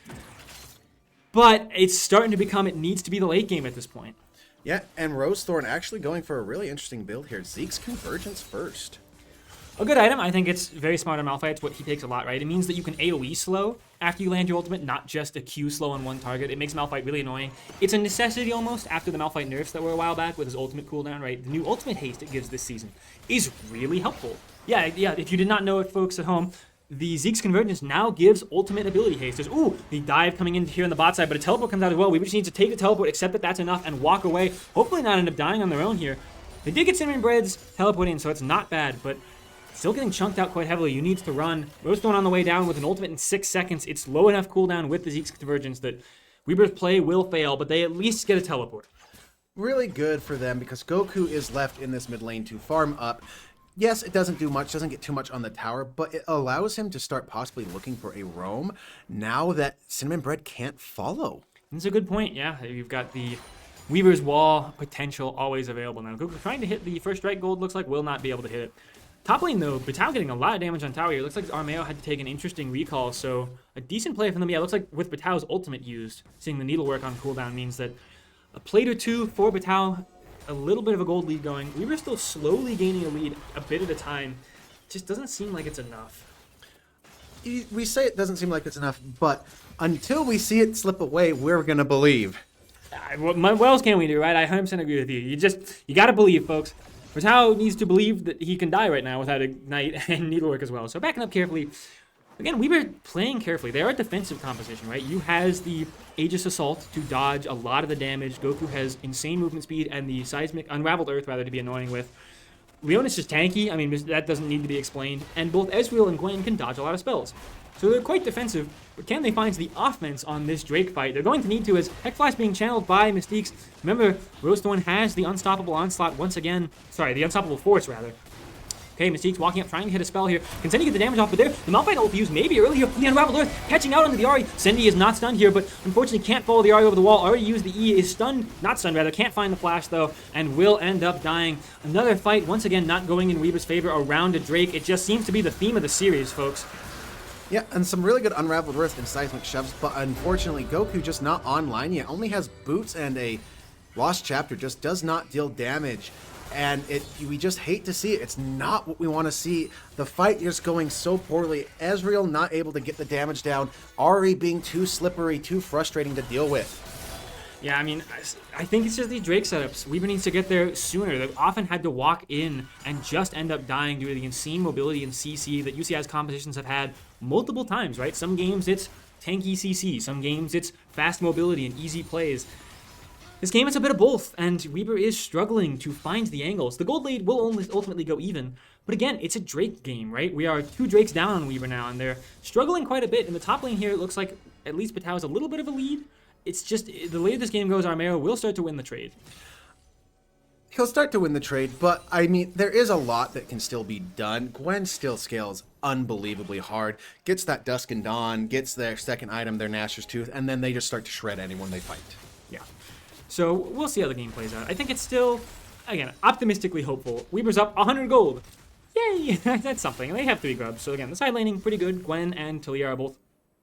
A: But it's starting to become, it needs to be the late game at this point.
B: Yeah, and Rosethorn actually going for a really interesting build here. Zeke's Convergence first.
A: A good item. I think it's very smart on Malphite. It's what he takes a lot, right? It means that you can AoE slow after you land your ultimate, not just a Q slow on one target. It makes Malphite really annoying. It's a necessity almost after the Malphite nerfs that were a while back with his ultimate cooldown, right? The new ultimate haste it gives this season is really helpful. Yeah, if you did not know it, folks at home, the Zeke's Convergence now gives ultimate ability haste. There's, the dive coming in here on the bot side, but a teleport comes out as well. We just need to take the teleport, accept that that's enough, and walk away. Hopefully not end up dying on their own here. They did get Cinnamon Bread's teleporting, so it's not bad, but still getting chunked out quite heavily. You need to run. Rosethorn on the way down with an ultimate in 6 seconds. It's low enough cooldown with the Zeke's Convergence that Weber's play will fail, but they at least get a teleport.
B: Really good for them because Goku is left in this mid lane to farm up. Yes, it doesn't do much, doesn't get too much on the tower, but it allows him to start possibly looking for a roam now that Cinnamon Bread can't follow.
A: That's a good point, yeah. You've got the Weaver's Wall potential always available now. Goku trying to hit the first strike gold, looks like will not be able to hit it. Top lane, though, Batal getting a lot of damage on tower here. Looks like Armeo had to take an interesting recall, so a decent play from them. Yeah, looks like with Batal's ultimate used, seeing the needlework on cooldown means that a plate or two for Batal, a little bit of a gold lead going. We were still slowly gaining a lead a bit at a time. Just doesn't seem like it's enough.
B: We say it doesn't seem like it's enough, but until we see it slip away, we're going to believe.
A: What else can we do, right? I 100% agree with you. You got to believe, folks. Batal needs to believe that he can die right now without Ignite and Needlework as well. So backing up carefully. Again, we were playing carefully. They are a defensive composition, right? You has the Aegis Assault to dodge a lot of the damage. Goku has insane movement speed and the Seismic Unraveled Earth, rather, to be annoying with. Leona's just tanky. I mean, that doesn't need to be explained. And both Ezreal and Gwen can dodge a lot of spells. So they're quite defensive, but can they find the offense on this Drake fight? They're going to need to, as Hexflash being channeled by Mystiques. Remember, Rosethorn has the Unstoppable Onslaught once again. Sorry, the Unstoppable Force, rather. Okay, Mystique's walking up, trying to hit a spell here. Can Sendy get the damage off? But there, the Malphite ult used maybe earlier. The Unraveled Earth catching out onto the Ahri. Sendy is not stunned here, but unfortunately can't follow the Ahri over the wall. Already used the E, is stunned, not stunned rather, can't find the flash though, and will end up dying. Another fight, once again, not going in Weaver's favor around a Drake. It just seems to be the theme of the series, folks.
B: Yeah, and some really good Unraveled Earth and Seismic Shoves, but unfortunately, Goku just not online yet. Only has boots and a Lost Chapter, just does not deal damage. And we just hate to see it. It's not what we want to see. The fight is going so poorly. Ezreal not able to get the damage down. Ahri being too slippery, too frustrating to deal with.
A: Yeah, I mean, I think it's just these Drake setups. Weaver needs to get there sooner. They've often had to walk in and just end up dying due to the insane mobility and CC that UCI's compositions have had multiple times, right? Some games it's tanky CC. Some games it's fast mobility and easy plays. This game is a bit of both, and Weber is struggling to find the angles. The gold lead will only ultimately go even, but again, it's a Drake game, right? We are 2 Drakes down on Weber now, and they're struggling quite a bit. In the top lane here, it looks like at least Batal has a little bit of a lead. It's just, the later this game goes, Armeo will start to win the trade.
B: He'll start to win the trade, but I mean, there is a lot that can still be done. Gwen still scales unbelievably hard, gets that Dusk and Dawn, gets their second item, their Nashor's Tooth, and then they just start to shred anyone they fight.
A: Yeah. So we'll see how the game plays out. I think it's still, again, optimistically hopeful. Weber's up 100 gold. Yay! That's something. They have 3 grubs. So again, the side laning, pretty good. Gwen and Talia are both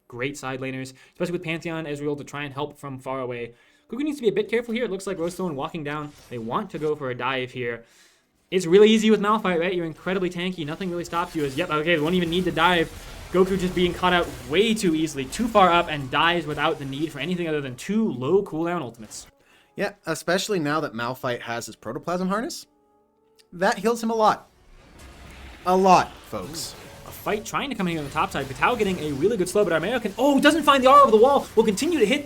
A: great side laners, especially with Pantheon, Ezreal to try and help from far away. Goku needs to be a bit careful here. It looks like Rosethorn walking down. They want to go for a dive here. It's really easy with Malphite, right? You're incredibly tanky. Nothing really stops you. Yep, okay, they won't even need to dive. Goku just being caught out way too easily, too far up, and dies without the need for anything other than 2 low cooldown ultimates.
B: Yeah, especially now that Malphite has his protoplasm harness. That heals him a lot. A lot, folks.
A: A fight trying to come in on the top side. Vitao getting a really good slow, but Armeo can... Oh, doesn't find the R over the wall. Will continue to take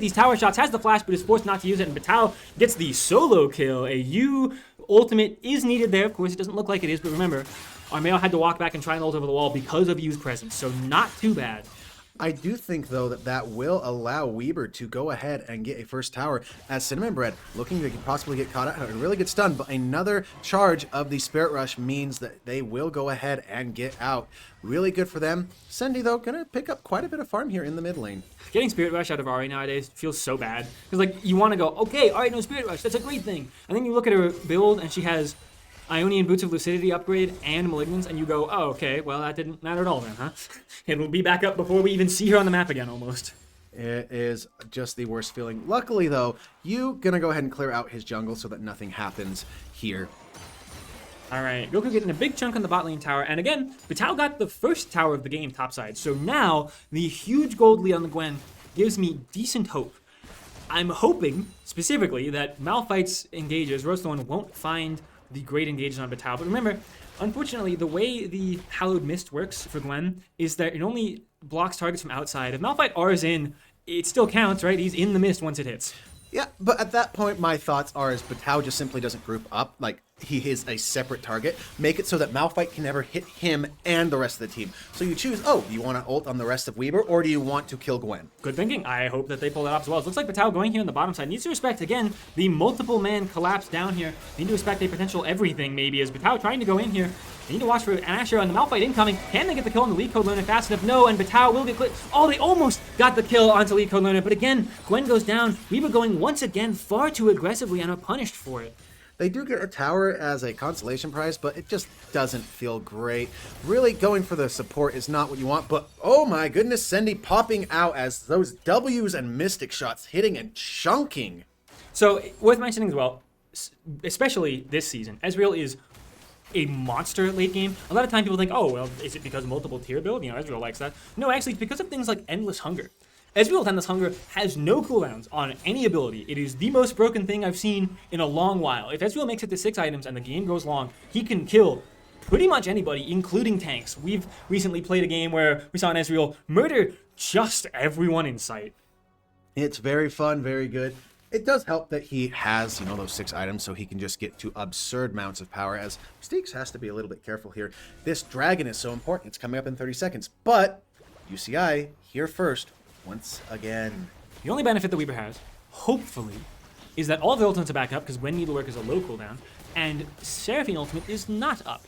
A: these tower shots. Has the flash, but is forced not to use it. And Vitao gets the solo kill. A U ultimate is needed there. Of course, it doesn't look like it is, but remember, Armeo had to walk back and try and ult over the wall because of U's presence, so not too bad.
B: I do think, though, that will allow Weber to go ahead and get a first tower as Cinnamon Bread looking to possibly get caught out. A really good stun, but another charge of the Spirit Rush means that they will go ahead and get out. Really good for them. Sendy, though, going to pick up quite a bit of farm here in the mid lane.
A: Getting Spirit Rush out of Ahri nowadays feels so bad. Because, like, you want to go, okay, all right, no Spirit Rush, that's a great thing. And then you look at her build, and she has Ionian Boots of Lucidity upgrade and Malignance, and you go, oh, okay, well, that didn't matter at all then, huh? It'll be back up before we even see her on the map again, almost.
B: It is just the worst feeling. Luckily, though, you gonna go ahead and clear out his jungle so that nothing happens here.
A: All right, Goku getting a big chunk on the bot lane tower, and again, Vitao got the first tower of the game topside, so now the huge gold lead on the Gwen gives me decent hope. I'm hoping, specifically, that Malphite's engages, Rosethorn won't find the great engages on Vitao, but remember, unfortunately, the way the Hallowed Mist works for Gwen is that it only blocks targets from outside. If Malphite R's in, it still counts, right? He's in the mist once it hits.
B: Yeah, but at that point, my thoughts are is Vitao just simply doesn't group up. Like, he is a separate target. Make it so that Malphite can never hit him and the rest of the team. So you choose, oh, do you want to ult on the rest of Weber, or do you want to kill Gwen?
A: Good thinking. I hope that they pull that off as well. It looks like Vitao going here on the bottom side needs to respect, again, the multiple man collapse down here. Need to respect a potential everything, maybe, as Vitao trying to go in here. They need to watch for Asher and the Malphite incoming. Can they get the kill on the lead code learner fast enough? No, and Vitao will get clipped. Oh, they almost got the kill onto lead code learner, but again, Gwen goes down. Weber going once again far too aggressively and are punished for it.
B: They do get a tower as a consolation prize, but it just doesn't feel great. Really going for the support is not what you want, but oh my goodness, Sendy popping out as those W's and Mystic shots hitting and chunking.
A: So, worth mentioning as well, especially this season, Ezreal is a monster late game. A lot of time people think, oh, well, is it because multiple tier build? You know, Ezreal likes that. No, actually, it's because of things like Endless Hunger. Ezreal's Endless Hunger has no cooldowns on any ability. It is the most broken thing I've seen in a long while. If Ezreal makes it to 6 items and the game goes long, he can kill pretty much anybody, including tanks. We've recently played a game where we saw an Ezreal murder just everyone in sight.
B: It's very fun, very good. It does help that he has, you know, those 6 items so he can just get to absurd amounts of power, as Mystiques has to be a little bit careful here. This dragon is so important. It's coming up in 30 seconds, but UCI here first. Once again.
A: The only benefit that Weber has, hopefully, is that all of the ultimates are back up because Gwen Needlework is a low cooldown, and Seraphine ultimate is not up.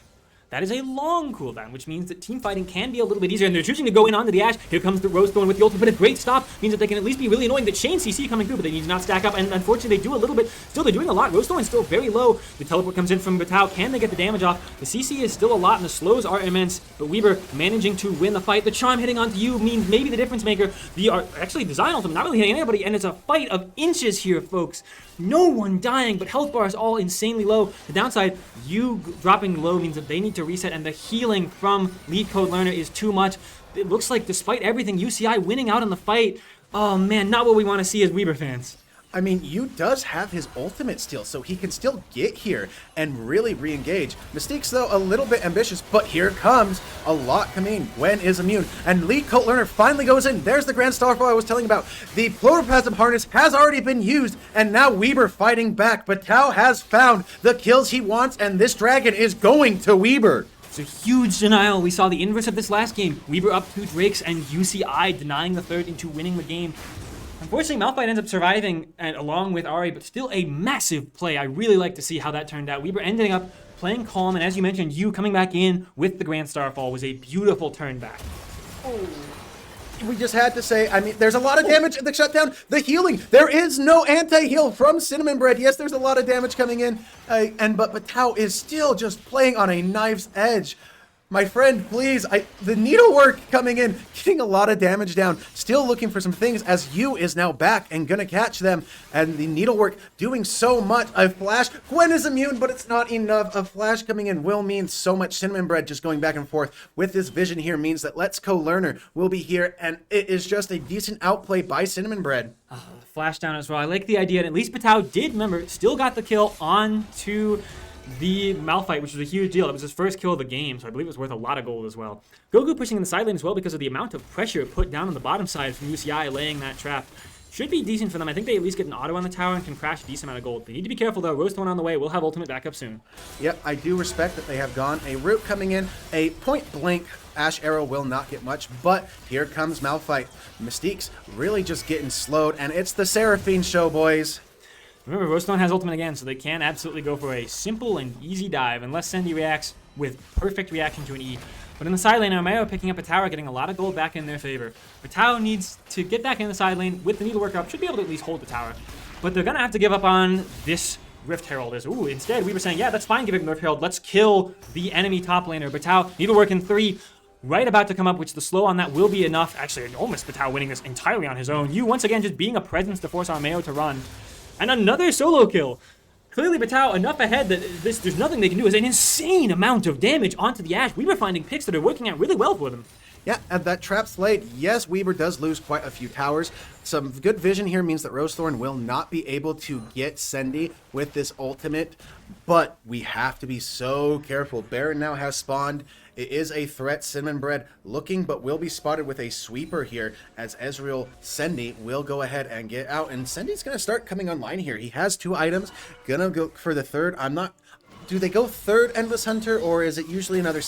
A: That is a long cooldown, which means that team fighting can be a little bit easier, and they're choosing to go in onto the Ashe. Here comes the Rosethorn with the ultimate, but a great stop means that they can at least be really annoying. The chain CC coming through, but they need to not stack up, and unfortunately they do a little bit. Still, they're doing a lot. Rosethorn's still very low. The teleport comes in from Vitao. Can they get the damage off? The CC is still a lot, and the slows are immense, but Weber managing to win the fight. The charm hitting onto you means maybe the difference maker. The actually design ultimate not really hitting anybody, and it's a fight of inches here, folks. No one dying, but health bars all insanely low. The downside, you dropping low means that they need to reset, and the healing from lead code learner is too much. It looks like despite everything, UCI winning out in the fight. Oh man, not what we want to see as Weber fans.
B: I mean, Yu does have his ultimate still, so he can still get here and really re-engage. Mystique's, though, a little bit ambitious, but here comes a lot coming. Gwen is immune, and Lead Cult Learner finally goes in. There's the Grand Starfall I was telling about. The Protoplasm Harness has already been used, and now Weber fighting back, but Tao has found the kills he wants, and this dragon is going to Weber.
A: It's a huge denial. We saw the inverse of this last game. Weber up 2 Drakes, and UCI denying the third into winning the game. Unfortunately, Malphite ends up surviving along with Ahri, but still a massive play. I really like to see how that turned out. Weber ending up playing calm, and as you mentioned, you coming back in with the Grand Starfall was a beautiful turn back.
B: Oh. We just had to say, I mean, there's a lot of damage in the shutdown. The healing, there is no anti-heal from Cinnamon Bread. Yes, there's a lot of damage coming in, but Tao is still just playing on a knife's edge. My friend, please. The needlework coming in, getting a lot of damage down. Still looking for some things as Yu is now back and gonna catch them. And the needlework doing so much. A flash. Gwen is immune, but it's not enough. A flash coming in will mean so much. Cinnamon Bread just going back and forth with this vision here means that Let's Go Learner will be here. And it is just a decent outplay by Cinnamon Bread.
A: Flash down as well. I like the idea. And at least Patao did, remember, still got the kill on to the Malphite, which was a huge deal. It was his first kill of the game, so I believe it was worth a lot of gold as well. Goku pushing in the side lane as well because of the amount of pressure put down on the bottom side from UCI laying that trap. Should be decent for them. I think they at least get an auto on the tower and can crash a decent amount of gold. They need to be careful though. Roast one on the way. We'll have ultimate back up soon.
B: Yep, I do respect that they have gone. A root coming in, a point blank Ash Arrow will not get much, but here comes Malphite. Mystique's really just getting slowed, and it's the Seraphine show, boys.
A: Remember, Roastone has ultimate again, so they can absolutely go for a simple and easy dive, unless Sendy reacts with perfect reaction to an E. But in the side lane, Armeo picking up a tower, getting a lot of gold back in their favor. Patao needs to get back in the side lane with the needlework up, should be able to at least hold the tower. But they're going to have to give up on this Rift Herald. Instead, we were saying, yeah, that's fine giving Rift Herald, let's kill the enemy top laner. Patao, needlework in 3, right about to come up, which the slow on that will be enough. Actually, almost Patao winning this entirely on his own. You, once again, just being a presence to force Armeo to run. And another solo kill. Clearly, Patao enough ahead that there's nothing they can do. It's an insane amount of damage onto the Ashe. We were finding picks that are working out really well for them.
B: Yeah, and that trap's laid. Yes, Weaver does lose quite a few towers. Some good vision here means that Rosethorn will not be able to get Sendy with this ultimate, but we have to be so careful. Baron now has spawned. It is a threat. Cinnamon Bread looking, but will be spotted with a sweeper here as Ezreal Sendy will go ahead and get out. And Sendy's going to start coming online here. He has 2 items. Gonna go for the third. Do they go third Endless Hunter, or is it usually another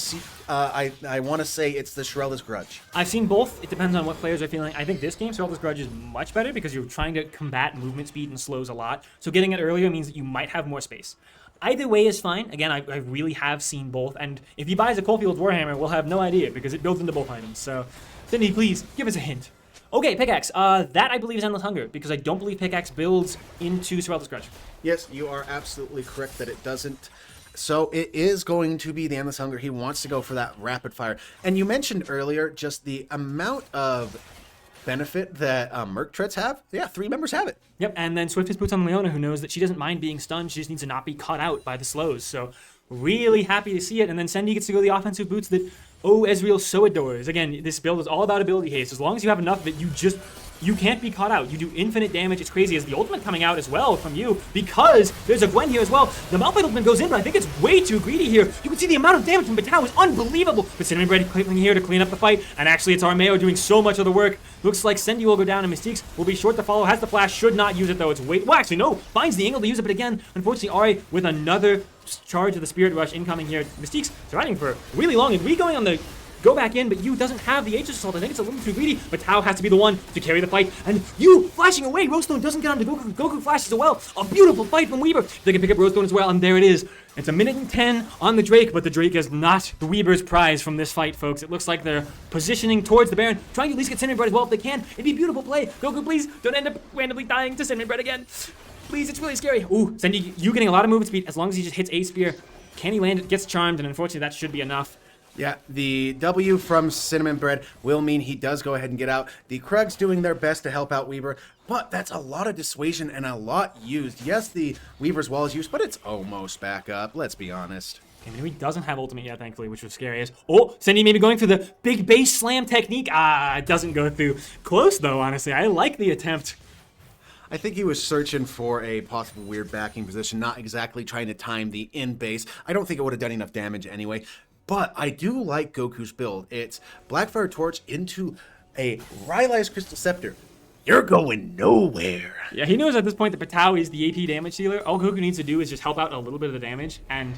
B: I want to say it's the Shrella's Grudge.
A: I've seen both. It depends on what players are feeling. I think this game, Shrella's Grudge is much better because you're trying to combat movement speed and slows a lot. So getting it earlier means that you might have more space. Either way is fine. Again, I really have seen both. And if he buys a Coalfields Warhammer, we'll have no idea because it builds into both items. So, Cindy, please, give us a hint. Okay, Pickaxe. That I believe is Endless Hunger because I don't believe Pickaxe builds into Shrella's Grudge.
B: Yes, you are absolutely correct that it doesn't. So it is going to be the Endless Hunger. He wants to go for that rapid fire. And you mentioned earlier just the amount of benefit that Merc Treads have. Yeah, 3 members have it.
A: Yep, and then Swiftest Boots on Leona, who knows that she doesn't mind being stunned. She just needs to not be caught out by the slows. So really happy to see it. And then Sendy gets to go the offensive boots that, Ezreal so adores. Again, this build is all about ability haste. As long as you have enough of it, you can't be caught out. You do infinite damage. It's crazy. As the ultimate coming out as well from you because there's a Gwen here as well. The Malphite ultimate goes in, but I think it's way too greedy here. You can see the amount of damage from Patao is unbelievable. But Cinnamon Bread clicking here to clean up the fight. And actually, it's Armeo doing so much of the work. Looks like Sendy will go down and Mystique's will be short to follow. Has the flash. Should not use it though. It's way... Well, actually, no. Finds the angle to use it. But again, unfortunately, Ari with another charge of the Spirit Rush incoming here. Mystique's surviving for really long. And we going on the... Go back in, but Yu doesn't have the Aegis Assault. I think it's a little too greedy, but Tao has to be the one to carry the fight. And Yu flashing away. Roastone doesn't get onto Goku. Goku flashes as well. A beautiful fight from Weaver. They can pick up Roastone as well, and there it is. It's a minute and 10 on the Drake, but the Drake is not the Weaver's prize from this fight, folks. It looks like they're positioning towards the Baron, trying to at least get Cinnamon Bread as well if they can. It'd be a beautiful play. Goku, please don't end up randomly dying to Cinnamon Bread again. Please, it's really scary. Ooh, Sendy, Yu getting a lot of movement speed as long as he just hits a spear. Can he land it? Gets charmed, and unfortunately that should be enough.
B: Yeah, the W from Cinnamon Bread will mean he does go ahead and get out. The Krugs doing their best to help out Weaver, but that's a lot of dissuasion and a lot used. Yes, the Weaver's wall is used, but it's almost back up. Let's be honest.
A: Okay, maybe he doesn't have ultimate yet, thankfully, which was scary. Sendy maybe going for the big base slam technique. It doesn't go through. Close, though, honestly. I like the attempt.
B: I think he was searching for a possible weird backing position, not exactly trying to time the in base. I don't think it would have done enough damage anyway. But I do like Goku's build. It's Blackfire Torch into a Rylai's Crystal Scepter. You're going nowhere.
A: Yeah, he knows at this point that Patao is the AP damage dealer. All Goku needs to do is just help out a little bit of the damage. And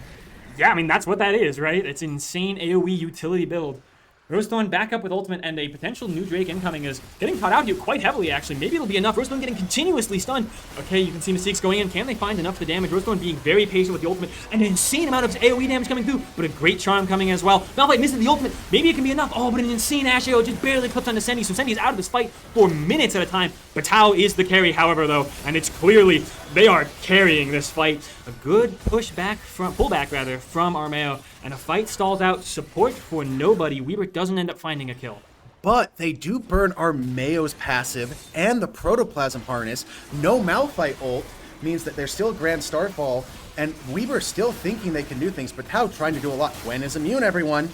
A: yeah, I mean, that's what that is, right? It's an insane AoE utility build. Roastone back up with ultimate and a potential new Drake incoming is getting caught out here quite heavily, actually. Maybe it'll be enough. Roastone getting continuously stunned. Okay, you can see Mystique's going in. Can they find enough of the damage? Roastone being very patient with the ultimate. And an insane amount of AoE damage coming through, but a great charm coming as well. Malphite misses the ultimate. Maybe it can be enough. Oh, but an insane Ashe AO just barely clips onto Sendy. So Sendy is out of this fight for minutes at a time. Patao is the carry, however, though. And it's clearly they are carrying this fight. A good pullback from Armeo. and a fight stalls out. Support for nobody. Weaver doesn't end up finding a kill.
B: But they do burn our Mayo's passive and the Protoplasm Harness. No Malphite ult means that there's still Grand Starfall, and Weaver still thinking they can do things, but Tao trying to do a lot. Gwen is immune, everyone.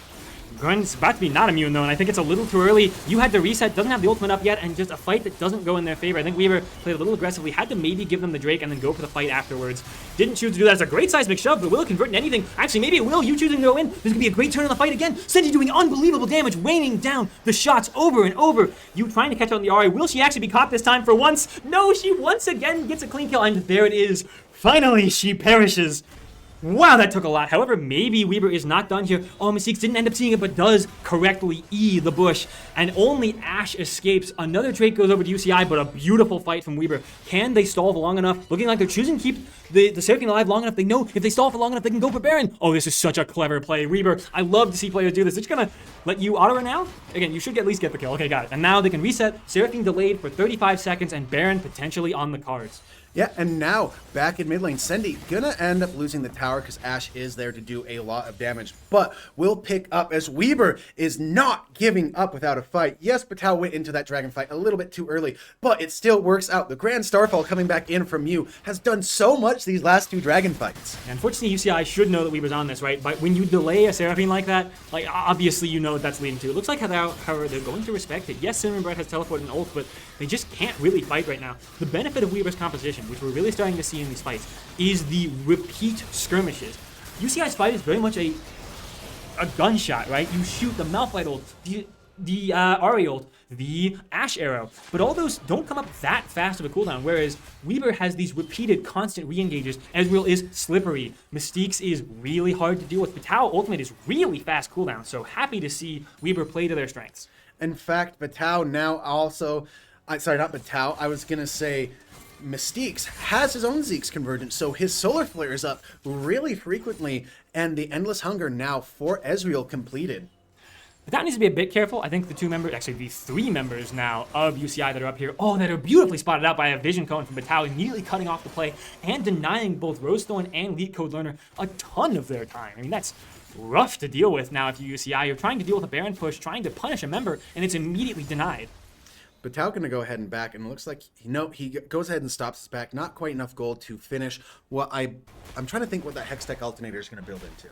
A: Gwen's about to be not immune though, and I think it's a little too early. You had the reset, doesn't have the ultimate up yet, and just a fight that doesn't go in their favor. I think Weaver played a little aggressively, had to maybe give them the Drake and then go for the fight afterwards. Didn't choose to do that. It's a great seismic shove, but will it convert into anything? Actually, maybe it will. You choosing to go in. There's going to be a great turn on the fight again. Senji doing unbelievable damage, raining down the shots over and over. You trying to catch on the Ahri. Will she actually be caught this time for once? No, she once again gets a clean kill, and there it is. Finally, she perishes. Wow, that took a lot. However, maybe Weaver is not done here. Oh, Mystiques didn't end up seeing it, but does correctly E the bush. And only Ashe escapes. Another Drake goes over to UCI, but a beautiful fight from Weaver. Can they stall for long enough? Looking like they're choosing to keep the Seraphine alive long enough. They know if they stall for long enough, they can go for Baron. Oh, this is such a clever play. Weaver, I love to see players do this. They're just going to let you auto now. Again, you should at least get the kill. Okay, got it. And now they can reset. Seraphine delayed for 35 seconds, and Baron potentially on the cards.
B: Yeah, and now back in mid lane, Sendy gonna end up losing the tower because Ashe is there to do a lot of damage, but will pick up as Weaver is not giving up without a fight. Yes, Batal went into that dragon fight a little bit too early, but it still works out. The Grand Starfall coming back in from you has done so much these last two dragon fights.
A: Unfortunately, UCI should know that Weaver's on this, right? But when you delay a Seraphine like that, like obviously you know what that's leading to. It looks like however they're going to respect it. Yes, Cinnamon Bread has teleported and ult, but they just can't really fight right now. The benefit of Weaver's composition, which we're really starting to see in these fights, is the repeat skirmishes. UCI's fight is very much a gunshot, right? You shoot the Malphite ult, the Ahri ult, the Ashe arrow, but all those don't come up that fast of a cooldown, whereas Weaver has these repeated constant re-engages. Ezreal is slippery, Mystiques is really hard to deal with, Batal ultimate is really fast cooldown, so happy to see Weaver play to their strengths.
B: In fact, Batal now also, sorry, not Batal, I was gonna say Mystiques has his own Zeke's convergence, so his solar flare is up really frequently, and the Endless Hunger now for Ezreal completed.
A: But that needs to be a bit careful. I think the the three members now of UCI that are up here, that are beautifully spotted out by a vision cone from Batal, immediately cutting off the play and denying both Rosethorn and Lead Code Learner a ton of their time. I mean, that's rough to deal with now if you're UCI. You're trying to deal with a Baron push, trying to punish a member, and it's immediately denied.
B: Batal gonna go ahead and back, and it looks like he goes ahead and stops his back. Not quite enough gold to finish what I'm trying to think what that Hextech Alternator is gonna build into.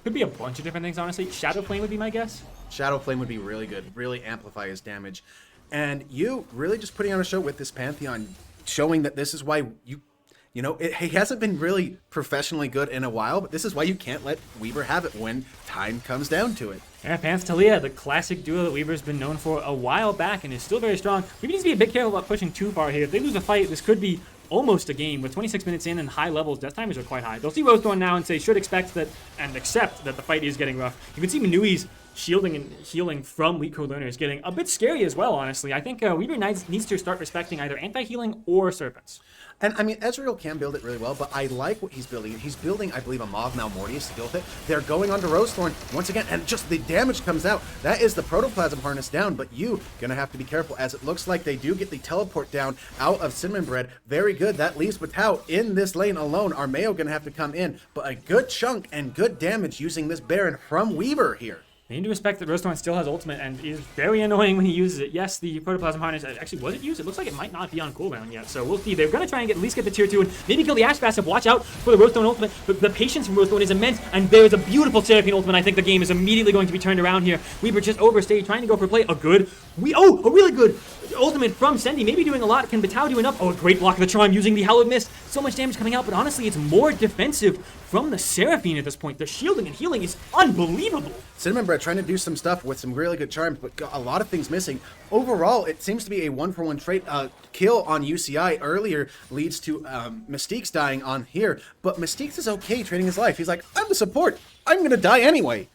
A: Could be a bunch of different things, honestly. Shadow Flame would be my guess.
B: Shadow Flame would be really good, really amplify his damage. And you really just putting on a show with this Pantheon, showing that this is why he hasn't been really professionally good in a while, but this is why you can't let Weaver have it when time comes down to it.
A: Yeah, Panth Talia, the classic duo that Weaver's been known for a while back and is still very strong. Weaver needs to be a bit careful about pushing too far here. If they lose a fight, this could be almost a game. With 26 minutes in and high levels, death timers are quite high. They'll see Rosethorn now and say, should expect that and accept that the fight is getting rough. You can see Manui's shielding and healing from Lead Code Learner is getting a bit scary as well, honestly. I think Weaver needs to start respecting either anti-healing or Serpents.
B: And I mean, Ezreal can build it really well, but I like what he's building. He's building, I believe, a Mav Malmortius to deal with it. They're going onto Rosethorn once again, and just the damage comes out. That is the Protoplasm Harness down, but you gonna have to be careful, as it looks like they do get the teleport down out of Cinnamon Bread. Very good. That leaves Batal in this lane alone. Armeo gonna have to come in, but a good chunk and good damage using this Baron from Weaver here.
A: They need to respect that Rosethorn still has ultimate and is very annoying when he uses it. Yes, the Protoplasm Harness, actually, was it used? It looks like it might not be on cooldown yet, so we'll see. They're going to try and at least get the tier 2 and maybe kill the Ashe passive. Watch out for the Rosethorn ultimate, but the patience from Rosethorn is immense, and there's a beautiful Seraphine ultimate. I think the game is immediately going to be turned around here. Weaver just overstayed, trying to go for play. A really good ultimate from Sendy, maybe doing a lot. Can Batal do enough? Oh, a great block of the charm using the Hallowed Mist. So much damage coming out, but honestly, it's more defensive from the Seraphine at this point. The shielding and healing is unbelievable.
B: Cinnamon Bread trying to do some stuff with some really good charms, but got a lot of things missing. Overall, it seems to be a 1-for-1 trade. Kill on UCI earlier leads to Mystiques dying on here, but Mystiques is okay trading his life. He's like, I'm the support. I'm going to die anyway.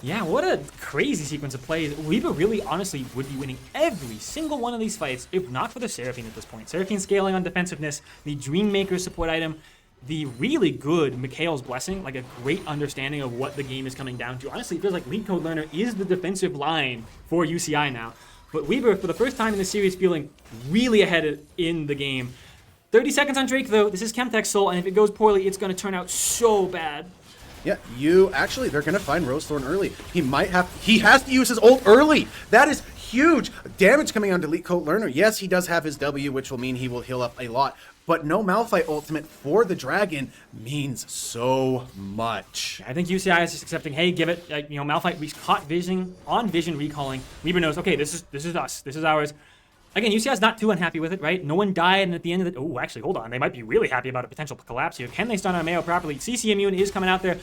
A: Yeah, what a crazy sequence of plays. Weaver really, honestly, would be winning every single one of these fights, if not for the Seraphine at this point. Seraphine scaling on defensiveness, the Dreammaker support item, the really good Mikhail's Blessing, like a great understanding of what the game is coming down to. Honestly, it feels like Lead Code Learner is the defensive line for UCI now. But Weaver, for the first time in this series, feeling really ahead in the game. 30 seconds on Drake, though. This is Chemtech's Soul, and if it goes poorly, it's going to turn out so bad.
B: Yeah, they're gonna find Rosethorn early. He has to use his ult early. That is huge. Damage coming on Elite Code Learner. Yes, he does have his W, which will mean he will heal up a lot. But no Malphite ultimate for the Dragon means so much.
A: I think UCI is just accepting, hey, give it, Malphite, we caught vision recalling. Weaver knows, okay, this is us, this is ours. Again, UCI is not too unhappy with it, right? No one died, and at the end of the... Oh, actually, hold on. They might be really happy about a potential collapse here. Can they stun Armeo properly? CC Immune is coming out there.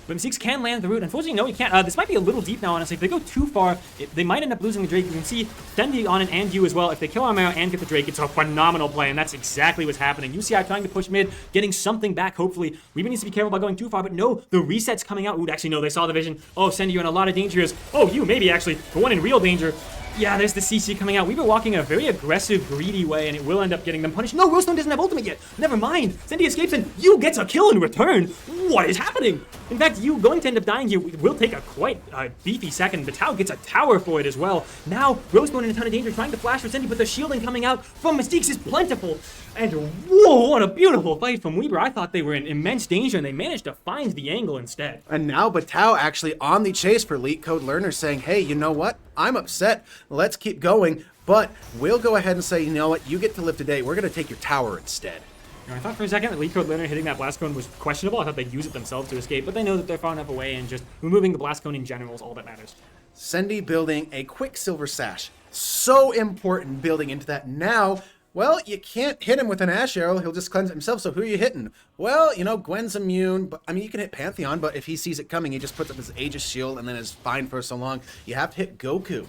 A: But Mystiques can land the root. Unfortunately, no, he can't. This might be a little deep now, honestly. If they go too far, they might end up losing the Drake. You can see Fendi on it and you as well. If they kill Armeo and get the Drake, it's a phenomenal play, and that's exactly what's happening. UCI trying to push mid, getting something back, hopefully. Weaver needs to be careful about going too far, but no, the reset's coming out. Ooh, actually, no, they saw the vision. Oh, Fendi, you're in a lot of danger. Oh, you maybe actually, the one in real danger. Yeah, there's the CC coming out. We've been walking in a very aggressive, greedy way, and it will end up getting them punished. No, Rosethorn doesn't have ultimate yet. Never mind. Fendi escapes, and you gets a kill in return. What is happening? In fact, you going to end up dying here will take a quite beefy second. The Tau gets a tower for it as well. Now, Rosethorn in a ton of danger, trying to flash for Fendi, but the shielding coming out from Mystiques is plentiful. And whoa, what a beautiful fight from Weaver. I thought they were in immense danger, and they managed to find the angle instead.
B: And now Batao actually on the chase for Elite Code Learner, saying, hey, you know what? I'm upset. Let's keep going. But we'll go ahead and say, you know what? You get to live today. We're going to take your tower instead.
A: I thought for a second that Elite Code Learner hitting that Blast Cone was questionable. I thought they'd use it themselves to escape, but they know that they're far enough away, and just removing the Blast Cone in general is all that matters.
B: Sendy building a quick Silver Sash. So important building into that. Now, well, you can't hit him with an Ash Arrow. He'll just cleanse himself, so who are you hitting? Well, Gwen's immune, but I mean, you can hit Pantheon, but if he sees it coming, he just puts up his Aegis Shield and then is fine for so long. You have to hit Goku.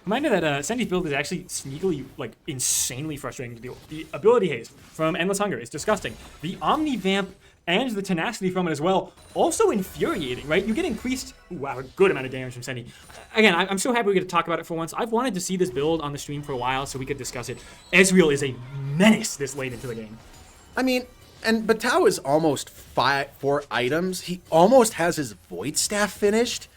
A: Reminder that Sendi's build is actually sneakily, insanely frustrating to deal with. The ability haste from Endless Hunger is disgusting. The Omni Vamp and the tenacity from it as well, also infuriating, right? You get increased, wow, a good amount of damage from Sendi. Again, I'm so happy we get to talk about it for once. I've wanted to see this build on the stream for a while so we could discuss it. Ezreal is a menace this late into the game.
B: I mean, and Batao is almost 4 items. He almost has his Void Staff finished.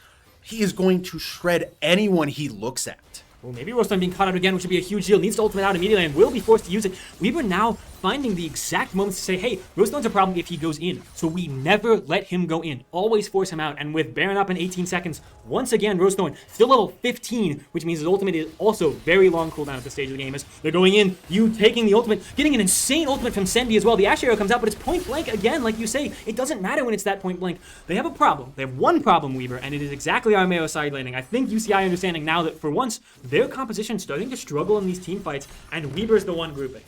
B: He is going to shred anyone he looks at.
A: Well, maybe Rosethorn being caught out again, which would be a huge deal. Needs to ultimate out immediately and will be forced to use it. Weaver now finding the exact moments to say, hey, Rosethorn's a problem if he goes in. So we never let him go in. Always force him out. And with Baron up in 18 seconds, once again, Rosethorn still level 15, which means his ultimate is also very long cooldown at this stage of the game. As they're going in, you taking the ultimate, getting an insane ultimate from Sendi as well. The Ash Arrow comes out, but it's point blank again, like you say. It doesn't matter when it's that point blank. They have a problem. They have one problem, Weaver, and it is exactly Armeo side laning. I think UCI understanding now that for once, their composition starting to struggle in these team fights, and Weaver's the one grouping.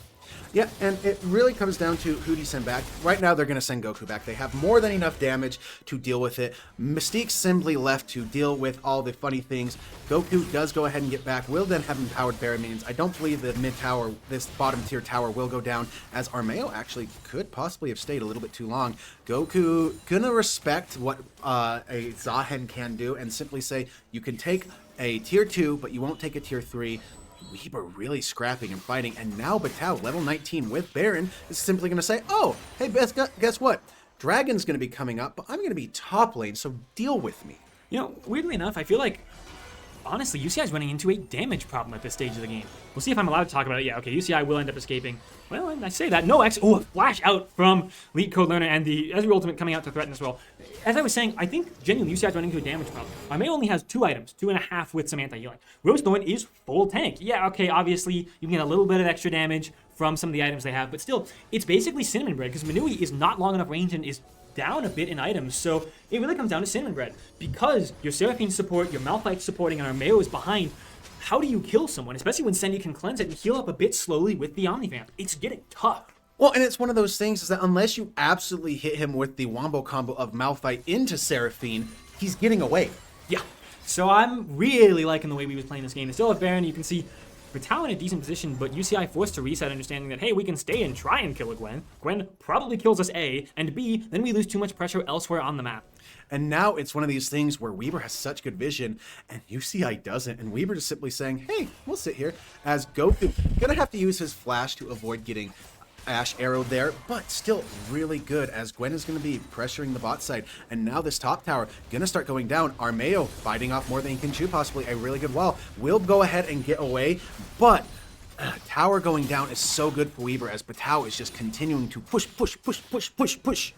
B: Yeah, and it really comes down to who do you send back. Right now, they're going to send Goku back. They have more than enough damage to deal with it. Mystique's simply left to deal with all the funny things. Goku does go ahead and get back. Will then have empowered Baron minions. I don't believe the mid tower, this bottom tier tower, will go down, as Armeo actually could possibly have stayed a little bit too long. Goku gonna respect what a Zahen can do and simply say, you can take a tier 2, but you won't take a tier 3. Weaver really scrapping and fighting, and now Batao, level 19 with Baron, is simply going to say, oh, hey, guess what? Dragon's going to be coming up, but I'm going to be top lane, so deal with me.
A: Weirdly enough, I feel like, honestly, UCI is running into a damage problem at this stage of the game. We'll see if I'm allowed to talk about it. Yeah, okay, UCI will end up escaping. Well, I say that. No, actually, a flash out from Elite Code Learner and the Ezreal ultimate coming out to threaten as well. As I was saying, I think genuinely UCI is running into a damage problem. Armeo only has 2 items, 2.5 with some anti-healing. Rosethorn is full tank. Yeah, okay, obviously, you can get a little bit of extra damage from some of the items they have, but still, it's basically Cinnamon Bread, because Manui is not long enough range and is down a bit in items, so it really comes down to Cinnamon Bread. Because your Seraphine support, your Malphite supporting, and Armeo is behind, how do you kill someone? Especially when Sendi can cleanse it and heal up a bit slowly with the Omnivamp. It's getting tough.
B: Well, and it's one of those things is that unless you absolutely hit him with the wombo combo of Malphite into Seraphine, he's getting away.
A: Yeah. So I'm really liking the way we was playing this game. They still have Baron. You can see Batao in a decent position, but UCI forced to reset, understanding that, hey, we can stay and try and kill a Gwen. Gwen probably kills us, A, and B, then we lose too much pressure elsewhere on the map.
B: And now it's one of these things where Weaver has such good vision and UCI doesn't. And Weaver just simply saying, hey, we'll sit here, as Goku gonna have to use his flash to avoid getting Ash Arrow there, but still really good, as Gwen is going to be pressuring the bot side. And now this top tower going to start going down. Armeo fighting off more than he can chew, possibly a really good wall. Will go ahead and get away, but Tower going down is so good for Weaver as Batao is just continuing to push.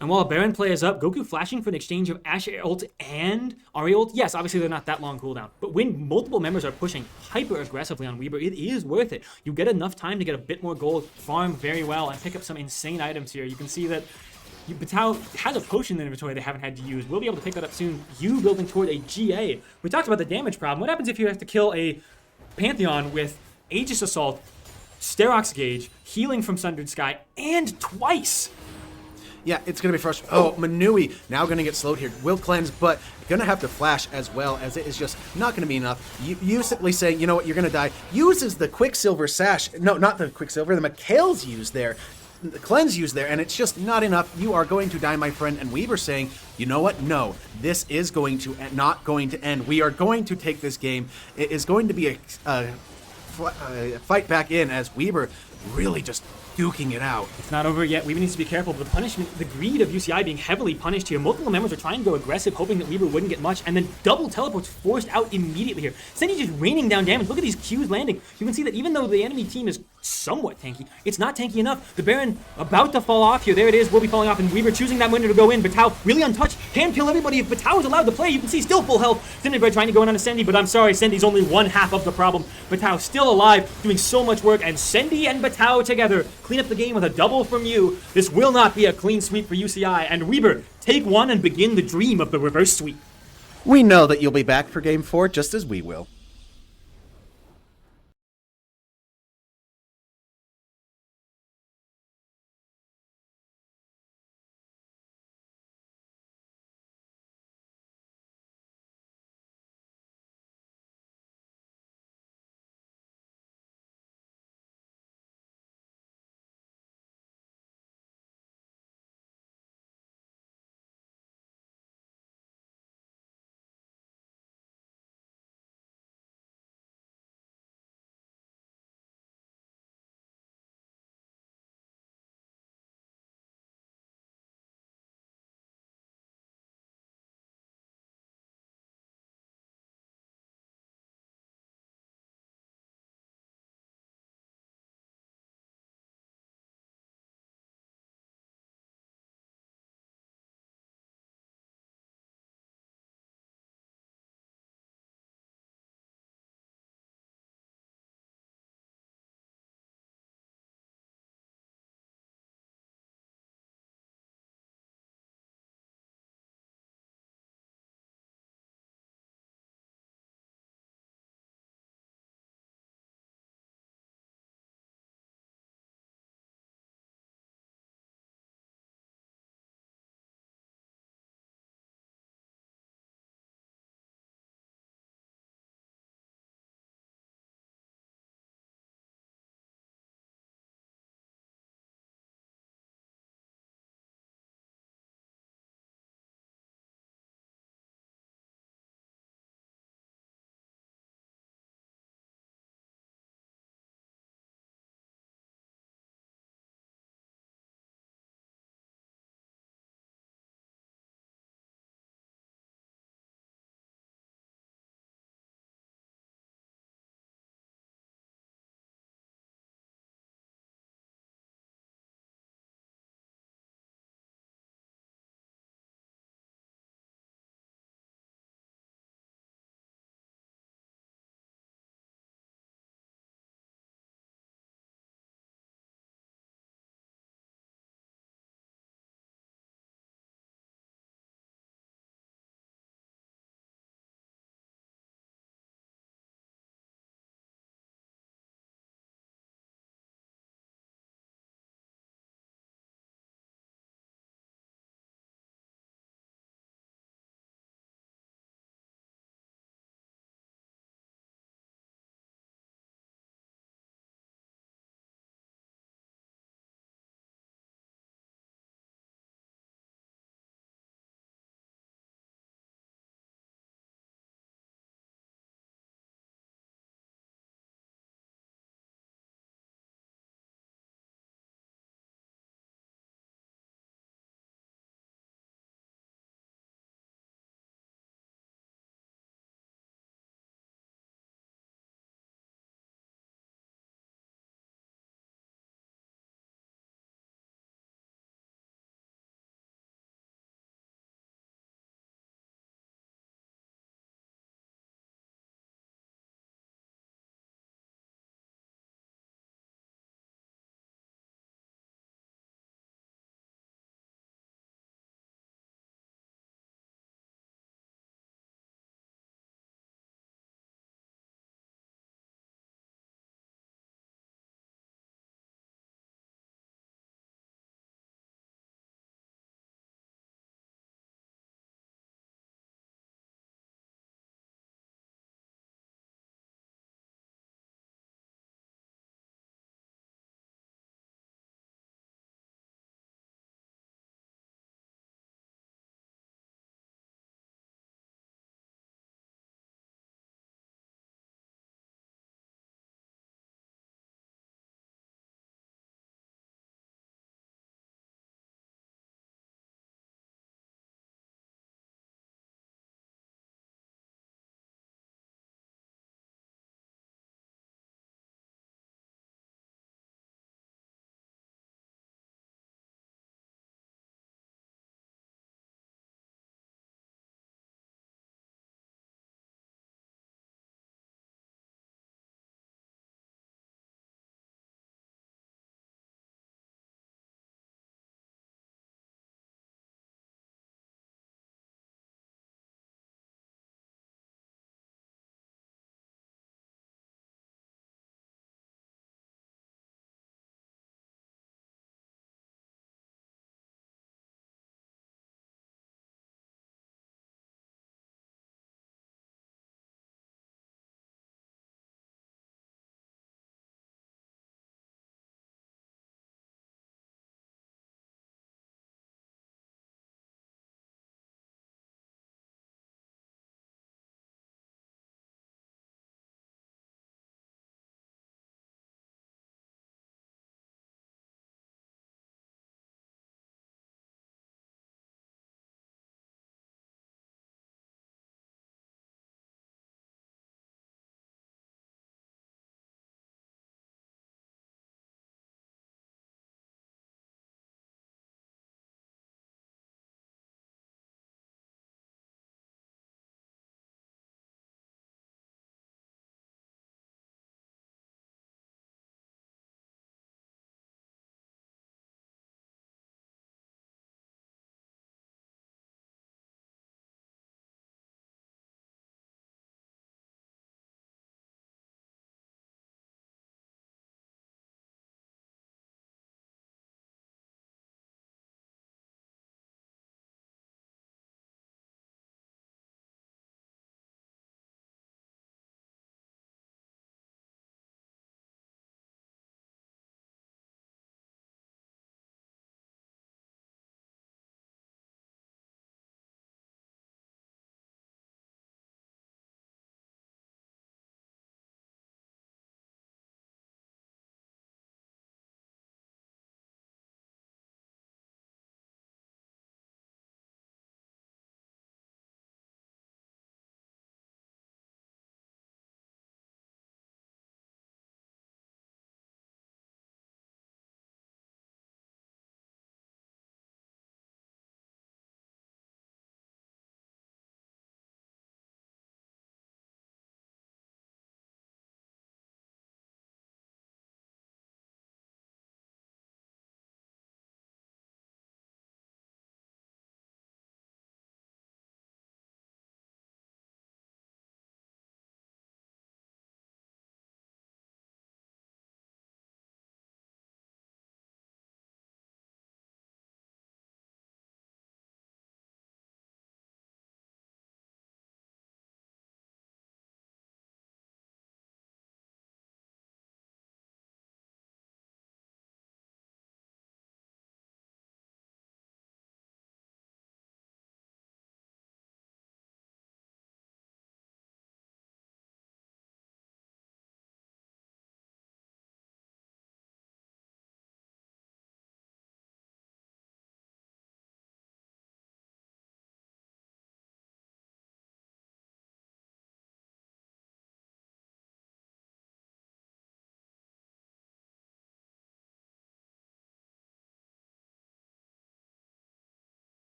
A: And while Baron play is up, Goku flashing for an exchange of Ashe ult and Ari ult. Yes, obviously they're not that long cooldown, but when multiple members are pushing hyper aggressively on Weaver, it is worth it. You get enough time to get a bit more gold, farm very well, and pick up some insane items here. You can see that Batao has a potion in the inventory they haven't had to use. We'll be able to pick that up soon. You building toward a GA. We talked about the damage problem. What happens if you have to kill a Pantheon with Aegis Assault, Sterox Gauge, healing from Sundered Sky, and twice?
B: Yeah, it's going to be frustrating. Oh, Manui now going to get slowed here. Will cleanse, but going to have to flash as well, as it is just not going to be enough. You simply saying, you know what, you're going to die. Uses the Quicksilver Sash. No, not the Quicksilver. The Mikhail's used there. The cleanse used there, and it's just not enough. You are going to die, my friend. And Weaver saying, you know what? No, this is going to not going to end. We are going to take this game. It is going to be a fight back in as Weaver really just duking it out.
A: It's not over yet. Weaver needs to be careful. The punishment, the greed of UCI being heavily punished here. Multiple members are trying to go aggressive, hoping that Weaver wouldn't get much, and then double teleports forced out immediately here. Sendy just raining down damage. Look at these Qs landing. You can see that even though the enemy team is somewhat tanky, it's not tanky enough. The Baron about to fall off here. There it is. Will be falling off, and Weaver choosing that window to go in. Batao really untouched. Can kill everybody if Batao is allowed to play. You can see still full health. Cinderbread trying to go in on a Sendy, but I'm sorry, Sendy's only one half of the problem. Batao still alive, doing so much work, and Sendy and Batao together clean up the game with a double from you. This will not be a clean sweep for UCI, and Weaver, take one and begin the dream of the reverse sweep.
B: We know that you'll be back for Game 4 just as we will.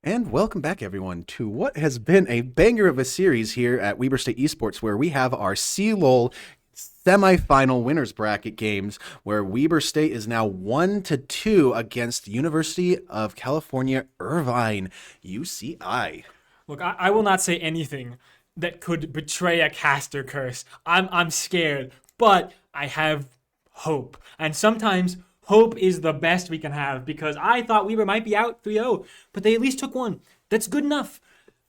B: And welcome back, everyone, to what has been a banger of a series here at Weber State Esports, where we have our CLoL semifinal winners bracket games, where Weber State is now 1-2 against University of California, Irvine, UCI.
A: Look, I will not say anything that could betray a caster curse. I'm scared, but I have hope. And sometimes hope is the best we can have because I thought Weaver might be out 3-0, but they at least took one. That's good enough.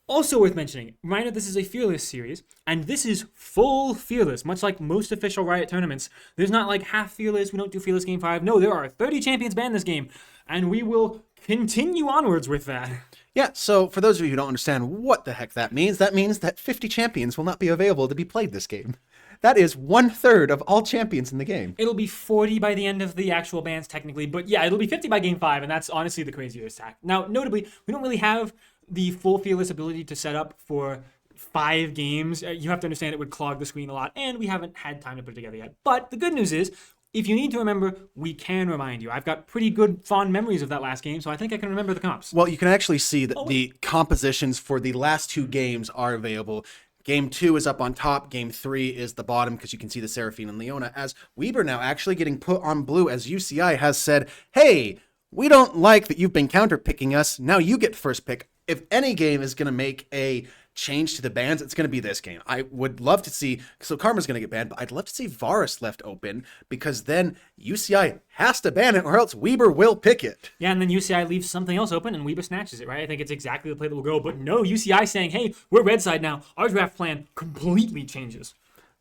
A: Also worth mentioning, reminder, this is a Fearless series, and this is full Fearless, much like most official Riot tournaments. There's not like half Fearless, we don't do Fearless Game 5. No, there are 30 champions banned this game, and we will continue onwards with that.
B: Yeah, so for those of you who don't understand what the heck that means that 50 champions will not be available to be played this game. That is 1/3 of all champions in the game.
A: It'll be 40 by the end of the actual bans, technically, but yeah, it'll be 50 by game 5, and that's honestly the craziest hack. Now, notably, we don't really have the full Fearless ability to set up for 5 games. You have to understand it would clog the screen a lot, and we haven't had time to put it together yet. But the good news is, if you need to remember, we can remind you. I've got pretty good fond memories of that last game, so I think I can remember the comps.
B: Well, you can actually see that the compositions for the last 2 games are available. Game 2 is up on top. Game 3 is the bottom because you can see the Seraphine and Leona, as Weber now actually getting put on blue, as UCI has said, hey, we don't like that you've been counter-picking us. Now you get first pick. If any game is going to make a change to the bans, it's going to be this game. I would love to see, so Karma's going to get banned, but I'd love to see Varus left open because then UCI has to ban it or else Weber will pick it.
A: Yeah, and then UCI leaves something else open and Weber snatches it, right? I think it's exactly the play that will go. But no, UCI saying, hey, we're red side now. Our draft plan completely changes.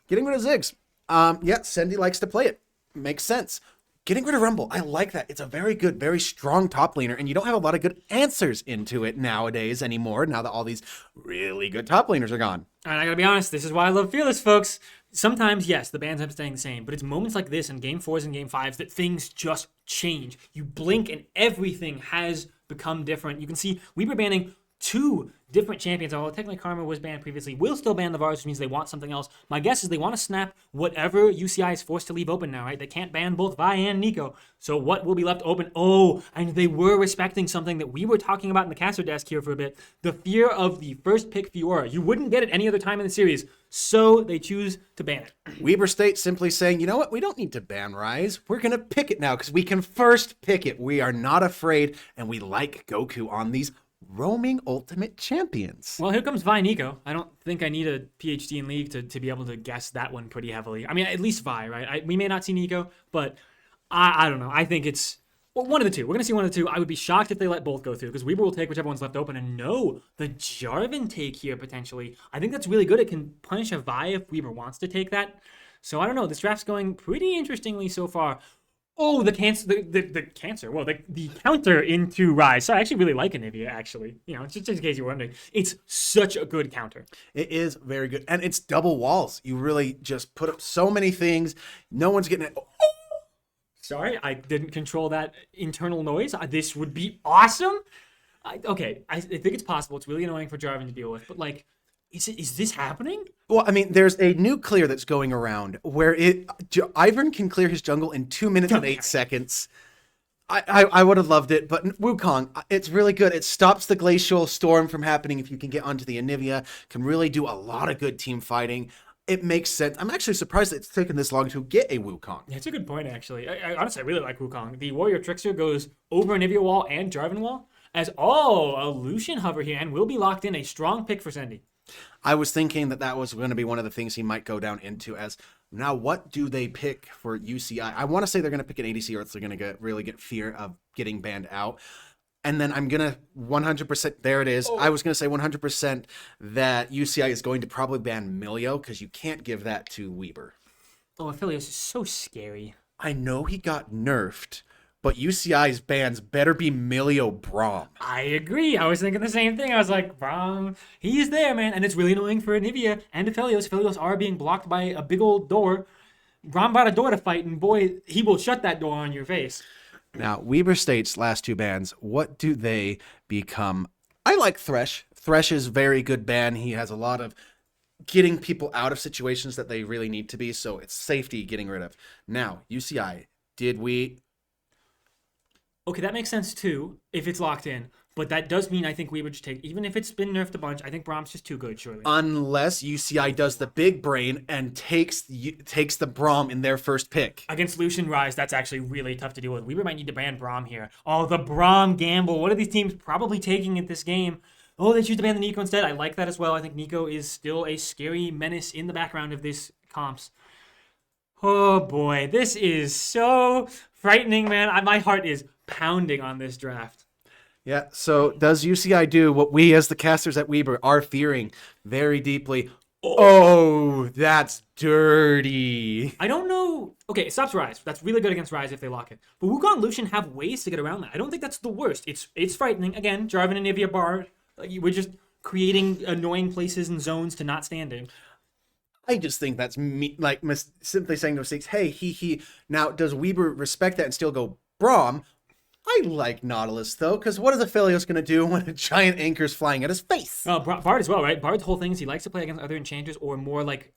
B: Getting rid of Ziggs. Yeah, Sendy likes to play it. Makes sense. Getting rid of Rumble, I like that. It's a very good, very strong top laner, and you don't have a lot of good answers into it nowadays anymore, now that all these really good top laners are gone.
A: And I gotta be honest, this is why I love Fearless, folks. Sometimes, yes, the bans end up staying the same, but it's moments like this in Game 4s and Game 5s that things just change. You blink and everything has become different. You can see Weber banning 2 different champions, although technically Karma was banned previously, will still ban the Varus, which means they want something else. My guess is they want to snap whatever UCI is forced to leave open now, right? They can't ban both Vi and Nico. So what will be left open? Oh, and they were respecting something that we were talking about in the caster desk here for a bit. The fear of the first pick Fiora. You wouldn't get it any other time in the series, so they choose to ban it.
B: Weber State simply saying, you know what? We don't need to ban Rise. We're going to pick it now because we can first pick it. We are not afraid, and we like Goku on these roaming ultimate champions.
A: Well, here comes Vi Nico. I don't think I need a PhD in League to be able to guess that one pretty heavily. I mean, at least Vi, right? We may not see Nico, but I don't know. I think it's one of the two. We're going to see one of the two. I would be shocked if they let both go through because Weber will take whichever one's left open. And no, the Jarvan take here potentially. I think that's really good. It can punish a Vi if Weber wants to take that. So I don't know. This draft's going pretty interestingly so far. Oh, the cancer, the cancer. Well, the counter into Rise. So I actually really like Anivia, actually. You know, just in case you're wondering. It's such a good counter.
B: It is very good. And it's double walls. You really just put up so many things. No one's getting it. Oh.
A: Sorry, I didn't control that internal noise. This would be awesome. I think it's possible. It's really annoying for Jarvan to deal with. But, like, is this happening?
B: Well, I mean, there's a new clear that's going around where Ivan can clear his jungle in 2 minutes and 8 seconds. I would have loved it, but Wukong, it's really good. It stops the glacial storm from happening if you can get onto the Anivia. Can really do a lot of good team fighting. It makes sense. I'm actually surprised that it's taken this long to get a Wukong.
A: Yeah, it's a good point, actually. I honestly, I really like Wukong. The Warrior Trickster goes over Anivia wall and Jarvan wall as, a Lucian hover here and will be locked in. A strong pick for Sendy.
B: I was thinking that was going to be one of the things he might go down into as, now what do they pick for UCI? I want to say they're going to pick an ADC or else they're going to really get fear of getting banned out. And then I'm going to 100%, there it is. I was going to say 100% that UCI is going to probably ban Milio because you can't give that to Weber.
A: Oh, Aphelios is so scary.
B: I know he got nerfed, but UCI's bans better be Milio Braum.
A: I agree. I was thinking the same thing. I was like, Braum, he's there, man. And it's really annoying for Anivia and Aphelios. Aphelios are being blocked by a big old door. Braum brought a door to fight, and boy, he will shut that door on your face.
B: Now, Weber State's last 2 bans, what do they become? I like Thresh. Thresh is very good ban. He has a lot of getting people out of situations that they really need to be, so it's safety getting rid of. Now, UCI, did we...
A: Okay, that makes sense too, if it's locked in. But that does mean I think we would just take, even if it's been nerfed a bunch, I think Brahm's just too good, surely.
B: Unless UCI does the big brain and takes the Braum in their first pick.
A: Against Lucian Rise, that's actually really tough to deal with. Weaver might need to ban Braum here. Oh, the Braum gamble. What are these teams probably taking at this game? Oh, they choose to ban the Nico instead. I like that as well. I think Nico is still a scary menace in the background of this comps. Oh boy, this is so frightening, man. My heart is pounding on this draft.
B: Yeah, so does UCI do what we as the casters at Weber are fearing very deeply? Oh, that's dirty.
A: I don't know. Okay, it stops Rise. That's really good against Rise if they lock it. But Wukong and Lucian have ways to get around that. I don't think that's the worst. It's frightening. Again, Jarvan and Nivea Bard. We're just creating annoying places and zones to not stand in.
B: I just think that's me, like simply saying to mistakes, hey, he. Now, does Weber respect that and still go Braum? I like Nautilus, though, because what is Aphelios going to do when a giant anchor's flying at his face?
A: Bard as well, right? Bard's whole thing is he likes to play against other enchanters or more like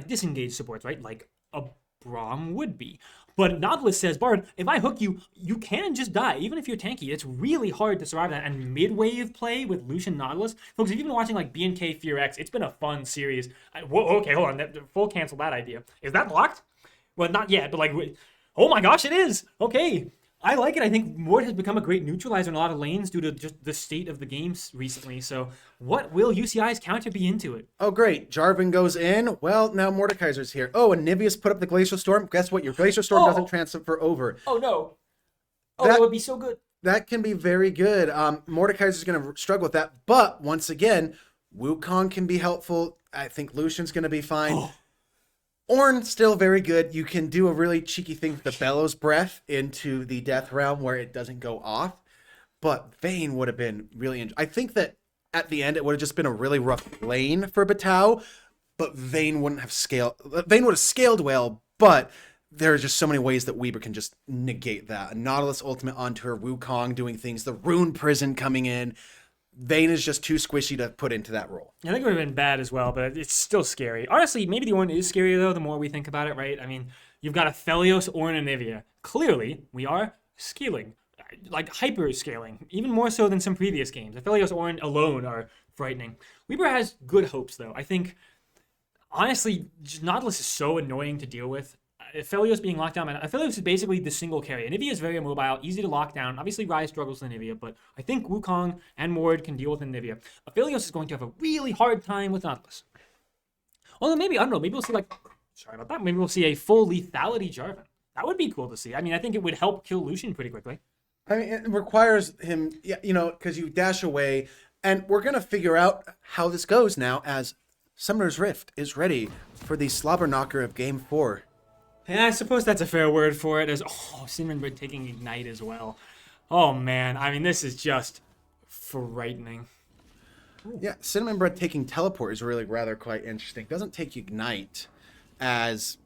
A: disengaged supports, right? Like a Braum would be. But Nautilus says, Bard, if I hook you, you can just die, even if you're tanky. It's really hard to survive that. And mid-wave play with Lucian Nautilus, folks, if you've been watching like BNK Fear X, it's been a fun series. Okay, hold on. Full cancel that idea. Is that blocked? Well, not yet, but oh my gosh, it is. Okay. I like it. I think Mord has become a great neutralizer in a lot of lanes due to just the state of the games recently. So what will UCI's counter be into it?
B: Oh, great. Jarvan goes in. Well, now Mordekaiser's here. Oh, and Nivea's put up the Glacial Storm. Guess what? Your Glacial Storm doesn't transfer over.
A: Oh, no. Oh, that would be so good.
B: That can be very good. Mordekaiser's going to struggle with that. But once again, Wukong can be helpful. I think Lucian's going to be fine. Oh. Ornn, still very good. You can do a really cheeky thing with the Bellows Breath into the Death Realm where it doesn't go off. But Vayne would have been really... I think that at the end, it would have just been a really rough lane for Batau, but Vayne wouldn't have scaled... Vayne would have scaled well, but there are just so many ways that Weber can just negate that. A Nautilus ultimate onto her, Wukong doing things, the Rune Prison coming in... Vayne is just too squishy to put into that role.
A: I think it would have been bad as well, but it's still scary. Honestly, maybe the Ornn is scarier, though, the more we think about it, right? I mean, you've got Aphelios, Ornn, and Nivea. Clearly, we are scaling. Like, hyper-scaling. Even more so than some previous games. Aphelios, Ornn alone are frightening. Weber has good hopes, though. I think, honestly, Nautilus is so annoying to deal with. Aphelios being locked down, Aphelios is basically the single carry. Nivea is very immobile, easy to lock down. Obviously, Rise struggles with Nivea, but I think Wukong and Mord can deal with Nivea. Aphelios is going to have a really hard time with Nautilus. Although maybe, I don't know, maybe we'll see sorry about that, maybe we'll see a full lethality Jarvan. That would be cool to see. I mean, I think it would help kill Lucian pretty quickly.
B: I mean, it requires him, because you dash away, and we're going to figure out how this goes now as Summoner's Rift is ready for the slobber knocker of Game 4.
A: Yeah, I suppose that's a fair word for it. Cinnamon Bread taking Ignite as well. Oh, man. I mean, this is just frightening.
B: Ooh. Yeah, Cinnamon Bread taking Teleport is really rather quite interesting. Doesn't take Ignite, as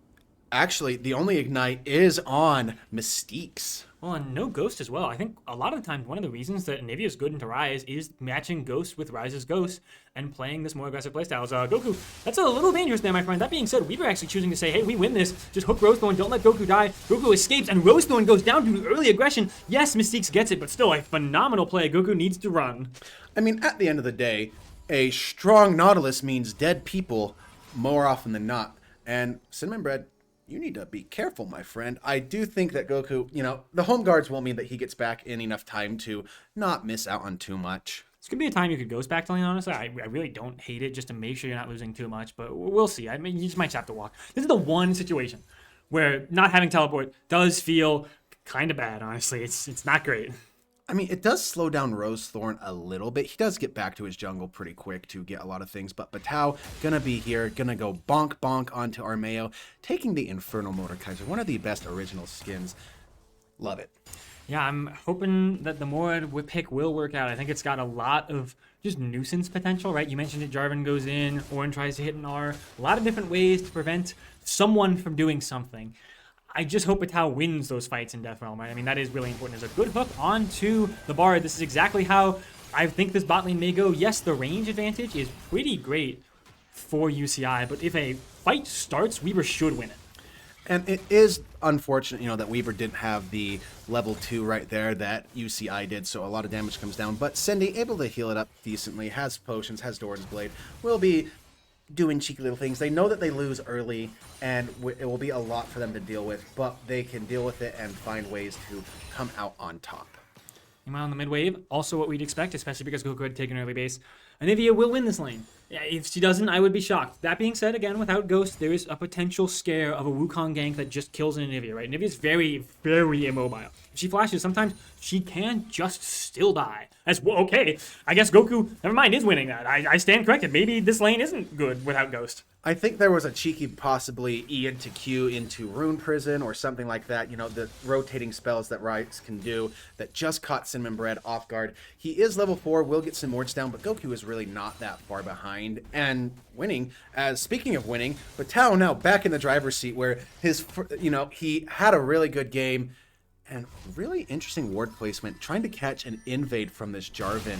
B: actually the only Ignite is on Mystiques.
A: Well, and no Ghost as well. I think a lot of the time, one of the reasons that Nivea is good into Rise is matching Ghost with Rise's Ghost and playing this more aggressive playstyles. Goku, that's a little dangerous there, my friend. That being said, Weaver actually choosing to say, hey, we win this. Just hook Rosethorn, don't let Goku die. Goku escapes, and Rosethorn goes down due to early aggression. Yes, Mystiques gets it, but still a phenomenal play. Goku needs to run.
B: I mean, at the end of the day, a strong Nautilus means dead people more often than not. And Cinnamon Bread, you need to be careful, my friend. I do think that Goku, the home guards will mean that he gets back in enough time to not miss out on too much.
A: This could be a time you could Ghost back, telling you honestly. I really don't hate it, just to make sure you're not losing too much, but we'll see. I mean, you just might have to walk. This is the one situation where not having Teleport does feel kind of bad, honestly. It's not great.
B: I mean, it does slow down Rosethorn a little bit. He does get back to his jungle pretty quick to get a lot of things, but Batau gonna be here, gonna go bonk bonk onto Armeo, taking the Infernal Mordekaiser, one of the best original skins. Love it.
A: Yeah, I'm hoping that the Mord pick will work out. I think it's got a lot of just nuisance potential, right? You mentioned it, Jarvan goes in, Ornn tries to hit an R. A lot of different ways to prevent someone from doing something. I just hope Batau wins those fights in Death Realm, right? I mean, that is really important. There's a good hook onto the Bard. This is exactly how I think this bot lane may go. Yes, the range advantage is pretty great for UCI, but if a fight starts, Weaver should win it.
B: And it is unfortunate, that Weaver didn't have the level 2 right there that UCI did, so a lot of damage comes down. But Cindy, able to heal it up decently, has potions, has Doran's Blade, will be doing cheeky little things. They know that they lose early, and it will be a lot for them to deal with, but they can deal with it and find ways to come out on top.
A: Meanwhile, in the mid wave, also what we'd expect, especially because Goku had taken early base, Anivia will win this lane. Yeah, if she doesn't, I would be shocked. That being said, again, without Ghost, there is a potential scare of a Wukong gank that just kills an Anivia, right? Anivia's very, very immobile. If she flashes, sometimes she can just still die. That's okay. I guess Goku, never mind, is winning that. I stand corrected. Maybe this lane isn't good without Ghost.
B: I think there was a cheeky possibly E into Q into Rune Prison or something like that. The rotating spells that Rice can do that just caught Cinnamon Bread off guard. He is level 4, will get some wards down, but Goku is really not that far behind and winning. As speaking of winning, but Tao now back in the driver's seat where he had a really good game and really interesting ward placement, trying to catch an invade from this Jarvan.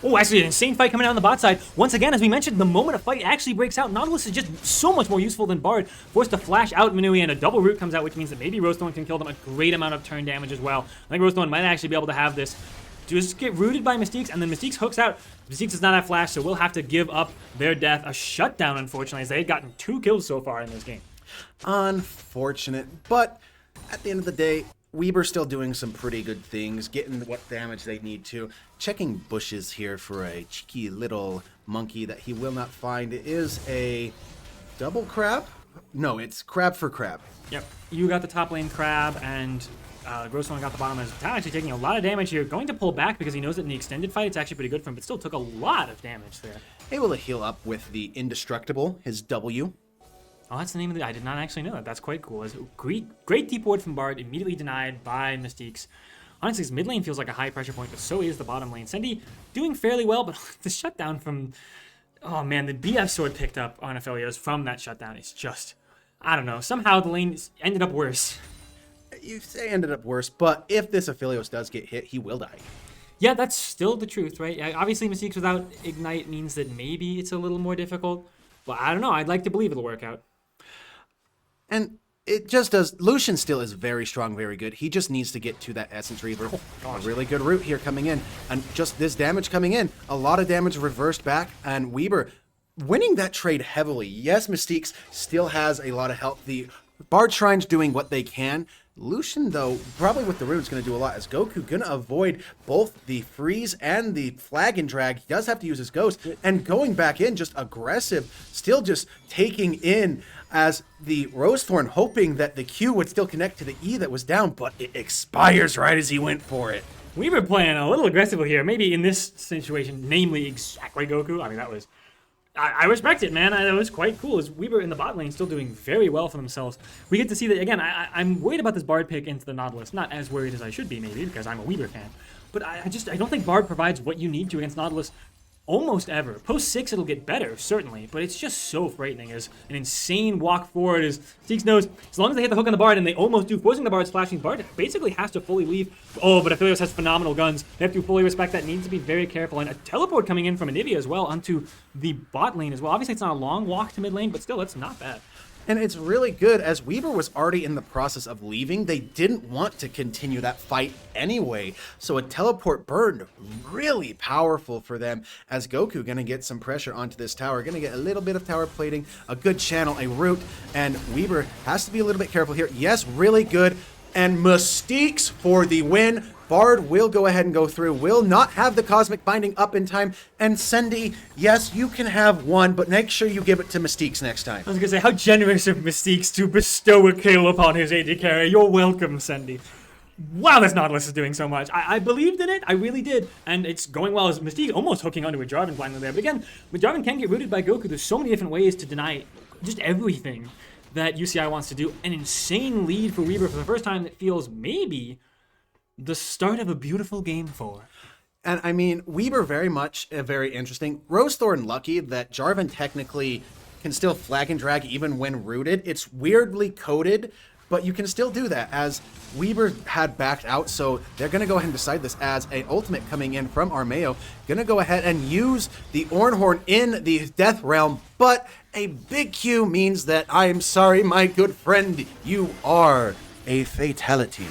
A: Oh, actually, an insane fight coming out on the bot side. Once again, as we mentioned, the moment a fight actually breaks out, Nautilus is just so much more useful than Bard. Forced to flash out Manui, and a double root comes out, which means that maybe Rosethorn can kill them a great amount of turn damage as well. I think Rosethorn might actually be able to have this. Just get rooted by Mystiques, and then Mystiques hooks out. Mystiques does not have flash, so we'll have to give up their death. A shutdown, unfortunately, as they had gotten 2 kills so far in this game.
B: Unfortunate, but at the end of the day, Weber's still doing some pretty good things, getting what damage they need to. Checking bushes here for a cheeky little monkey that he will not find. It is a double crab? No, it's crab for crab.
A: Yep, you got the top lane crab, and Grossman got the bottom. As Tao actually taking a lot of damage here. Going to pull back because he knows that in the extended fight it's actually pretty good for him, but still took a lot of damage there.
B: Able to heal up with the Indestructible, his W.
A: Oh, that's the name of the... I did not actually know that. That's quite cool. As great deep ward from Bard, immediately denied by Mystiques. Honestly, his mid lane feels like a high pressure point, but so is the bottom lane. Sendy doing fairly well, but the shutdown from... Oh man, the BF sword picked up on Aphelios from that shutdown. It's just... I don't know. Somehow the lane ended up worse.
B: You say ended up worse, but if this Aphelios does get hit, he will die.
A: Yeah, that's still the truth, right? Obviously, Mystiques without Ignite means that maybe it's a little more difficult, but I don't know. I'd like to believe it'll work out.
B: And it just does. Lucian still is very strong, very good. He just needs to get to that Essence Reaver. A really good route here coming in. And just this damage coming in. A lot of damage reversed back. And Weber winning that trade heavily. Yes, Mystiques still has a lot of health. The Bard Shrine's doing what they can. Lucian, though, probably with the rune, is going to do a lot. As Goku going to avoid both the freeze and the flag and drag. He does have to use his ghost. And going back in, just aggressive. Still just taking in as the Rosethorn, hoping that the Q would still connect to the E that was down, but it expires right as he went for it.
A: We were playing a little aggressively here. Maybe in this situation, namely exactly Goku. I mean, that was... I respect it, man. That was quite cool. As Weber in the bot lane still doing very well for themselves. We get to see that, again, I'm worried about this Bard pick into the Nautilus. Not as worried as I should be, maybe, because I'm a Weber fan. But I don't think Bard provides what you need to against Nautilus almost ever. Post 6, it'll get better, certainly, but it's just so frightening as an insane walk forward as Teeks knows, as long as they hit the hook on the Bard, and they almost do, forcing the Bard's flashing, Bard basically has to fully leave. Oh, but Aphelios has phenomenal guns. They have to fully respect that, needs to be very careful, and a teleport coming in from Anivia as well onto the bot lane as well. Obviously, it's not a long walk to mid lane, but still, it's not bad.
B: And it's really good, as Weber was already in the process of leaving, they didn't want to continue that fight anyway. So a teleport burned really powerful for them, as Goku gonna get some pressure onto this tower, gonna get a little bit of tower plating, a good channel, a root, and Weber has to be a little bit careful here. Yes, really good. And Mystiques for the win. Bard will go ahead and go through, will not have the Cosmic Binding up in time. And Sendy, yes, you can have one, but make sure you give it to Mystiques next time.
A: I was going to say, how generous of Mystiques to bestow a kill upon his AD carry. You're welcome, Sendy. Wow, this Nautilus is doing so much. I believed in it. I really did. And it's going well as Mystiques almost hooking onto a Jarvan blindly there. But again, when Jarvan can get rooted by Goku, there's so many different ways to deny just everything that UCI wants to do. An insane lead for Weber for the first time that feels maybe the start of a beautiful game 4.
B: And I mean, Weber very much very interesting. Rosethorn lucky that Jarvan technically can still flag and drag even when rooted. It's weirdly coded, but you can still do that as Weber had backed out, so they're going to go ahead and decide this as a ultimate coming in from Armeo. Going to go ahead and use the Ornhorn in the Death Realm, but a big Q means that I'm sorry, my good friend, you are a fatality.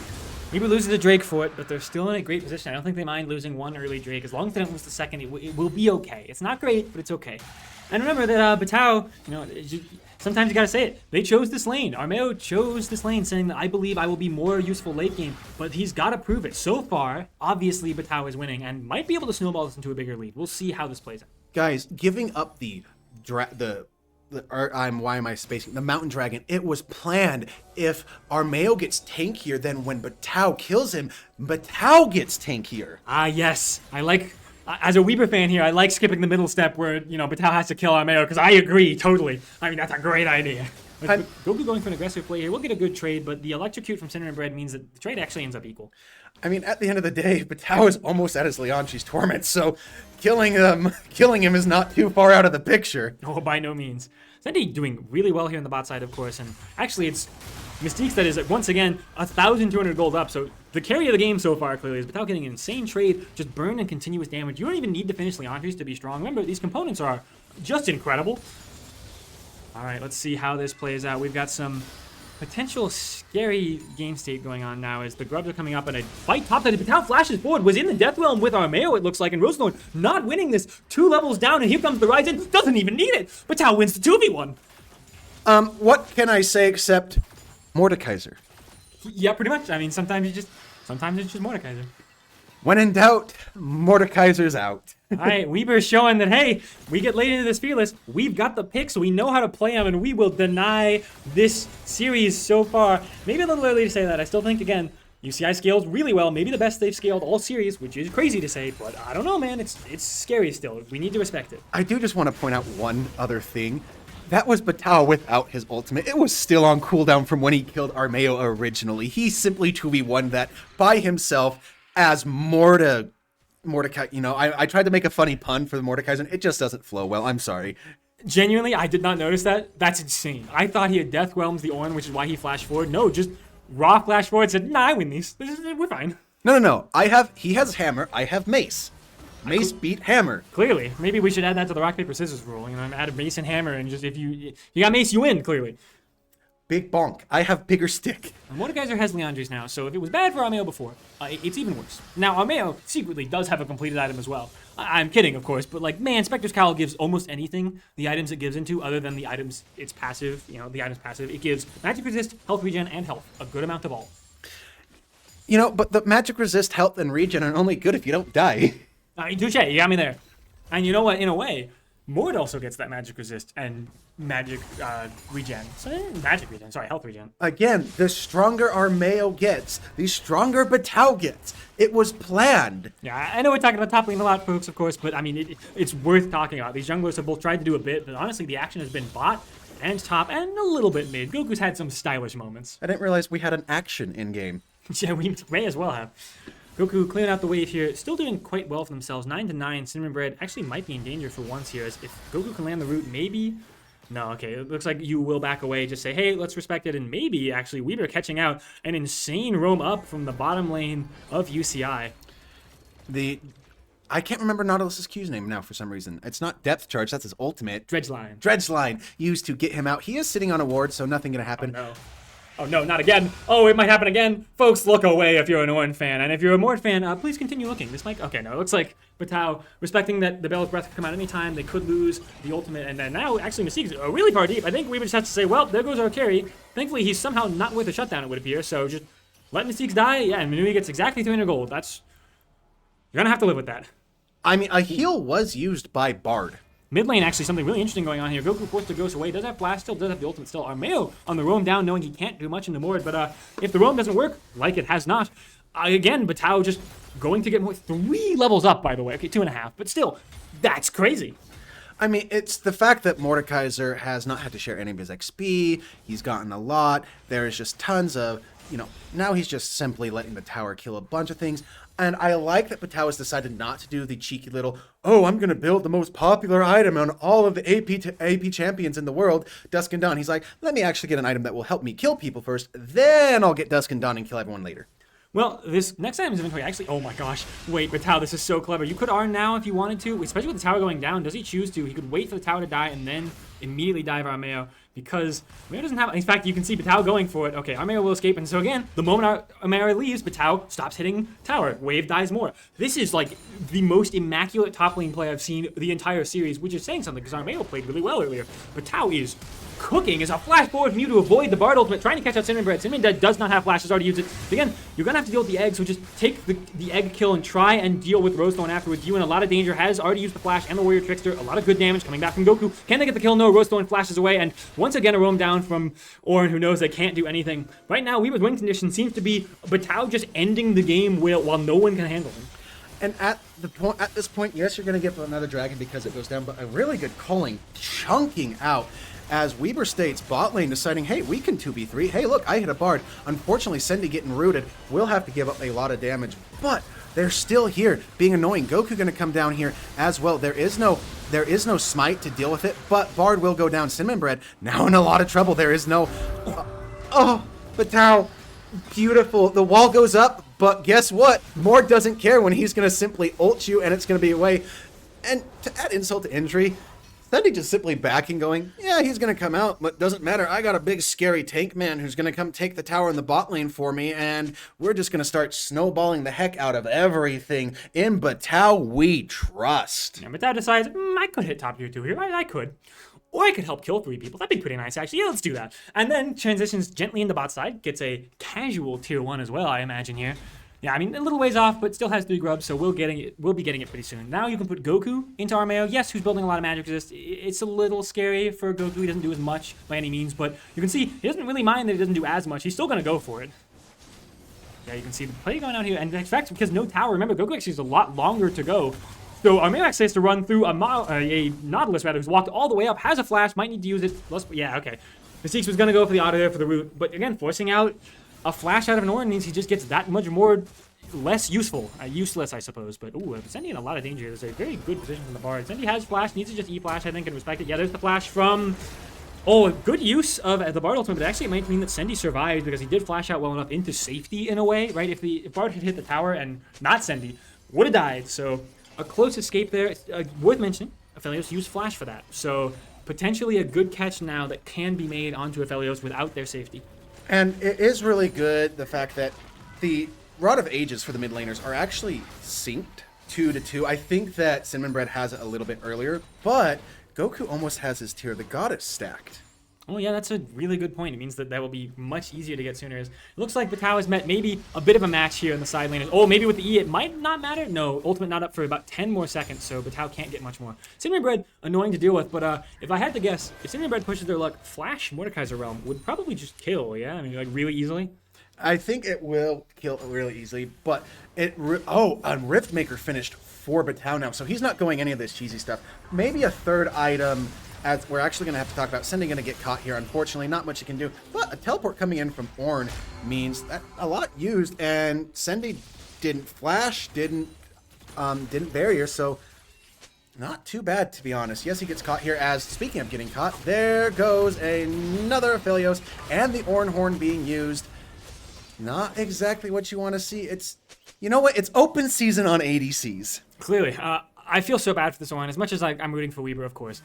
A: Weber loses the Drake for it, but they're still in a great position. I don't think they mind losing one early Drake. As long as they don't lose the second, it will be okay. It's not great, but it's okay. And remember that Batao, sometimes you gotta say it. They chose this lane. Armeo chose this lane, saying that I believe I will be more useful late game, but he's gotta prove it. So far, obviously Batao is winning and might be able to snowball this into a bigger lead. We'll see how this plays out.
B: Guys, giving up the Mountain Dragon, it was planned. If Armeo gets tankier, then when Batao kills him, Batao gets tankier.
A: Ah, yes. I like, as a Weber fan here, I like skipping the middle step where, Batao has to kill Armeo, because I agree, totally. I mean, that's a great idea. Goku going for an aggressive play here. We'll get a good trade, but the electrocute from Cinnamon Bread means that the trade actually ends up equal.
B: I mean, at the end of the day, Batao is almost at his Leonchi's torment, so killing him is not too far out of the picture.
A: Oh, by no means. Zendy doing really well here on the bot side, of course, and actually it's Mystiques that is, once again, 1,200 gold up, so the carry of the game so far, clearly, is Batao getting an insane trade, just burn and continuous damage. You don't even need to finish Leonchi's to be strong. Remember, these components are just incredible. All right, let's see how this plays out. We've got some potential scary game state going on now as the grubs are coming up and a fight top that Batao flashes forward, was in the Death Realm with Armeo, it looks like, and Roselord not winning this 2 levels down, and here comes the Ryzen, doesn't even need it. Batao wins the 2v1.
B: What can I say except Mordekaiser?
A: Yeah, pretty much. I mean, sometimes it's just Mordekaiser.
B: When in doubt, Mordekaiser's out.
A: All right, Weber's showing that, hey, we get late into this Fearless, we've got the picks, we know how to play them, and we will deny this series so far. Maybe a little early to say that. I still think, again, UCI scales really well, maybe the best they've scaled all series, which is crazy to say, but I don't know, man. It's scary still. We need to respect it.
B: I do just want to point out one other thing. That was Batao without his ultimate. It was still on cooldown from when he killed Armeo originally. He simply 2v1 that by himself as Mordecai. I tried to make a funny pun for the Mordekaiser, and it just doesn't flow well. I'm sorry. Genuinely,
A: I did not notice that. That's insane. I thought he had Death Whelms the Ornn, which is why he flashed forward. No, just raw flash forward, said, nah, I win these. We're fine.
B: No. He has Hammer, I have Mace. Mace beat Hammer.
A: Clearly. Maybe we should add that to the rock, paper, scissors rule. Add Mace and Hammer, and just if you got Mace, you win, clearly.
B: Big bonk. I have bigger stick.
A: Mordekaiser has Leandri's now, so if it was bad for Armeo before, it's even worse. Now, Armeo secretly does have a completed item as well. I'm kidding, of course, but man, Spectre's Cowl gives almost anything the items it gives into, other than the items it's passive, the item's passive. It gives magic resist, health regen, and health. A good amount of all.
B: But the magic resist, health, and regen are only good if you don't die.
A: Touche, you got me there. And you know what, in a way, Mord also gets that magic resist and magic regen. Health regen.
B: Again, the stronger Armeo gets, the stronger Batao gets. It was planned.
A: Yeah, I know we're talking about top lane a lot, folks, of course, but I mean, it's worth talking about. These junglers have both tried to do a bit, but honestly, the action has been bot and top and a little bit mid. Goku's had some stylish moments.
B: I didn't realize we had an action in-game.
A: Yeah, we may as well have. Goku clearing out the wave here, still doing quite well for themselves. 9-9, Cinnamon Bread actually might be in danger for once here. As if Goku can land the root, maybe. No, okay, it looks like you will back away. Just say, hey, let's respect it. And maybe, actually, Weber catching out an insane roam up from the bottom lane of UCI.
B: I can't remember Nautilus's Q's name now for some reason. It's not Depth Charge, that's his ultimate.
A: Dredgeline
B: Used to get him out. He is sitting on a ward, so nothing gonna happen.
A: Oh no, not again. Oh, it might happen again. Folks, look away if you're an Ornn fan. And if you're a Mord fan, please continue looking. This might... Okay, no, it looks like Batao, respecting that the Bell's Breath could come out anytime, they could lose the ultimate, and then now, actually, Mystique's really far deep. I think we would just have to say, well, there goes our carry. Thankfully, he's somehow not worth a shutdown, it would appear, so just let Mystique's die. Yeah, and Manui gets exactly 300 gold. That's... You're gonna have to live with that.
B: I mean, a heal was used by Bard.
A: Mid lane, actually, something really interesting going on here. Goku forced the ghost away. Does have blast still, does have the ultimate still. Armeo on the roam down, knowing he can't do much in the Mord. But if the roam doesn't work, like it has not, again, Batao just going to get more. 3 levels up, by the way. Okay, 2.5. But still, that's crazy.
B: I mean, it's the fact that Mordekaiser has not had to share any of his XP. He's gotten a lot. There is just tons of, now he's just simply letting the tower kill a bunch of things. And I like that Patau has decided not to do the cheeky little, oh, I'm going to build the most popular item on all of the AP champions in the world, Dusk and Dawn. He's like, let me actually get an item that will help me kill people first, then I'll get Dusk and Dawn and kill everyone later.
A: Well, this next item's inventory actually, oh my gosh, wait, Patau, this is so clever. You could R now if you wanted to, especially with the tower going down. Does he choose to? He could wait for the tower to die and then immediately dive Armeo, because Armeo doesn't have, in fact, you can see Patau going for it. Okay, Armeo will escape, and so again, the moment Armeo leaves, Patau stops hitting tower. Wave dies more. This is like the most immaculate top lane play I've seen the entire series, which is saying something, because Armeo played really well earlier. Patau is cooking as a flash forward from you to avoid the Bard ultimate, trying to catch out Cinnamon Bread. Cinnamon Bread does not have flash, has already used it. But again, you're going to have to deal with the egg, so just take the egg kill and try and deal with Rosethorn afterwards. You in a lot of danger, has already used the flash and the Warrior Trickster. A lot of good damage coming back from Goku. Can they get the kill? No, Rosethorn flashes away, and once again a roam down from Orin, who knows they can't do anything. Right now, Weaver's win condition seems to be Patau just ending the game while no one can handle him.
B: And at this point, yes, you're going to get another dragon because it goes down, but a really good culling, chunking out. As Weber states, bot lane deciding, hey, we can 2v3. Hey, look, I hit a Bard. Unfortunately, Sendy getting rooted will have to give up a lot of damage, but they're still here, being annoying. Goku going to come down here as well. There is no smite to deal with it, but Bard will go down. Cinnamon Bread now in a lot of trouble. There is no... oh, Patau, beautiful. The wall goes up, but guess what? Mord doesn't care when he's going to simply ult you, and it's going to be away. And to add insult to injury, Sendy just simply backing, going, yeah, he's going to come out, but doesn't matter. I got a big, scary tank man who's going to come take the tower in the bot lane for me, and we're just going to start snowballing the heck out of everything. In Patau, we trust.
A: Yeah, Patau decides, I could hit top tier 2 here. I could. Or I could help kill 3 people. That'd be pretty nice, actually. Yeah, let's do that. And then transitions gently into bot side. Gets a casual tier 1 as well, I imagine, here. Yeah, I mean, a little ways off, but still has 3 grubs, so we'll be getting it pretty soon. Now you can put Goku into Armeo. Yes, who's building a lot of magic resist. It's a little scary for Goku. He doesn't do as much by any means, but you can see he doesn't really mind that he doesn't do as much. He's still going to go for it. Yeah, you can see the play going out here. And in fact, because no tower, remember, Goku actually has a lot longer to go. So Armeo actually has to run through a Nautilus, rather, who's walked all the way up, has a flash, might need to use it. Yeah, okay. Mystiques was going to go for the auto there for the root, but again, forcing out a flash out of an Orin means he just gets that much more less useful. Useless, I suppose. But, ooh, Sendy in a lot of danger. There's a very good position from the Bard. Sendy has flash, needs to just E-flash, I think, and respect it. Yeah, there's the flash from... oh, good use of the Bard ultimate, but actually it might mean that Sendy survived because he did flash out well enough into safety in a way, right? If Bard had hit the tower and not Sendy, would have died. So, a close escape there. It's, worth mentioning, Aphelios used flash for that. So, potentially a good catch now that can be made onto Aphelios without their safety.
B: And it is really good, the fact that the Rod of Ages for the mid laners are actually synced 2-2. I think that Cinnamon Bread has it a little bit earlier, but Goku almost has his Tear of the Goddess stacked.
A: Oh yeah, that's a really good point. It means that will be much easier to get sooner. It looks like Patau has met maybe a bit of a match here in the side laners. Oh, maybe with the E it might not matter. No, ultimate not up for about 10 more seconds, so Patau can't get much more. Cinnamon Bread, annoying to deal with, but if I had to guess, if Cinnamon Bread pushes their luck, Flash Mordekaiser Realm would probably just kill, yeah? I mean, like, really easily.
B: I think it will kill really easily, but a Riftmaker finished for Patau now, so he's not going any of this cheesy stuff. Maybe a third item, as we're actually going to have to talk about. Sendy going to get caught here, unfortunately. Not much he can do, but a teleport coming in from Ornn means that a lot used, and Sendy didn't flash, didn't barrier, so not too bad, to be honest. Yes, he gets caught here, as, speaking of getting caught, there goes another Aphelios, and the Ornn Horn being used. Not exactly what you want to see. It's, you know what? It's open season on ADCs.
A: Clearly. I feel so bad for this Ornn, as much as I'm rooting for Weber, of course.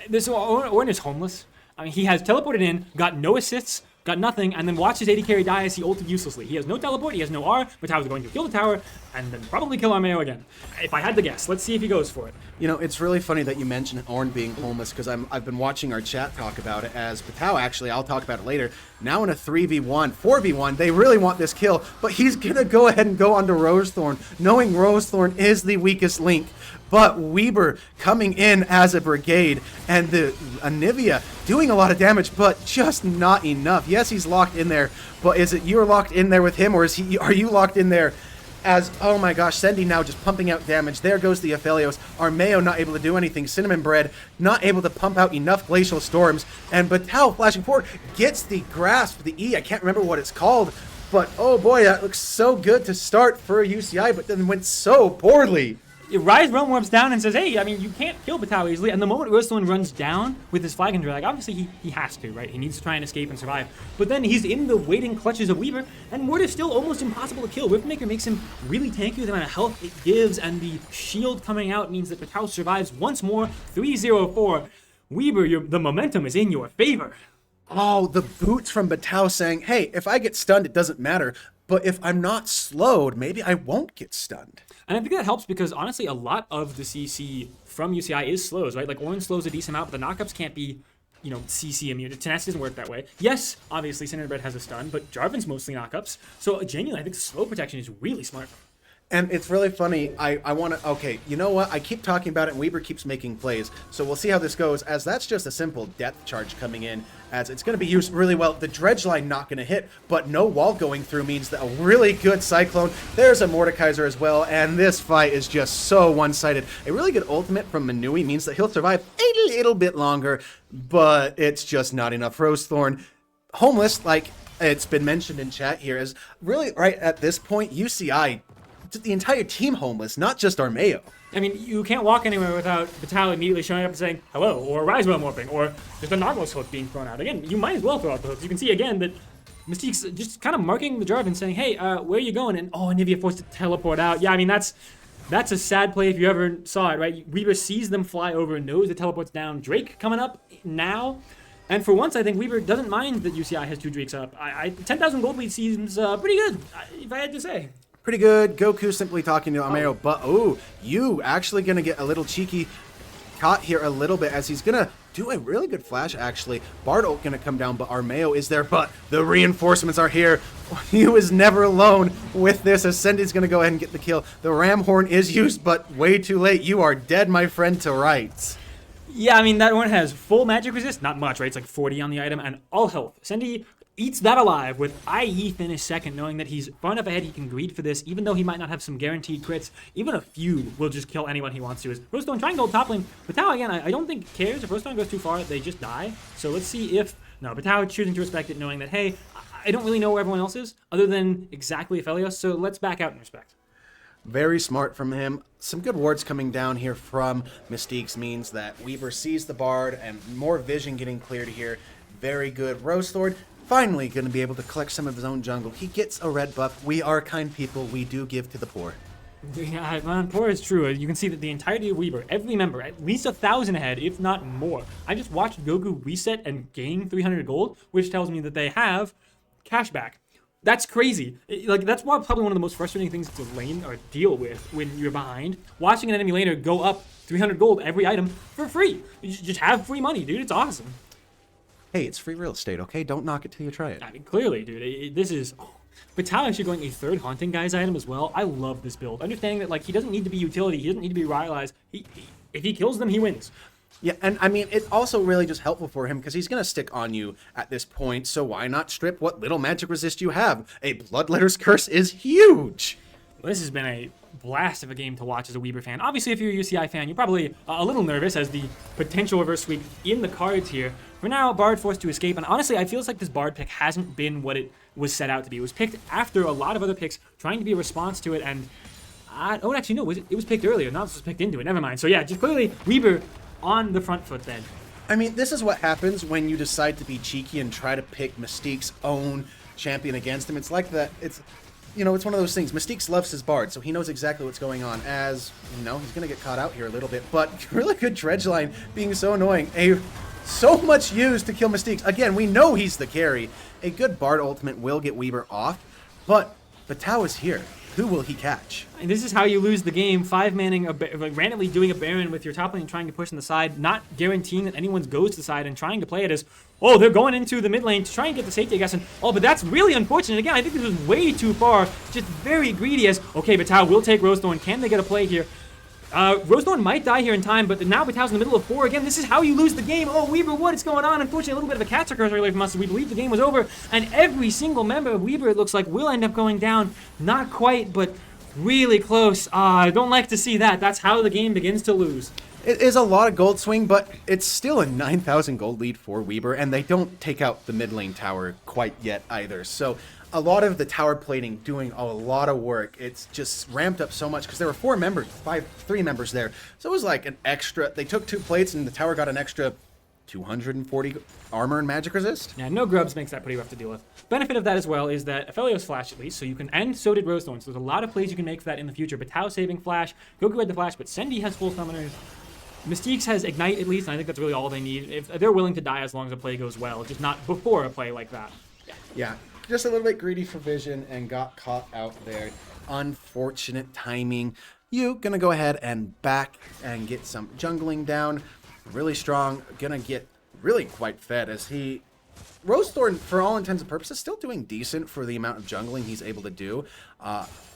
A: This Ornn is homeless. I mean, he has teleported in, got no assists, got nothing, and then watched his AD carry die as he ulted uselessly. He has no teleport, he has no R, but Patau's going to kill the tower, and then probably kill Armeo again. If I had to guess, let's see if he goes for it.
B: You know, it's really funny that you mentioned Ornn being homeless, because I've been watching our chat talk about it, as Patau, actually, I'll talk about it later, now in a 3v1, 4v1, they really want this kill, but he's going to go ahead and go onto Rosethorn, knowing Rosethorn is the weakest link. But Weber coming in as a brigade, and the Anivia doing a lot of damage, but just not enough. Yes, he's locked in there, but is it you're locked in there with him, or are you locked in there as, oh my gosh, Sendy now just pumping out damage. There goes the Aphelios. Armeo not able to do anything. Cinnamon Bread not able to pump out enough Glacial Storms, and Patau flashing forward gets the grasp, the E, I can't remember what it's called, But oh boy, that looks so good to start for UCI, but then went so poorly.
A: Rise Realm warps down and says, hey, I mean, you can't kill Batao easily. And the moment Roastone runs down with his flag and drag, obviously he has to, right? He needs to try and escape and survive. But then he's in the waiting clutches of Weaver, and Ward is still almost impossible to kill. Riftmaker makes him really tanky with the amount of health it gives, and the shield coming out means that Batao survives once more. 3-0-4. Weaver, the momentum is in your favor.
B: Oh, the boots from Batao saying, hey, if I get stunned, it doesn't matter. But if I'm not slowed, maybe I won't get stunned.
A: And I think that helps because, honestly, a lot of the CC from UCI is slows, right? Like, Orange slows a decent amount, but the knockups can't be, CC immune. Tenacity doesn't work that way. Yes, obviously, Cinderbread has a stun, but Jarvan's mostly knockups. So, genuinely, I think slow protection is really smart.
B: And it's really funny. I want to, okay, you know what? I keep talking about it and Weaver keeps making plays. So we'll see how this goes, as that's just a simple depth charge coming in, as it's going to be used really well. The dredge line not going to hit, but no wall going through means that a really good Cyclone. There's a Mordekaiser as well, and this fight is just so one-sided. A really good ultimate from Manui means that he'll survive a little bit longer, but it's just not enough. Rosethorn, homeless, like it's been mentioned in chat here, is really right at this point, UCI, the entire team homeless, not just Armeo.
A: I mean, you can't walk anywhere without Batao immediately showing up and saying hello, or Rise Realm warping, or just a Nautilus hook being thrown out. Again, you might as well throw out the hooks. You can see again that Mystique's just kind of marking the Jarvan, saying, hey, where are you going? And Anivia forced to teleport out. Yeah, I mean, that's a sad play if you ever saw it, right? Weaver sees them fly over, knows the teleport's down. Drake coming up now. And for once, I think Weaver doesn't mind that UCI has 2 Drakes up. 10,000 gold lead seems pretty good, if I had to say.
B: Pretty good. Goku simply talking to Armeo, but you actually gonna get a little cheeky caught here a little bit, as he's gonna do a really good flash actually. Bard ult gonna come down, but Armeo is there, but the reinforcements are here. You is never alone with this. Ascendi's gonna go ahead and get the kill. The Ram Horn is used, but way too late. You are dead, my friend, to rights.
A: Yeah, I mean, that one has full magic resist, not much, right? It's like 40 on the item, and all health. Ascendi eats that alive with IE finish second, knowing that he's far enough ahead he can greed for this, even though he might not have some guaranteed crits. Even a few will just kill anyone he wants to. As Roastone trying to go top lane. Batao, again, I don't think cares. If Roastone goes too far, they just die. So let's see if... No, Batao choosing to respect it, knowing that, hey, I don't really know where everyone else is, other than exactly Aphelios, so let's back out and respect.
B: Very smart from him. Some good wards coming down here from Mystiques means that Weaver sees the Bard and more vision getting cleared here. Very good. Roastelord finally going to be able to collect some of his own jungle. He gets a red buff. We are kind people. We do give to the poor.
A: Yeah, man, poor is true. You can see that the entirety of Weaver, every member, at least 1,000 ahead, if not more. I just watched Goku reset and gain 300 gold, which tells me that they have cashback. That's crazy. Like, that's probably one of the most frustrating things to lane or deal with when you're behind. Watching an enemy laner go up 300 gold every item for free. You just have free money, dude. It's awesome.
B: Hey, it's free real estate, okay? Don't knock it till you try it.
A: I mean, clearly, dude, this is... Batao actually going a 3rd Haunting Guys item as well. I love this build. Understanding that, like, he doesn't need to be utility. He doesn't need to be rivalized. If he kills them, he wins.
B: Yeah, and I mean, it's also really just helpful for him because he's going to stick on you at this point, so why not strip what little magic resist you have? A Bloodletter's Curse is huge!
A: Well, this has been a blast of a game to watch as a Weaver fan. Obviously, if you're a UCI fan, you're probably a little nervous as the potential reverse sweep in the cards here. For now, Bard forced to escape, and honestly, I feel like this Bard pick hasn't been what it was set out to be. It was picked after a lot of other picks trying to be a response to it, and... actually, no, it was picked earlier. Not was picked into it. Never mind. So yeah, just clearly Weaver on the front foot then.
B: I mean, this is what happens when you decide to be cheeky and try to pick Mystique's own champion against him. It's like that. It's one of those things. Mystique loves his Bard, so he knows exactly what's going on. As he's going to get caught out here a little bit, but really good dredge line being so annoying. So much used to kill Mystique. Again, we know he's the carry. A good Bard ultimate will get Weaver off, but Batao is here. Who will he catch?
A: And this is how you lose the game. 5-manning, randomly doing a Baron with your top lane trying to push in the side, not guaranteeing that anyone goes to the side and trying to play it as, they're going into the mid lane to try and get the safety, I guess. And, but that's really unfortunate. Again, I think this was way too far. Just very greedy as, okay, Batao will take Rosethorn. Can they get a play here? Rosethorn might die here in time, but now Batao's in the middle of 4 again. This is how you lose the game. Weaver, what is going on? Unfortunately, a little bit of a catch occurs earlier from us. We believe the game was over, and every single member of Weaver, it looks like, will end up going down. Not quite, but really close. I don't like to see that. That's how the game begins to lose.
B: It is a lot of gold swing, but it's still a 9,000 gold lead for Weaver, and they don't take out the mid lane tower quite yet either. So a lot of the tower plating doing a lot of work. It's just ramped up so much because there were 3 members there. So it was like an extra, they took 2 plates and the tower got an extra 240 armor and magic resist.
A: Yeah, no grubs makes that pretty rough to deal with. Benefit of that as well is that Aphelios flash at least, so you can, and so did Rosethorn, so there's a lot of plays you can make for that in the future. Batao saving flash, Goku had the flash, but Sendi has full summoners. Mystique's has Ignite at least, and I think that's really all they need. If they're willing to die as long as a play goes well, just not before a play like that.
B: Yeah, just a little bit greedy for vision and got caught out there. Unfortunate timing. You gonna go ahead and back and get some jungling down. Really strong, gonna get really quite fed as he... Rosethorn, for all intents and purposes, still doing decent for the amount of jungling he's able to do.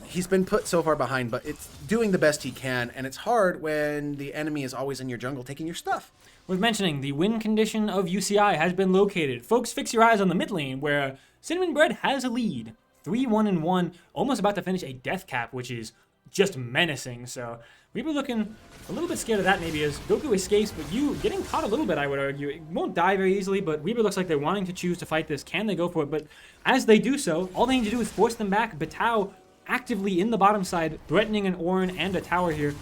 B: He's been put so far behind, but it's doing the best he can, and it's hard when the enemy is always in your jungle taking your stuff.
A: Worth mentioning, the win condition of UCI has been located. Folks, fix your eyes on the mid lane, where Cinnamon Bread has a lead. 3-1-1, almost about to finish a death cap, which is just menacing, so we were looking a little bit scared of that maybe as Goku escapes, but you getting caught a little bit, I would argue. It won't die very easily, but Weaver looks like they're wanting to choose to fight this. Can they go for it? But as they do so, all they need to do is force them back. Batao actively in the bottom side, threatening an Ornn and a tower here.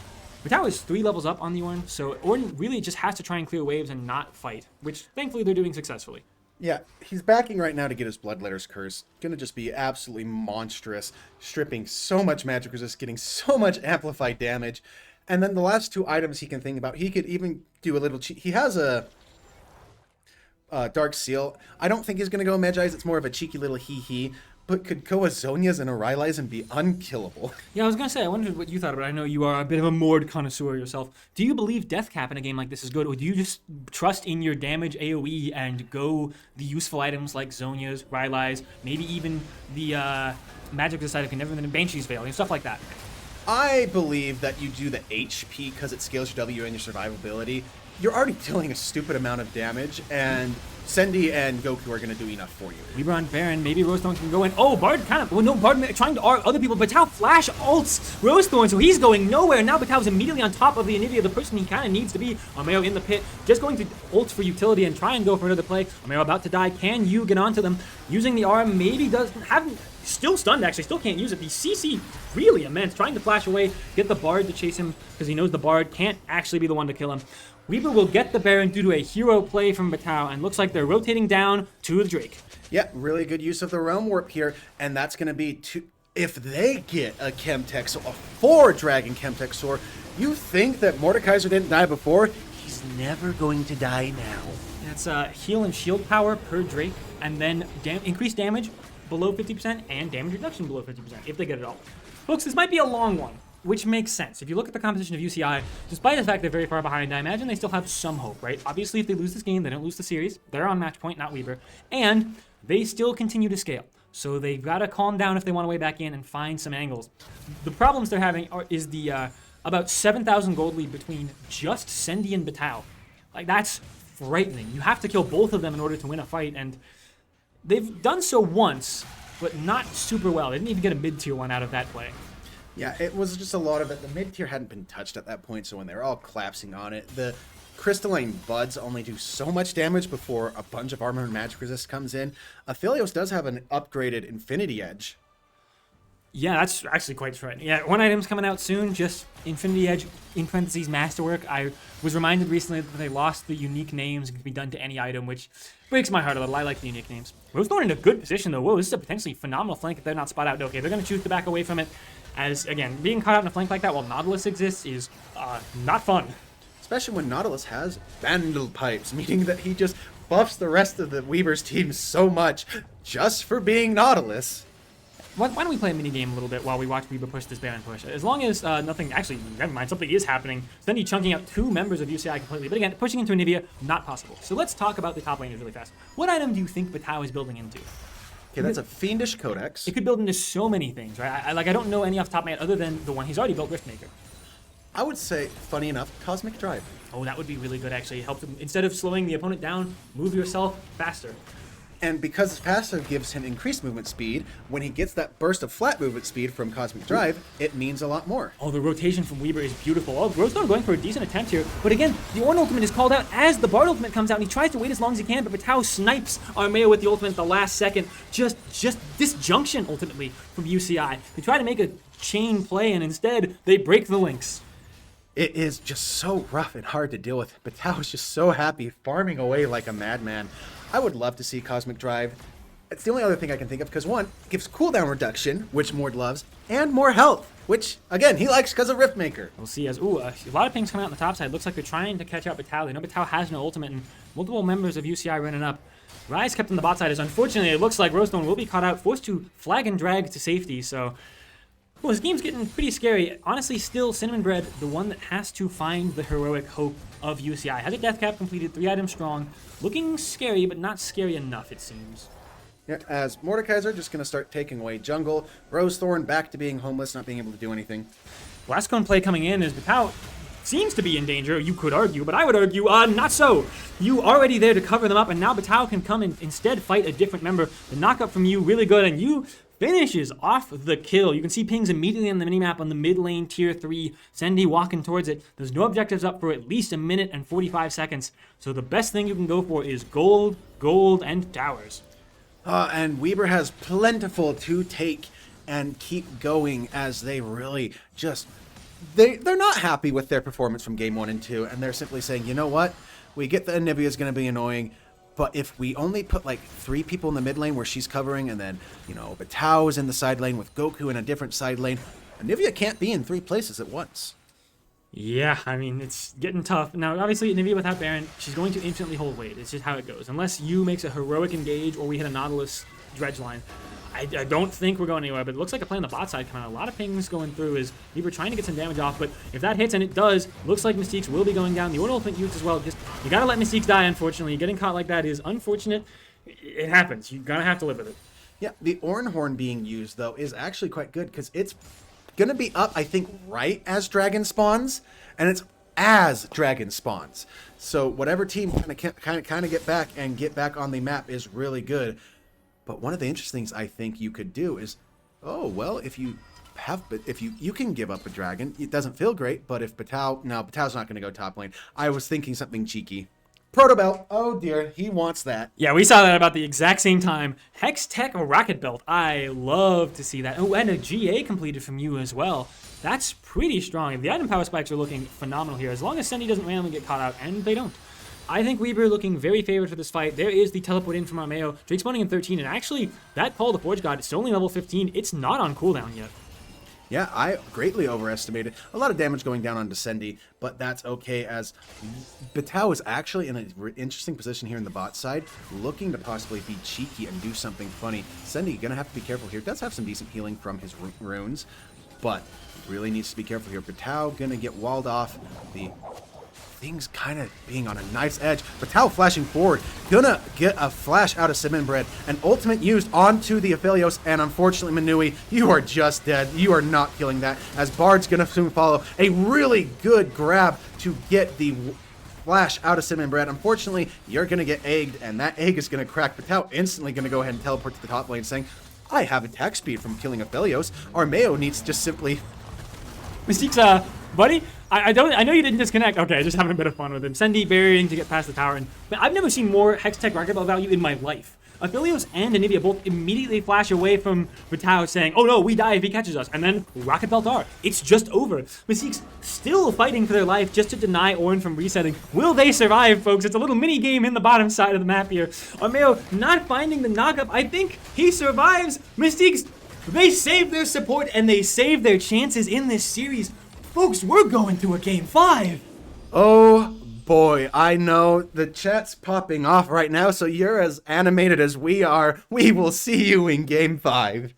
A: Batao is 3 levels up on the Ornn, so Ornn really just has to try and clear waves and not fight, which thankfully they're doing successfully.
B: Yeah, he's backing right now to get his Bloodletter's Curse. Gonna just be absolutely monstrous, stripping so much magic resist, getting so much amplified damage. And then the last 2 items he can think about, he could even do a little cheat. He has a Dark Seal. I don't think he's gonna go Medjai's, it's more of a cheeky little hee-hee. But could go Azonias and Aurelize and be unkillable?
A: Yeah, I was gonna say, I wondered what you thought about it. I know you are a bit of a Mord connoisseur yourself. Do you believe Death Cap in a game like this is good, or do you just trust in your damage AoE and go the useful items like Zonias, Rylai's, maybe even the Magic Decide can never been Banshee's Veil, and stuff like that?
B: I believe that you do the HP because it scales your W and your survivability. You're already dealing a stupid amount of damage, and Sendi and Goku are going to do enough for you.
A: Weaver on Baron, maybe Rosethorn can go in. Oh, Bard kind of, well, no, Bard trying to arc other people. Batao flash ults Rosethorn, so he's going nowhere. Now Batao's immediately on top of the Anivia, the person he kind of needs to be. Armeo in the pit, just going to ult for utility and try and go for another play. Armeo about to die. Can you get onto them? Using the arm, maybe doesn't, haven't, still stunned actually, still can't use it. The CC really immense, trying to flash away, get the Bard to chase him because he knows the Bard can't actually be the one to kill him. Weaver will get the Baron due to a hero play from Batao, and looks like they're rotating down to the Drake.
B: Yeah, really good use of the Realm Warp here, and that's going to be two. If they get a Chemtech, so a 4-Dragon Chemtech Sword, you think that Mordekaiser didn't die before? He's never going to die now.
A: That's heal and shield power per Drake, and then increased damage below 50% and damage reduction below 50% if they get it all. Folks, this might be a long one, which makes sense. If you look at the composition of UCI, despite the fact they're very far behind, I imagine they still have some hope, right? Obviously, if they lose this game, they don't lose the series. They're on match point, not Weaver. And they still continue to scale. So they've got to calm down if they want to way back in and find some angles. The problems they're having is the about 7,000 gold lead between just Sendi and Batao. Like, that's frightening. You have to kill both of them in order to win a fight, and they've done so once, but not super well. They didn't even get a mid-tier one out of that play.
B: Yeah, it was just a lot of it. The mid-tier hadn't been touched at that point, so when they were all collapsing on it, the crystalline buds only do so much damage before a bunch of armor and magic resist comes in. Aphelios does have an upgraded Infinity Edge.
A: Yeah, that's actually quite frightening. Yeah, one item's coming out soon, just Infinity Edge, in parentheses, Masterwork. I was reminded recently that they lost the unique names and can be done to any item, which breaks my heart a little. I like the unique names. Rosethorn in a good position, though. Whoa, this is a potentially phenomenal flank if they're not spot out. Okay, they're going to choose to back away from it, as, again, being caught out in a flank like that while Nautilus exists is not fun.
B: Especially when Nautilus has Vandal Pipes, meaning that he just buffs the rest of the Weaver's team so much just for being Nautilus.
A: Why don't we play a mini-game a little bit while we watch Weaver push this Baron push? As long as nothing, actually, never mind, something is happening. Sendi chunking out 2 members of UCI completely. But again, pushing into Anivia, not possible. So let's talk about the top laners really fast. What item do you think Batao is building into?
B: Okay, that's a Fiendish Codex.
A: It could build into so many things, right? I don't know any off the top of my head other than the one he's already built, Riftmaker.
B: I would say, funny enough, Cosmic Drive.
A: Oh, that would be really good, actually. Help them, instead of slowing the opponent down, move yourself faster.
B: And because his passive gives him increased movement speed, when he gets that burst of flat movement speed from Cosmic Drive, it means a lot more.
A: Oh, the rotation from Weber is beautiful. Oh, Growthorn going for a decent attempt here. But again, the Ornn ultimate is called out as the Bard ultimate comes out, and he tries to wait as long as he can, but Vitao snipes Armeo with the ultimate at the last second. Just disjunction, ultimately, from UCI. They try to make a chain play, and instead, they break the links.
B: It is just so rough and hard to deal with. Vitao is just so happy, farming away like a madman. I would love to see Cosmic Drive. It's the only other thing I can think of, because one, it gives cooldown reduction, which Mord loves, and more health, which, again, he likes because of Riftmaker.
A: We'll see as, a lot of pings coming out on the top side. Looks like they're trying to catch up Vitao. They know Vitao has no ultimate, and multiple members of UCI running up. Rise kept on the bot side, as unfortunately it looks like Rosestone will be caught out, forced to flag and drag to safety, so... Well, this game's getting pretty scary. Honestly, still, Cinnamon Bread, the one that has to find the heroic hope of UCI. Has a death cap completed, 3 items strong. Looking scary, but not scary enough, it seems.
B: Yeah, as Mordekaiser just going to start taking away jungle. Rosethorn back to being homeless, not being able to do anything.
A: Last cone play coming in is Vitao seems to be in danger, you could argue, but I would argue, not so. You already there to cover them up, and now Vitao can come and instead fight a different member. The knockup from you really good, and you finishes off the kill. You can see pings immediately on the minimap on the mid lane tier 3. Sendy walking towards it. There's no objectives up for at least 1 minute and 45 seconds. So the best thing you can go for is gold, and towers.
B: And Weber has plentiful to take and keep going, as they really just... They're not happy with their performance from game 1 and 2, and they're simply saying, you know what? We get that Anivia is going to be annoying, but if we only put like 3 people in the mid lane where she's covering, and then, you know, Vitao is in the side lane with Goku in a different side lane, Anivia can't be in 3 places at once.
A: Yeah, I mean, it's getting tough. Now, obviously, Anivia without Baron, she's going to instantly hold weight. It's just how it goes. Unless you makes a heroic engage or we hit a Nautilus dredge line, I don't think we're going anywhere, but it looks like a play on the bot side coming out. A lot of pings going through as we were trying to get some damage off, but if that hits, and it does, looks like Mystiques will be going down. The Ornn ultimate used as well. Just, you gotta let Mystiques die, unfortunately. Getting caught like that is unfortunate. It happens. You're gonna have to live with it.
B: Yeah, the Ornn Horn being used, though, is actually quite good, because it's gonna be up, I think, right as Dragon spawns, and it's as Dragon spawns. So whatever team kind of get back and get back on the map is really good. But one of the interesting things I think you could do is, oh, well, if you can give up a dragon, it doesn't feel great, but if Batao's not going to go top lane. I was thinking something cheeky. Protobelt, oh dear, he wants that.
A: Yeah, we saw that about the exact same time. Hex Tech Rocket Belt, I love to see that. Oh, and a GA completed from you as well. That's pretty strong. The item power spikes are looking phenomenal here, as long as Sendy doesn't randomly get caught out, and they don't. I think Weber looking very favored for this fight. There is the teleport in from Armeo. Drake spawning in 13, and actually, that Paul the Forge God is only level 15. It's not on cooldown yet.
B: Yeah, I greatly overestimated. A lot of damage going down on Descendi, but that's okay, as Vitao is actually in an interesting position here in the bot side, looking to possibly be cheeky and do something funny. Descendi gonna have to be careful here. Does have some decent healing from his runes, but really needs to be careful here. Vitao gonna get walled off. The things kind of being on a knife's edge. Vitao flashing forward, gonna get a flash out of Cinnamon Bread, and ultimate used onto the Aphelios, and unfortunately, Manui, you are just dead. You are not killing that, as Bard's gonna soon follow. A really good grab to get the flash out of Cinnamon Bread. Unfortunately, you're gonna get egged, and that egg is gonna crack. Vitao instantly gonna go ahead and teleport to the top lane, saying, I have attack speed from killing Aphelios. Armeo needs to just simply...
A: Mystiques, buddy, I know you didn't disconnect. Okay, just having a bit of fun with him. Sendy burying to get past the tower, but I've never seen more Hex Tech Rocket Belt value in my life. Aphelios and Anivia both immediately flash away from Vitao, saying, oh no, we die if he catches us, and then Rocket Belt R. It's just over. Mystiques still fighting for their life just to deny Ornn from resetting. Will they survive, folks? It's a little mini game in the bottom side of the map here. Armeo not finding the knockup. I think he survives. Mystiques, they save their support, and they save their chances in this series. Folks, we're going to a game 5.
B: Oh boy, I know the chat's popping off right now, so you're as animated as we are. We will see you in game 5.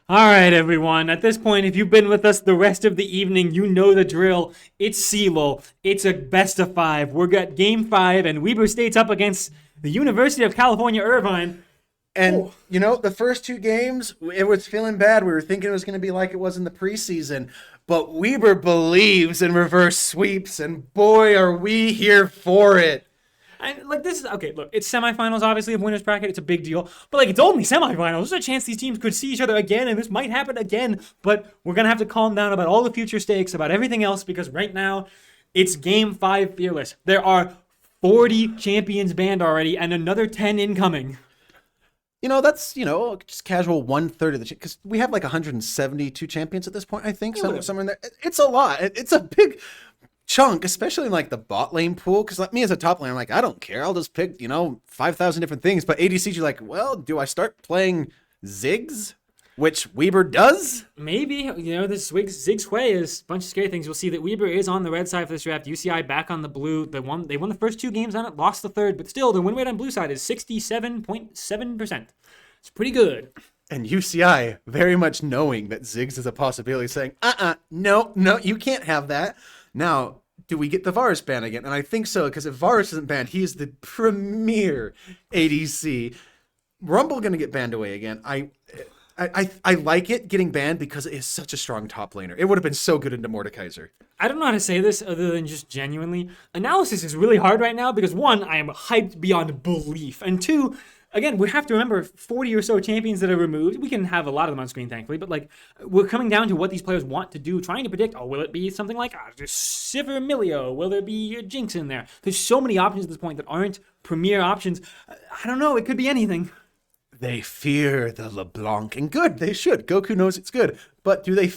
A: All right, everyone. At this point, if you've been with us the rest of the evening, you know the drill. It's CLoL. It's a best of five. We're got game five, and Weber State's up against the University of California, Irvine.
B: And, the first two games, it was feeling bad. We were thinking it was going to be like it was in the preseason. But Weber believes in reverse sweeps, and boy, are we here for it.
A: And this is okay. Look, it's semifinals, obviously, of winners bracket. It's a big deal, but it's only semifinals. There's a chance these teams could see each other again, and this might happen again. But we're gonna have to calm down about all the future stakes, about everything else, because right now, it's Game 5 Fearless. There are 40 champions banned already, and another 10 incoming.
B: That's, just casual 1/3 of the, because we have like 172 champions at this point, I think, somewhere in there. It's a lot. It's a big chunk, especially in like the bot lane pool. Because like me as a top lane, I'm like, I don't care. I'll just pick, 5,000 different things. But ADCs, you're like, well, do I start playing Ziggs? Which Weber does?
A: Maybe, this Ziggs Hui is a bunch of scary things. You'll see that Weber is on the red side for this draft. UCI back on the blue. They won the first two games on it, lost the third, but still, the win rate on blue side is 67.7%. It's pretty good.
B: And UCI, very much knowing that Ziggs is a possibility, saying, no, you can't have that. Now, do we get the Varus ban again? And I think so, because if Varus isn't banned, he is the premier ADC. Rumble going to get banned away again. I like it getting banned because it is such a strong top laner. It would have been so good into Mordekaiser.
A: I don't know how to say this other than just genuinely. Analysis is really hard right now because one, I am hyped beyond belief. And two, again, we have to remember 40 or so champions that are removed. We can have a lot of them on screen, thankfully, but we're coming down to what these players want to do, trying to predict, will it be something like Sivir Milio? Will there be a Jinx in there? There's so many options at this point that aren't premier options. I don't know. It could be anything.
B: They fear the LeBlanc, and good, they should. Goku knows it's good. But do they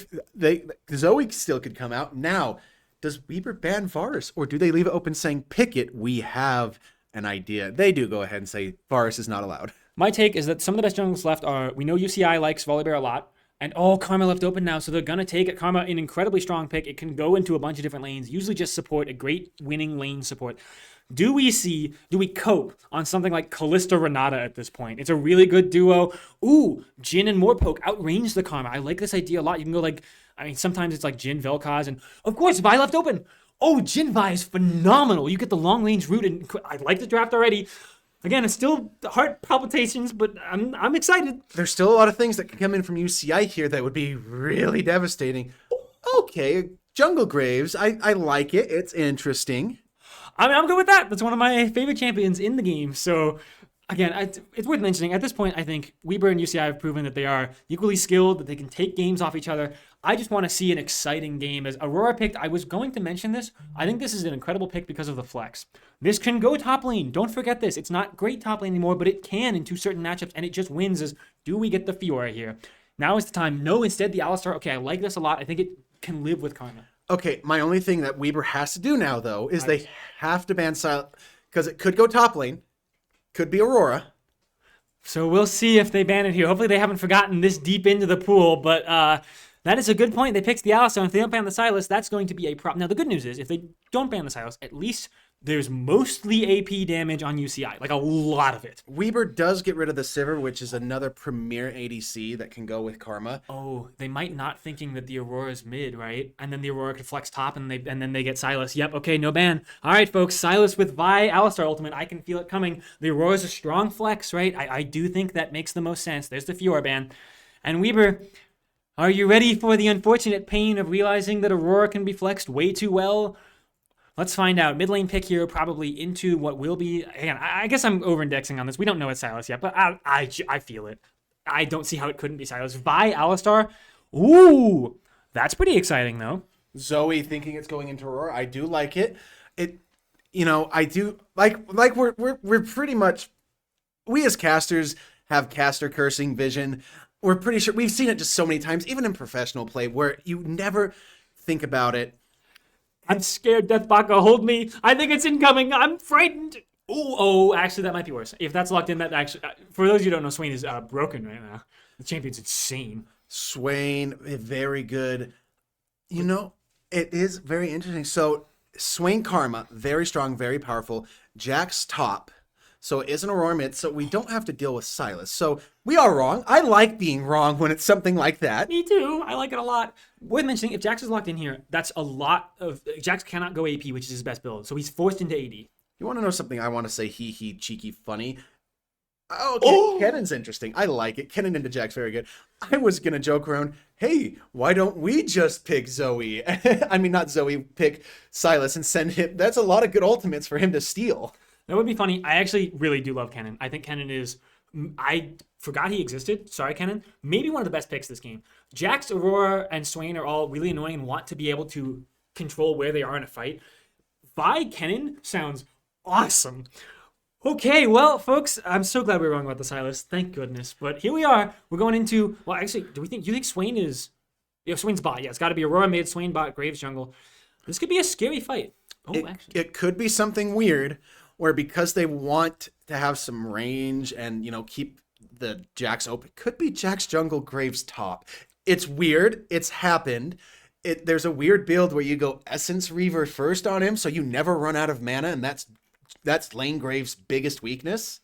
B: Zoe still could come out. Now, does Weber ban Varus, or do they leave it open saying, pick it, we have an idea? They do go ahead and say Varus is not allowed.
A: My take is that some of the best jungles left are, we know UCI likes Volibear a lot, and Karma left open now, so they're going to take it. Karma, an incredibly strong pick. It can go into a bunch of different lanes, usually just support, a great winning lane support. Do we cope on something like Kalista Renata at this point? It's a really good duo. Ooh, Jhin and Morpoke outrange the Karma. I like this idea a lot. You can go sometimes it's like Jhin, Vel'Koz, and of course, Vi left open. Oh, Jhin Vi is phenomenal. You get the long range route, and I like the draft already. Again, it's still heart palpitations, but I'm excited.
B: There's still a lot of things that can come in from UCI here that would be really devastating. Okay, Jungle Graves, I like it. It's interesting.
A: I'm good with that. That's one of my favorite champions in the game. So, again, it's worth mentioning. At this point, I think Weber and UCI have proven that they are equally skilled, that they can take games off each other. I just want to see an exciting game. As Aurora picked, I was going to mention this. I think this is an incredible pick because of the flex. This can go top lane. Don't forget this. It's not great top lane anymore, but it can in certain matchups, and it just wins as, do we get the Fiora here? Now is the time. No, instead the Alistar. Okay, I like this a lot. I think it can live with Karma.
B: Okay, my only thing that Weber has to do now, though, is they have to ban Silent, because it could go top lane, could be Aurora.
A: So we'll see if they ban it here. Hopefully they haven't forgotten this deep into the pool, but that is a good point. They picked the Alistar, and if they don't ban the Sylas, that's going to be a problem. Now, the good news is, if they don't ban the Sylas, at least there's mostly AP damage on UCI, like a lot of it.
B: Weber does get rid of the Sivir, which is another premier ADC that can go with Karma.
A: Oh, they might not thinking that the Aurora's mid, right? And then the Aurora could flex top, and then they get Sylas. Yep, okay, no ban. All right, folks, Sylas with Vi Alistar ultimate. I can feel it coming. The Aurora's a strong flex, right? I do think that makes the most sense. There's the Fiora ban. And Weber, are you ready for the unfortunate pain of realizing that Aurora can be flexed way too well? Let's find out. Mid lane pick here, probably into what will be... Again, I guess I'm over-indexing on this. We don't know it's Sylas yet, but I feel it. I don't see how it couldn't be Sylas. Vi Alistar. Ooh, that's pretty exciting, though.
B: Zoe thinking it's going into Aurora. I do like it. I do... Like we're pretty much... We as casters have caster cursing vision. We're pretty sure... We've seen it just so many times, even in professional play, where you never think about it.
A: I'm scared, Deathbaka, hold me. I think it's incoming. I'm frightened. Oh, actually, that might be worse. If that's locked in, that actually... for those of you who don't know, Swain is broken right now. The champion's insane.
B: Swain, very good. It is very interesting. So, Swain Karma, very strong, very powerful. Jack's top. So it is an Aurora mid, so we don't have to deal with Silas. So we are wrong. I like being wrong when it's something like that.
A: Me too. I like it a lot. Worth mentioning, if Jax is locked in here, that's a lot of... Jax cannot go AP, which is his best build. So he's forced into AD.
B: You want to know something I want to say hee, cheeky, funny? Okay, Kennon's interesting. I like it. Kennon into Jax, very good. I was going to joke around, hey, why don't we just pick Zoe? I mean, not Zoe, pick Silas and send him. That's a lot of good ultimates for him to steal.
A: That would be funny. I actually really do love Kennen. I think Kennen is... I forgot he existed. Sorry, Kennen. Maybe one of the best picks this game. Jax, Aurora, and Swain are all really annoying and want to be able to control where they are in a fight. Vi Kennen sounds awesome. Okay, well, folks, I'm so glad we were wrong about the Silas. Thank goodness. But here we are. We're going into... Well, actually, do you think Swain is... Yeah, Swain's bot. Yeah, it's got to be Aurora mid, Swain bot, Graves jungle. This could be a scary fight.
B: It could be something weird, where because they want to have some range and, you know, keep the Jax open, could be Jax jungle, Graves top. It's weird. It's happened. There's a weird build where you go Essence Reaver first on him, so you never run out of mana, and that's Lane Graves' biggest weakness.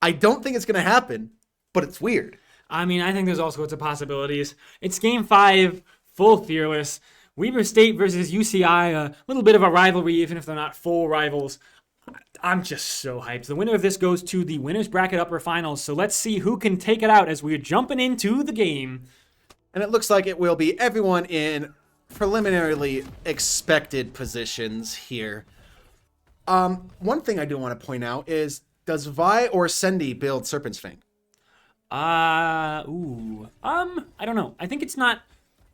B: I don't think it's going to happen, but it's weird.
A: I mean, I think there's all sorts of possibilities. It's Game 5, full Fearless. Weber State versus UCI, a little bit of a rivalry, even if they're not full rivals. I'm just so hyped. The winner of this goes to the Winners Bracket Upper Finals, so let's see who can take it out as we're jumping into the game.
B: And it looks like it will be everyone in preliminarily expected positions here. One thing I do want to point out is, does Vi or Sendy build Serpent's Fang?
A: I don't know. I think it's not...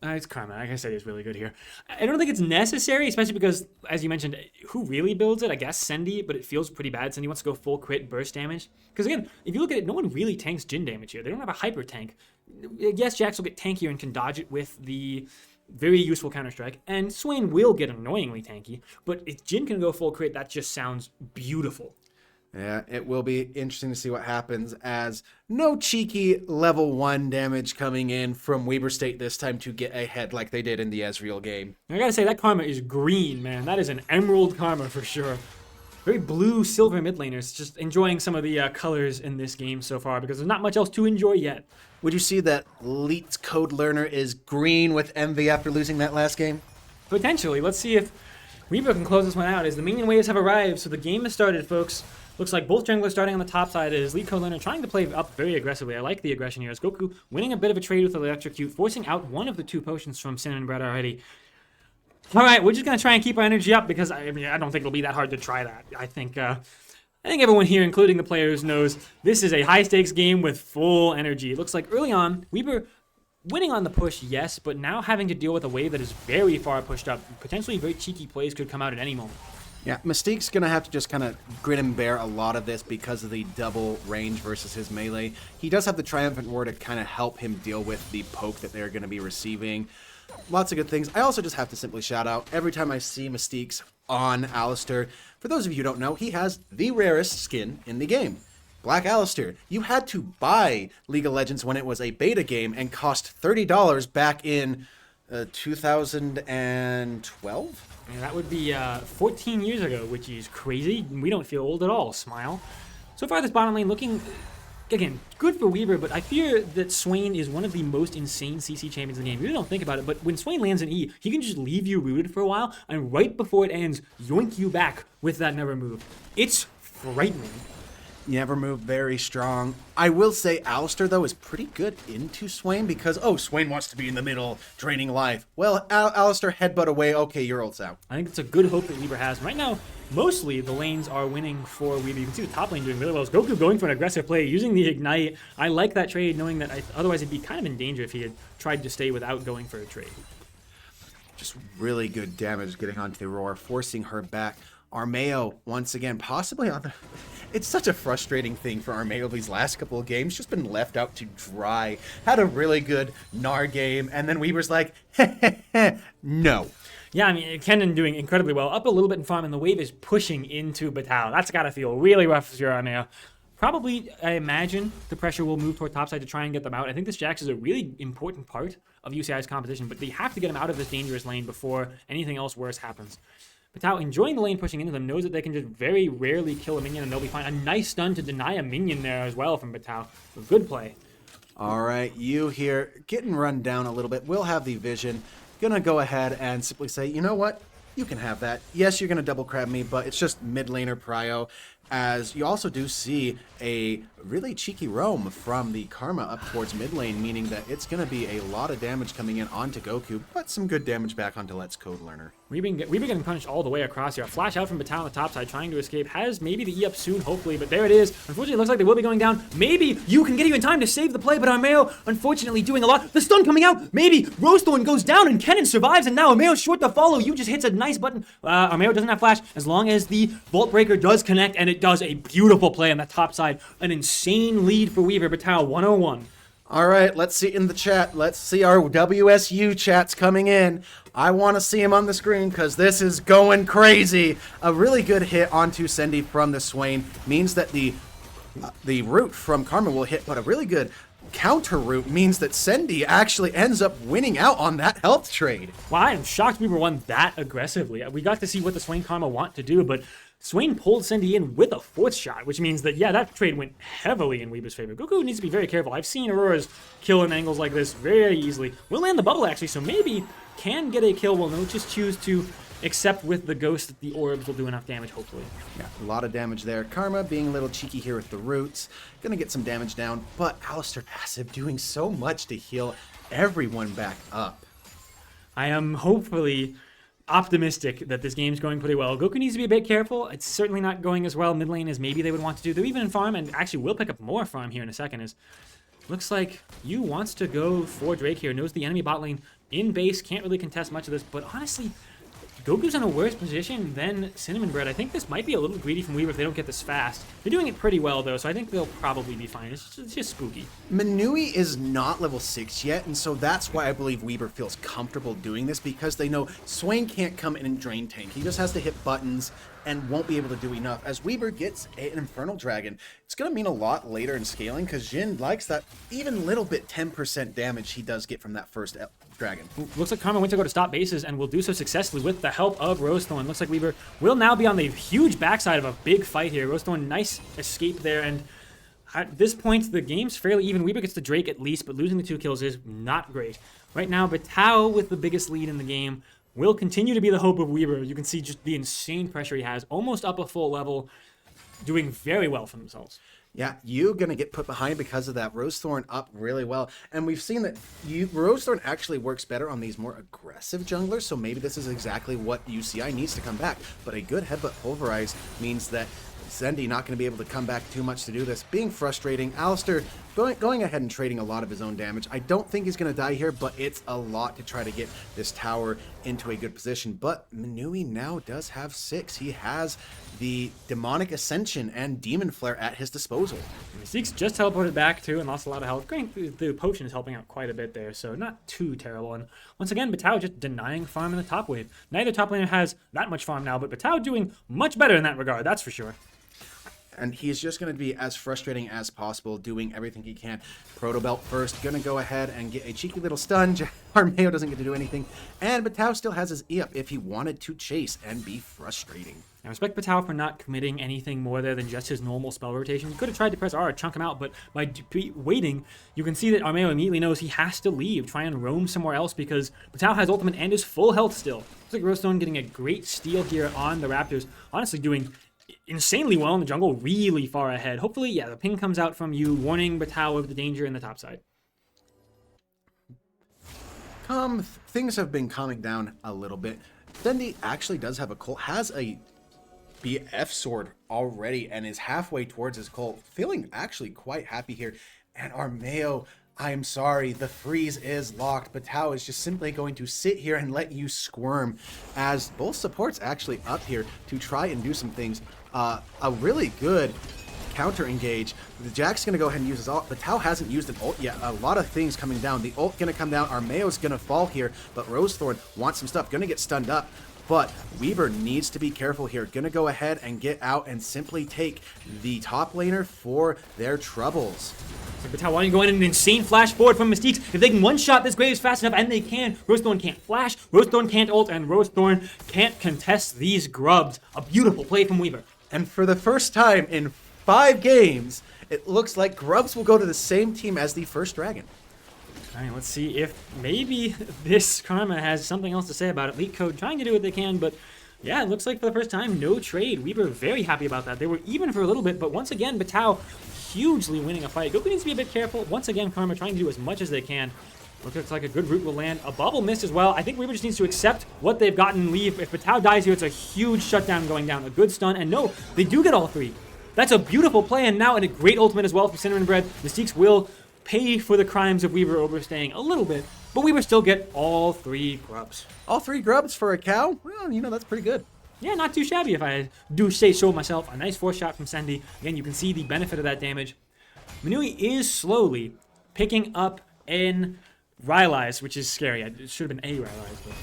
A: it's Karma. Like I said, it's really good here. I don't think it's necessary, especially because, as you mentioned, who really builds it? I guess Sendy, but it feels pretty bad. Sendy wants to go full crit burst damage. Because again, if you look at it, no one really tanks Jhin damage here. They don't have a hyper tank. Yes, Jax will get tankier and can dodge it with the very useful Counter-Strike, and Swain will get annoyingly tanky, but if Jhin can go full crit, that just sounds beautiful.
B: Yeah, it will be interesting to see what happens, as no cheeky level 1 damage coming in from Weber State this time to get ahead like they did in the Ezreal game.
A: I gotta say, that Karma is green, man. That is an emerald Karma for sure. Very blue, silver mid laners. Just enjoying some of the colors in this game so far, because there's not much else to enjoy yet.
B: Would you see that Leet's Code Learner is green with Envy after losing that last game?
A: Potentially. Let's see if Weber can close this one out, as the minion waves have arrived, so the game has started, folks. Looks like both junglers starting on the top side is Leet Code Learner trying to play up very aggressively. I like the aggression here, as Goku winning a bit of a trade with Electrocute, forcing out one of the 2 potions from Sin and Bread already. All right, we're just going to try and keep our energy up, because I don't think it'll be that hard to try that. I think everyone here, including the players, knows this is a high-stakes game with full energy. It looks like early on, Weber winning on the push, yes, but now having to deal with a wave that is very far pushed up. Potentially very cheeky plays could come out at any moment.
B: Yeah, Mystique's going to have to just kind of grin and bear a lot of this because of the double range versus his melee. He does have the Triumphant War to kind of help him deal with the poke that they're going to be receiving. Lots of good things. I also just have to simply shout out, every time I see Mystique's on Alistar, for those of you who don't know, he has the rarest skin in the game. Black Alistar. You had to buy League of Legends when it was a beta game and cost $30 back in 2012?
A: Yeah, that would be 14 years ago, which is crazy. We don't feel old at all, smile. So far, this bottom lane looking, again, good for Weaver, but I fear that Swain is one of the most insane CC champions in the game. You really don't think about it, but when Swain lands an E, he can just leave you rooted for a while, and right before it ends, yoink you back with that never move. It's frightening.
B: Never move, very strong. I will say Alistar, though, is pretty good into Swain because, oh, Swain wants to be in the middle, draining life. Well, Alistar headbutt away. Okay, your ult's out.
A: I think it's a good hope that Weaver has. Right now, mostly the lanes are winning for Weaver. You can see the top lane doing really well. It's Goku going for an aggressive play, using the Ignite. I like that trade, knowing that otherwise he'd be kind of in danger if he had tried to stay without going for a trade.
B: Just really good damage getting onto the Aurora, forcing her back. Armeo, once again, possibly on the... It's such a frustrating thing for Armeo these last couple of games. Just been left out to dry. Had a really good Gnar game, and then Weaver's like, no.
A: Yeah, I mean, Kennen doing incredibly well. Up a little bit in farm, and the wave is pushing into Batal. That's got to feel really rough for Armeo. Probably, I imagine, the pressure will move toward topside to try and get them out. I think this Jax is a really important part of UCI's composition, but they have to get him out of this dangerous lane before anything else worse happens. Patao enjoying the lane pushing into them, knows that they can just very rarely kill a minion and they'll be fine. A nice stun to deny a minion there as well from Patao. A good play.
B: All right, you here getting run down a little bit. We'll have the vision. Gonna go ahead and simply say, you know what? You can have that. Yes, you're gonna double crab me, but it's just mid laner prio. As you also do see a really cheeky roam from the Karma up towards mid lane, meaning that it's gonna be a lot of damage coming in onto Goku, but some good damage back onto Let's Code Learner.
A: We've been getting punished all the way across here. A flash out from Patao on the top side, trying to escape. Has maybe the E up soon, hopefully, but there it is. Unfortunately, it looks like they will be going down. Maybe you can get you in time to save the play, but Armeo, unfortunately, doing a lot. The stun coming out. Maybe Rosethorn goes down and Kennen survives, and now Armeo's short to follow. You just hits a nice button. Armeo doesn't have flash as long as the Vault Breaker does connect, and it does a beautiful play on the top side. An insane lead for Weaver. Patao 101.
B: All right, let's see in the chat. Let's see our WSU chats coming in. I want to see him on the screen because this is going crazy. A really good hit onto Sendy from the Swain means that the root from Karma will hit, but a really good counter route means that Sendy actually ends up winning out on that health trade.
A: Wow, I am shocked Weaver won that aggressively. We got to see what the Swain Karma want to do, but Swain pulled Sendy in with a fourth shot, which means that, yeah, that trade went heavily in Weaver's favor. Goku needs to be very careful. I've seen Auroras kill in angles like this very easily. Will land the bubble, actually, so maybe can get a kill. Will no just choose to accept with the ghost that the orbs will do enough damage, hopefully.
B: Yeah, a lot of damage there. Karma being a little cheeky here with the roots. Gonna get some damage down, but Alistar passive doing so much to heal everyone back up.
A: I am hopefully optimistic that this game's going pretty well. Goku needs to be a bit careful. It's certainly not going as well mid lane as maybe they would want to do. They're even in farm, and actually will pick up more farm here in a second. As looks like Yu wants to go for Drake here. Knows the enemy bot lane in base. Can't really contest much of this, but honestly, Goku's in a worse position than Cinnamon Bread. I think this might be a little greedy from Weaver if they don't get this fast. They're doing it pretty well, though, so I think they'll probably be fine. It's just spooky.
B: Manui is not level 6 yet, and so that's why I believe Weaver feels comfortable doing this, because they know Swain can't come in and drain tank. He just has to hit buttons and won't be able to do enough. As Weaver gets an Infernal Dragon, it's going to mean a lot later in scaling, because Jin likes that even little bit 10% damage he does get from that first dragon.
A: Looks like Karma went to go to stop bases and will do so successfully with the help of Rosethorn. Looks like Weaver will now be on the huge backside of a big fight here. Rosethorn, nice escape there, and at this point, the game's fairly even. Weaver gets the Drake at least, but losing the 2 kills is not great. Right now, Patao with the biggest lead in the game will continue to be the hope of Weaver. You can see just the insane pressure he has, almost up a full level, doing very well for themselves.
B: Yeah, you gonna get put behind because of that. Rosethorn up really well, and we've seen that Rosethorn actually works better on these more aggressive junglers, so maybe this is exactly what UCI needs to come back. But a good headbutt pulverize means that Sendy not going to be able to come back too much to do this. Being frustrating. Alistar going ahead and trading a lot of his own damage. I don't think he's going to die here, but it's a lot to try to get this tower into a good position. But Manui now does have 6. He has the Demonic Ascension and Demon Flare at his disposal.
A: Zeke's just teleported back too and lost a lot of health. Granted, the potion is helping out quite a bit there, so not too terrible. And once again, Patao just denying farm in the top wave. Neither top laner has that much farm now, but Patao doing much better in that regard, that's for sure.
B: And he's just going to be as frustrating as possible, doing everything he can. Proto Belt first, going to go ahead and get a cheeky little stun. Armeo doesn't get to do anything. And Patao still has his E up if he wanted to chase and be frustrating.
A: I respect Patao for not committing anything more there than just his normal spell rotation. He could have tried to press R, chunk him out, but by waiting, you can see that Armeo immediately knows he has to leave, try and roam somewhere else, because Patao has ultimate and is full health still. Looks like Rosethorn getting a great steal here on the Raptors. Honestly doing insanely well in the jungle, really far ahead. Hopefully, yeah, the ping comes out from you, warning Patao of the danger in the top side.
B: Things have been calming down a little bit. Dendi actually does have a cult, has a BF sword already, and is halfway towards his cult. Feeling actually quite happy here. And Armeo, I'm sorry, the freeze is locked. Patao is just simply going to sit here and let you squirm, as both supports actually up here to try and do some things. A really good counter engage. The Jack's going to go ahead and use his ult. Patao hasn't used an ult yet. A lot of things coming down. The ult going to come down. Armeo's going to fall here, but Rosethorn wants some stuff. Going to get stunned up. But Weaver needs to be careful here. Going to go ahead and get out and simply take the top laner for their troubles.
A: So Batal wanting to go in an insane flash forward from Mystiques. If they can one-shot this Graves fast enough, and they can, Rosethorn can't flash, Rosethorn can't ult, and Rosethorn can't contest these grubs. A beautiful play from Weaver.
B: And for the first time in 5 games, it looks like grubs will go to the same team as the first dragon.
A: All right, let's see if maybe this Karma has something else to say about it. Leak Code trying to do what they can, but yeah, it looks like for the first time, no trade. Weaver very happy about that. They were even for a little bit, but once again, Batal hugely winning a fight. Goku needs to be a bit careful. Once again, Karma trying to do as much as they can. Looks like a good route will land. A bubble missed as well. I think Weaver just needs to accept what they've gotten and leave. If Batal dies here, it's a huge shutdown going down. A good stun, and no, they do get all 3. That's a beautiful play, and now in a great ultimate as well from Cinnamon Bread. Mystiques will pay for the crimes of Weaver overstaying a little bit, but Weaver still get all 3 grubs.
B: All 3 grubs for a cow? Well, you know, that's pretty good.
A: Yeah, not too shabby if I do say so myself. A nice force shot from Sendy. Again, you can see the benefit of that damage. Manui is slowly picking up in Rylai's, which is scary. It should have been a Rylai's, but...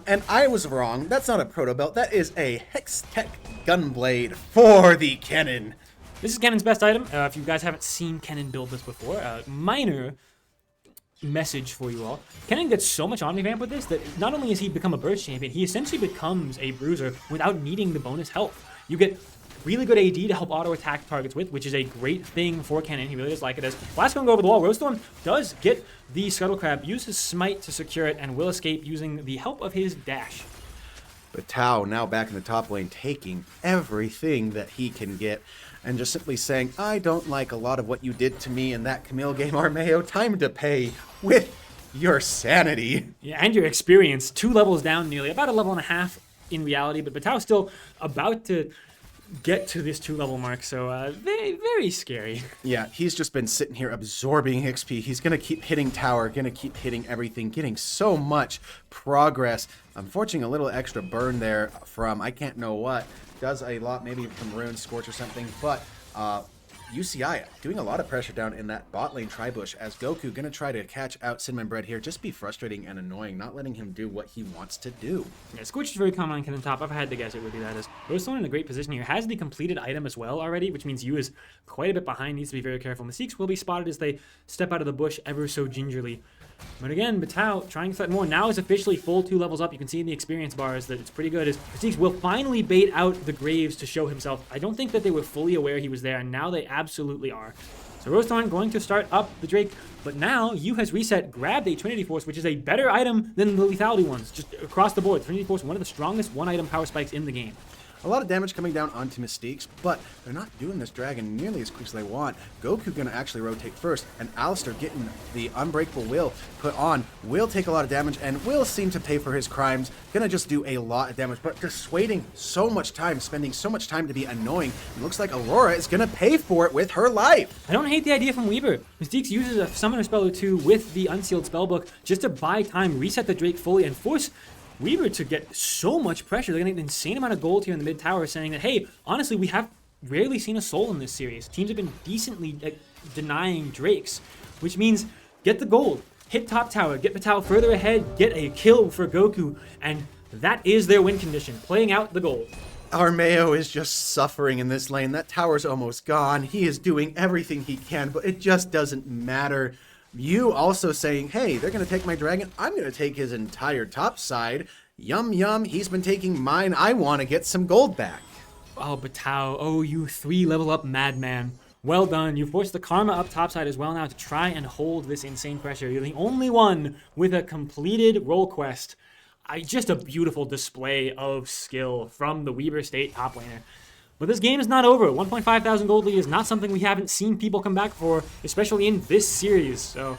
B: And I was wrong. That's not a proto belt. That is a Hex Tech Gunblade for the Kennen.
A: This is Kennen's best item. If you guys haven't seen Kennen build this before, minor message for you all. Kennen gets so much Omnivamp with this that not only has he become a burst champion, he essentially becomes a bruiser without needing the bonus health. You get really good AD to help auto attack targets with, which is a great thing for Kennen. He really does like it. As Blast going to go over the wall, Rosethorn does get the Scuttle Crab, uses Smite to secure it, and will escape using the help of his dash.
B: But Tao now back in the top lane, taking everything that he can get, and just simply saying, I don't like a lot of what you did to me in that Camille game, Armeo. Time to pay with your sanity.
A: Yeah, and your experience. 2 levels down nearly, about a level and a half in reality, but Batal's still about to get to this 2-level mark, so very, very scary.
B: Yeah, he's just been sitting here absorbing XP. He's going to keep hitting tower, going to keep hitting everything, getting so much progress. Unfortunately, a little extra burn there from I can't know what. Does a lot, maybe from Rune, Scorch or something, but UCI doing a lot of pressure down in that bot lane Tribush as Goku going to try to catch out Cinnamon Bread here. Just be frustrating and annoying, not letting him do what he wants to do.
A: Yeah, Scorch is very common on Kennen top. I've had to guess it would be that. As Rosethorn in a great position here. Has the completed item as well already, which means Yu is quite a bit behind. Needs to be very careful. Mystiques will be spotted as they step out of the bush ever so gingerly. But again, Batal trying to threaten more. Now is officially full 2 levels up. You can see in the experience bars that it's pretty good. As Mystiques will finally bait out the Graves to show himself. I don't think that they were fully aware he was there, and now they absolutely are. So Rosethorn going to start up the Drake, but now Yu has reset, grabbed a Trinity Force, which is a better item than the lethality ones, just across the board. Trinity Force, one of the strongest 1-item power spikes in the game.
B: A lot of damage coming down onto Mystiques, but they're not doing this dragon nearly as quick as they want. Goku gonna actually rotate first, and Alistair getting the Unbreakable Will put on. Will take a lot of damage, and will seem to pay for his crimes. Gonna just do a lot of damage, but dissuading so much time, spending so much time to be annoying. It looks like Aurora is gonna pay for it with her life.
A: I don't hate the idea from Weaver. Mystiques uses a Summoner spell or 2 with the Unsealed Spellbook just to buy time, reset the Drake fully, and force Weaver to get so much pressure. They're getting an insane amount of gold here in the mid tower, saying that, hey, honestly, we have rarely seen a soul in this series. Teams have been decently denying Drakes, which means get the gold, hit top tower, get Batal further ahead, get a kill for Goku, and that is their win condition, playing out the gold.
B: Armeo is just suffering in this lane. That tower's almost gone. He is doing everything he can, but it just doesn't matter. You also saying, hey, they're going to take my dragon. I'm going to take his entire top side. Yum, yum. He's been taking mine. I want to get some gold back.
A: Oh, Batal. Oh, you 3-level up madman. Well done. You forced the Karma up topside as well now to try and hold this insane pressure. You're the only one with a completed role quest. Just a beautiful display of skill from the Weaver State top laner. But this game is not over. 1.5 thousand gold lead is not something we haven't seen people come back for, especially in this series. So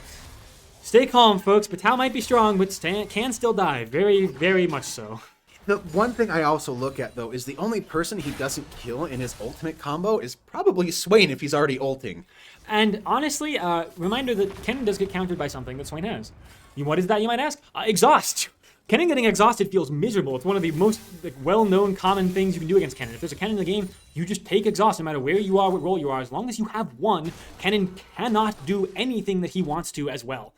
A: stay calm, folks. Batal might be strong, but can still die. Very, very much so.
B: The one thing I also look at, though, is the only person he doesn't kill in his ultimate combo is probably Swain if he's already ulting.
A: And honestly, reminder that Kennen does get countered by something that Swain has. What is that, you might ask? Exhaust. Kennen getting exhausted feels miserable. It's one of the most well-known common things you can do against Kennen. If there's a Kennen in the game, you just take exhaust no matter where you are, what role you are. As long as you have one, Kennen cannot do anything that he wants to as well.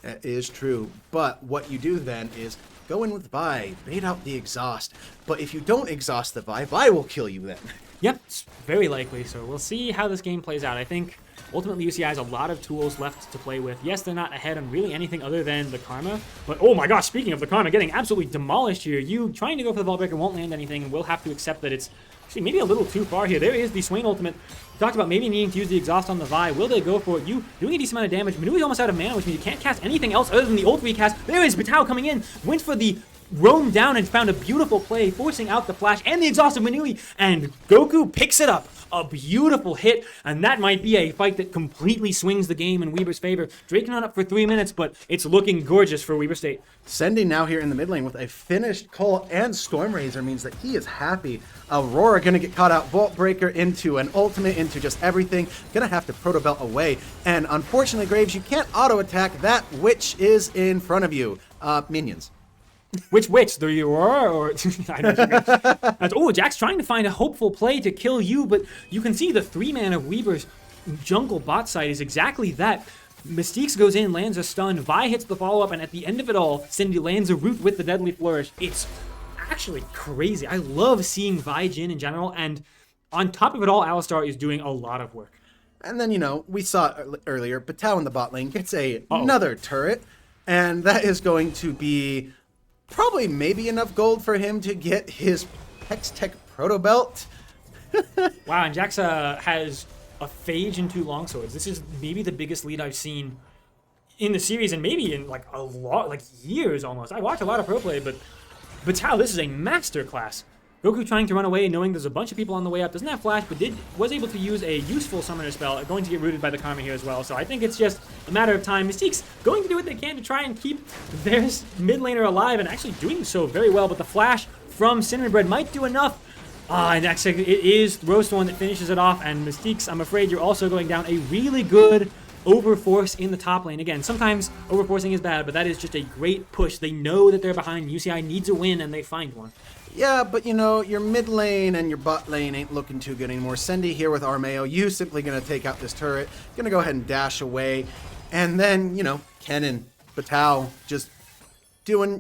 B: That is true. But what you do then is go in with Vi, bait out the exhaust. But if you don't exhaust the Vi will kill you then.
A: Yep, it's very likely. So we'll see how this game plays out. I think ultimately UCI has a lot of tools left to play with. Yes, they're not ahead on really anything other than the Karma. But oh my gosh, speaking of the Karma, getting absolutely demolished here. You trying to go for the Vault Breaker won't land anything, and we'll have to accept that it's actually maybe a little too far here. There is the Swain ultimate. We talked about maybe needing to use the exhaust on the Vi. Will they go for it? You doing a decent amount of damage. Manui's almost out of mana, which means you can't cast anything else other than the ult recast. There is Batao coming in. Went for the roam down and found a beautiful play, forcing out the flash and the exhaust of Manui, and Goku picks it up. A beautiful hit, and that might be a fight that completely swings the game in Weber's favor. Drake not up for 3 minutes, but it's looking gorgeous for Weber State.
B: Sending now here in the mid lane with a finished call and Storm Razor means that he is happy. Aurora gonna get caught out, Vault Breaker into an ultimate, into just everything. Gonna have to Proto Belt away, and unfortunately, Graves, you can't auto attack that which is in front of you. Minions.
A: Which the Aurora or I know what you mean. Oh, Jack's trying to find a hopeful play to kill you, but you can see the 3-man of Weaver's jungle bot side is exactly that. Mystiques goes in, lands a stun, Vi hits the follow-up, and at the end of it all, Cindy lands a root with the Deadly Flourish. It's actually crazy. I love seeing Vi Jin in general, and on top of it all, Alistar is doing a lot of work.
B: And then, we saw earlier, Batao in the bot lane gets another turret, and that is going to be probably maybe enough gold for him to get his Hextech Proto Belt.
A: Wow, and Jax has a Phage and 2 longswords. This is maybe the biggest lead I've seen in the series, and maybe in like a lot, like years almost. I watch a lot of pro play, but Batao, this is a masterclass. Goku trying to run away, knowing there's a bunch of people on the way up. Doesn't have flash, but was able to use a useful summoner spell. Going to get rooted by the Karma here as well. So I think it's just a matter of time. Mystique's going to do what they can to try and keep their mid laner alive, and actually doing so very well. But the flash from Cinnamon Bread might do enough. And actually, it is Roasthorn that finishes it off. And Mystique's, I'm afraid you're also going down a really good overforce in the top lane. Again, sometimes overforcing is bad, but that is just a great push. They know that they're behind. UCI needs a win, and they find one.
B: Yeah, but your mid lane and your bot lane ain't looking too good anymore. Sendy here with Armeo. You simply going to take out this turret. Going to go ahead and dash away. And then, Ken and Batao just doing,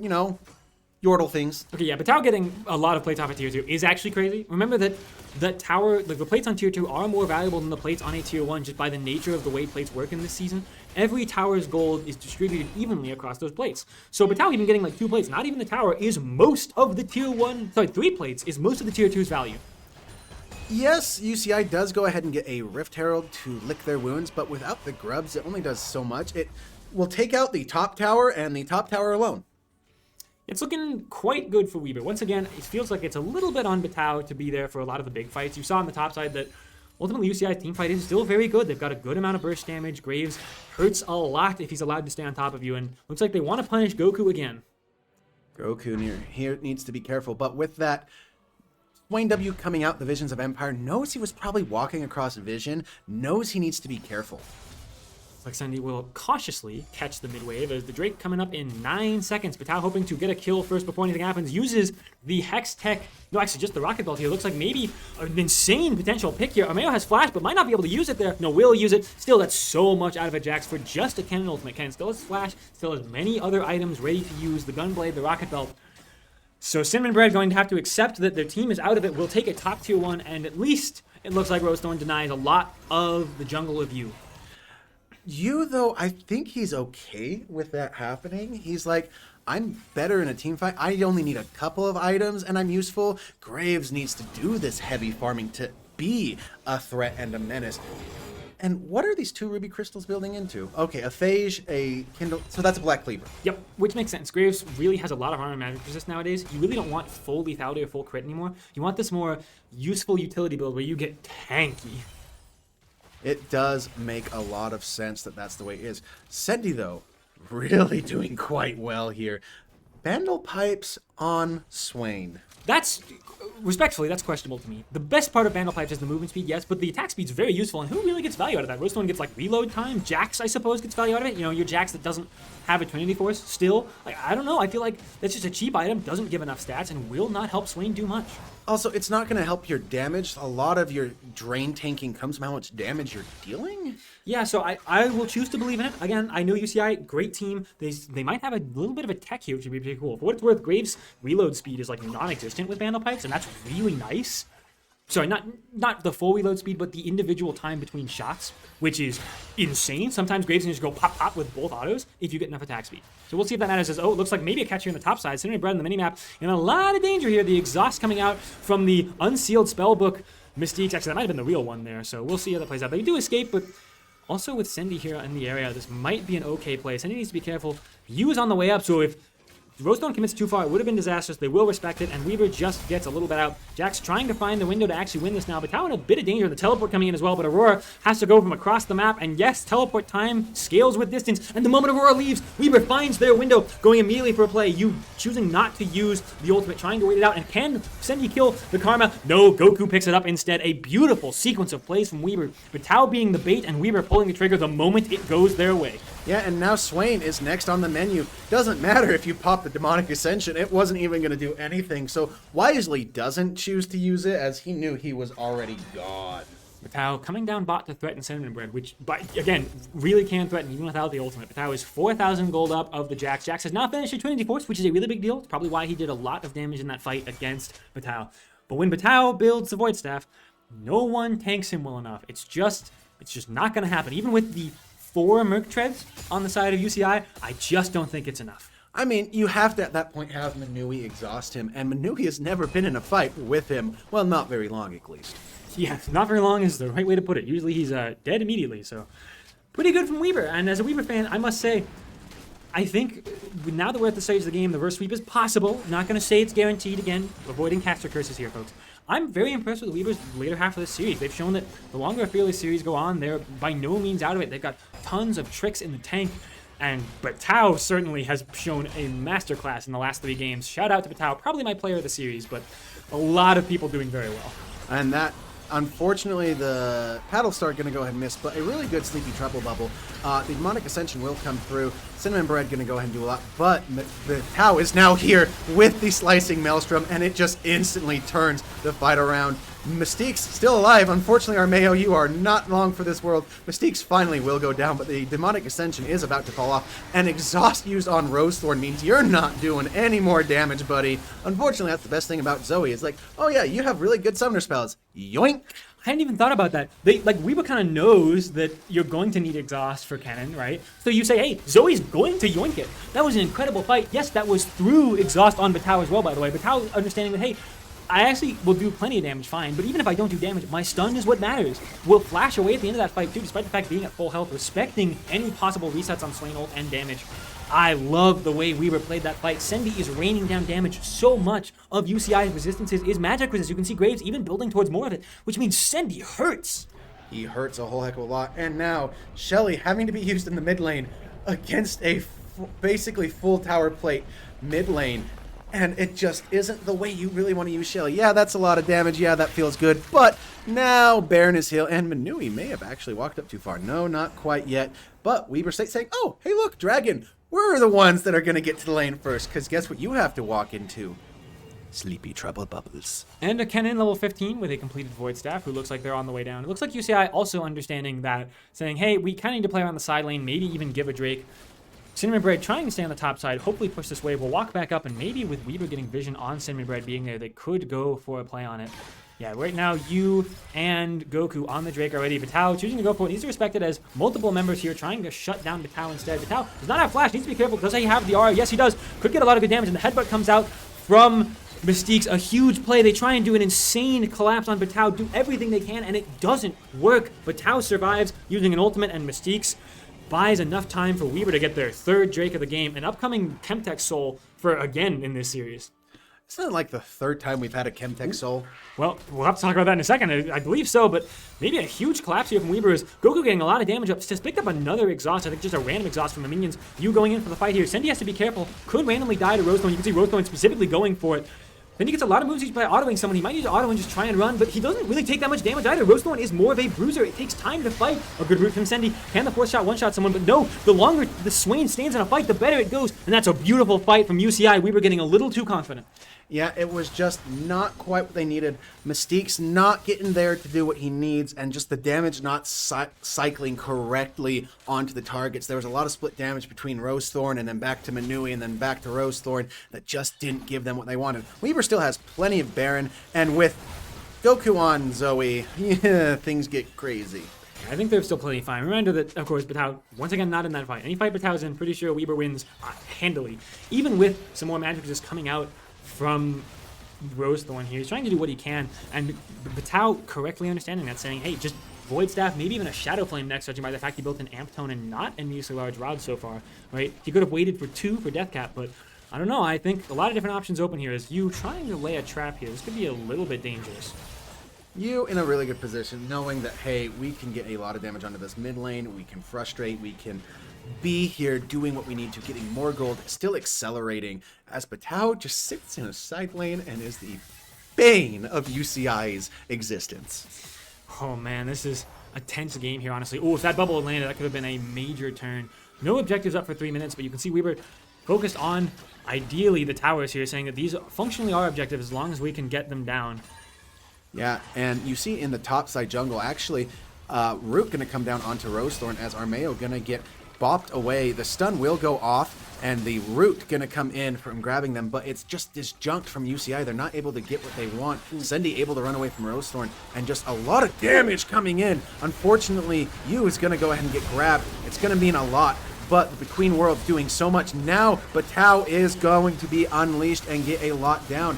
B: Yordle things.
A: Okay, yeah, Batao getting a lot of plates off of tier 2 is actually crazy. Remember that tower, like the plates on tier 2 are more valuable than the plates on a tier 1 just by the nature of the way plates work in this season. Every tower's gold is distributed evenly across those plates. So Batao even getting like 2 plates, not even the tower, is most of the tier 3 plates is most of the tier 2's value.
B: Yes, UCI does go ahead and get a Rift Herald to lick their wounds, but without the grubs, it only does so much. It will take out the top tower and the top tower alone.
A: It's looking quite good for Weber. Once again, it feels like it's a little bit on Batao to be there for a lot of the big fights. You saw on the top side that ultimately UCI's team fight is still very good. They've got a good amount of burst damage. Graves hurts a lot if he's allowed to stay on top of you, and looks like they want to punish Goku again.
B: Goku here needs to be careful, but with that, Wayne W coming out, the Visions of Empire, knows he was probably walking across Vision, knows he needs to be careful.
A: Like Sandy will cautiously catch the mid wave as the Drake coming up in 9 seconds. Batao hoping to get a kill first before anything happens. Uses the Hex Tech. No, actually just the Rocket Belt here. Looks like maybe an insane potential pick here. Armeo has flash, but might not be able to use it there. No, will use it. Still, that's so much out of a Jax for just a Cannon ultimate. Cannon still has flash, still has many other items ready to use. The Gunblade, the Rocket Belt. So Cinnamon Bread going to have to accept that their team is out of it. Will take a top tier 1, and at least it looks like Roasthorn denies a lot of the jungle of you.
B: Though, I think he's okay with that happening. He's like, I'm better in a team fight. I only need a couple of items and I'm useful. Graves needs to do this heavy farming to be a threat and a menace. And what are these 2 ruby crystals building into? Okay, a Phage, a Kindle, so that's a Black Cleaver.
A: Yep, which makes sense. Graves really has a lot of armor and magic resist nowadays. You really don't want full lethality or full crit anymore. You want this more useful utility build where you get tanky.
B: It does make a lot of sense that that's the way it is. Sendy, though, really doing quite well here. Vandal Pipes on Swain.
A: That's, respectfully, that's questionable to me. The best part of Vandal Pipes is the movement speed, yes, but the attack speed's very useful, and who really gets value out of that? Roastone gets, like, reload time. Jax, I suppose, gets value out of it. You know, your Jax that doesn't have a Trinity Force still. Like, I don't know. I feel like that's just a cheap item, doesn't give enough stats, and will not help Swain do much.
B: Also, it's not going to help your damage. A lot of your drain tanking comes from how much damage you're dealing.
A: Yeah, so I will choose to believe in it. Again, I know UCI, great team. They might have a little bit of a tech here, which would be pretty cool. For what it's worth, Graves' reload speed is like non-existent with Vandal Pipes, and that's really nice. Sorry, not the full reload speed, but the individual time between shots, which is insane. Sometimes Graves can just go pop pop with both autos if you get enough attack speed. So we'll see if that matters. Oh, it looks like maybe a catch here on the top side. Cinnamon Bread on the minimap. In a lot of danger here. The exhaust coming out from the unsealed spellbook Mystiques. Actually, that might have been the real one there. So we'll see how that plays out. They do escape, but also with Cindy here in the area, this might be an okay play. Cindy needs to be careful. Yu is on the way up, so if Roastone commits too far, it would have been disastrous. They will respect it, and Weaver just gets a little bit out. Jack's trying to find the window to actually win this now, but Tao in a bit of danger. The teleport coming in as well, but Aurora has to go from across the map, and yes, teleport time scales with distance, and the moment Aurora leaves, Weaver finds their window, going immediately for a play. You choosing not to use the ultimate, trying to wait it out, and can Senji kill the Karma? No, Goku picks it up instead. A beautiful sequence of plays from Weaver, but Tao being the bait, and Weaver pulling the trigger the moment it goes their way.
B: Yeah, and now Swain is next on the menu. Doesn't matter if you pop the Demonic Ascension, it wasn't even going to do anything. So wisely doesn't choose to use it as he knew he was already gone.
A: Tao coming down bot to threaten Cinnamon Bread, which, but again, really can threaten even without the ultimate. Tao is 4,000 gold up of the Jax. Jax has not finished a Trinity Force, which is a really big deal. It's probably why he did a lot of damage in that fight against Batao. But when Batao builds the Void Staff, no one tanks him well enough. It's just not going to happen. Even with the 4 Merc Treads on the side of UCI, I just don't think it's enough.
B: I mean, you have to, at that point, have Manui exhaust him, and Manui has never been in a fight with him. Well, not very long, at least.
A: Yeah, not very long is the right way to put it. Usually he's dead immediately, so pretty good from Weaver. And as a Weaver fan, I must say, I think now that we're at the stage of the game, the reverse sweep is possible. Not going to say it's guaranteed again, avoiding caster curses here, folks. I'm very impressed with the Weavers later half of the series. They've shown that the longer a Fearless series go on, they're by no means out of it. They've got tons of tricks in the tank. But Tao certainly has shown a masterclass in the last 3 games. Shout out to Batao, probably my player of the series, but a lot of people doing very well.
B: And that, unfortunately, the paddle star going to go ahead and miss, but a really good Sleepy Treble Bubble. The Demonic Ascension will come through. Cinnamon Bread going to go ahead and do a lot, but the Tao is now here with the Slicing Maelstrom, and it just instantly turns the fight around. Mystique's still alive. Unfortunately, Armeo, you are not long for this world. Mystique's finally will go down, but the Demonic Ascension is about to fall off. And exhaust used on Rosethorn means you're not doing any more damage, buddy. Unfortunately, that's the best thing about Zoe. It's like, oh yeah, you have really good summoner spells. Yoink!
A: I hadn't even thought about that. Weaver kind of knows that you're going to need exhaust for cannon, right? So you say, hey, Zoe's going to yoink it. That was an incredible fight. Yes, that was through exhaust on Batao as well, by the way. Batao understanding that, hey, I actually will do plenty of damage, fine, but even if I don't do damage, my stun is what matters. We'll flash away at the end of that fight too, despite the fact being at full health, respecting any possible resets on Swain ult and damage. I love the way Weaver played that fight. Sendy is raining down damage. So much of UCI's resistances is magic resist. You can see Graves even building towards more of it, which means Sendy hurts.
B: He hurts a whole heck of a lot. And now, Shelly having to be used in the mid lane against a basically full tower plate mid lane. And it just isn't the way you really want to use Shelly. Yeah, that's a lot of damage. Yeah, that feels good. But now Baron is healed, and Manui may have actually walked up too far. No, not quite yet. But Weaver saying, oh, hey, look, Dragon. We're the ones that are going to get to the lane first, because guess what you have to walk into? Sleepy Treble Bubbles.
A: And a Kennen level 15 with a completed Void Staff, who looks like they're on the way down. It looks like UCI also understanding that, saying, hey, we kind of need to play around the side lane, maybe even give a Drake. Cinnamon Bread trying to stay on the top side, hopefully push this wave. We'll walk back up, and maybe with Weaver getting vision on Cinnamon Bread being there, they could go for a play on it. Yeah, right now, Yu and Goku on the Drake already. Batao choosing to go for it. He's respected as multiple members here trying to shut down Batao instead. Batao does not have flash, needs to be careful. Does he have the aura? Yes, he does. Could get a lot of good damage, and the headbutt comes out from Mystique's. A huge play. They try and do an insane collapse on Batao, do everything they can, and it doesn't work. Batao survives using an ultimate, and Mystique's buys enough time for Weaver to get their 3rd Drake of the game, an upcoming Chemtech Soul for again in this series.
B: Isn't it like the third time we've had a Chemtech Soul?
A: Well, we'll have to talk about that in a second. I believe so, but maybe a huge collapse here from Weaver is Goku getting a lot of damage up. Just picked up another exhaust. I think just a random exhaust from the minions. You going in for the fight here. Sendy has to be careful. Could randomly die to Rosethorn. You can see Rosethorn specifically going for it. Then he gets a lot of moves by autoing someone. He might use auto and just try and run, but he doesn't really take that much damage either. Rosethorn is more of a bruiser. It takes time to fight. A good route from Sendy. Can the fourth shot one-shot someone? But no, the longer the Swain stands in a fight, the better it goes. And that's a beautiful fight from UCI. We were getting a little too confident.
B: Yeah, it was just not quite what they needed. Mystique's not getting there to do what he needs, and just the damage not cycling correctly onto the targets. There was a lot of split damage between Rosethorn and then back to Manui and then back to Rosethorn that just didn't give them what they wanted. Weaver still has plenty of Baron, and with Goku on Zoe, yeah, things get crazy.
A: I think they're still plenty fine. Remember that, of course, Batao, once again, not in that fight. Any fight Batao's in, pretty sure Weaver wins handily. Even with some more magic just coming out from Rosethorn here. He's trying to do what he can, and Batao correctly understanding that, saying, hey, just Void Staff, maybe even a Shadow Flame next, judging by the fact he built an Amp Tone and not a needlessly large rod so far, right? He could have waited for 2 for Death Cap, but I don't know. I think a lot of different options open here. Is you trying to lay a trap here? This could be a little bit dangerous.
B: You in a really good position, knowing that, hey, we can get a lot of damage onto this mid lane, we can frustrate, we can be here doing what we need to, getting more gold, still accelerating, as Batao just sits in a side lane and is the bane of UCI's existence.
A: Oh man, this is a tense game here, honestly. Oh, if that bubble had landed, that could have been a major turn. No objectives up for 3 minutes, but you can see Weaver focused on, ideally, the towers here, saying that these functionally are objectives as long as we can get them down.
B: Yeah, and you see in the top side jungle, actually, Root going to come down onto Rosethorn as Armeo going to get bopped away. The stun will go off, and the Root going to come in from grabbing them, but it's just disjunct from UCI. They're not able to get what they want. Sendy able to run away from Rosethorn, and just a lot of damage coming in. Unfortunately, Yu is going to go ahead and get grabbed. It's going to mean a lot, but the Queen World's doing so much now. Batao is going to be unleashed and get a lot down.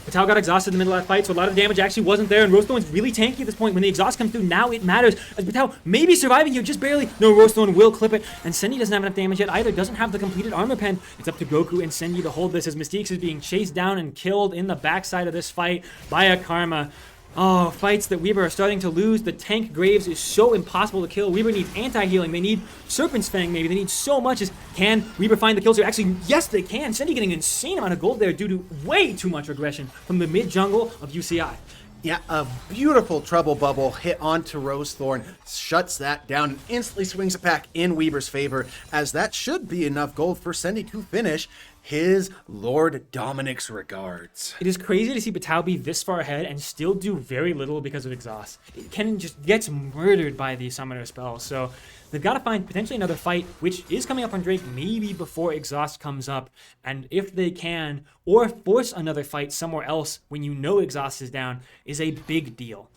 A: Batao got exhausted in the middle of that fight, so a lot of damage actually wasn't there, and Rosethorn's really tanky at this point. When the exhaust comes through, now it matters, as Batao may be surviving here, just barely. No, Rosethorn will clip it, and Sendy doesn't have enough damage yet either, doesn't have the completed armor pen. It's up to Goku and Sendy to hold this, as Mystiques is being chased down and killed in the backside of this fight by a Karma. Oh, fights that Weaver are starting to lose. The tank Graves is so impossible to kill. Weaver needs anti-healing. They need Serpent's Fang, maybe. They need so much. Can Weaver find the kills here? Actually, yes, they can. Sendy getting an insane amount of gold there due to way too much aggression from the mid-jungle of UCI.
B: Yeah, a beautiful Trouble Bubble hit onto Rosethorn, shuts that down, and instantly swings it back in Weaver's favor, as that should be enough gold for Sendy to finish his Lord Dominic's regards.
A: It is crazy to see Batao be this far ahead and still do very little because of exhaust. Ken just gets murdered by the summoner spell, so they've got to find potentially another fight, which is coming up on Drake maybe before exhaust comes up, and if they can, or force another fight somewhere else when you know exhaust is down, is a big deal.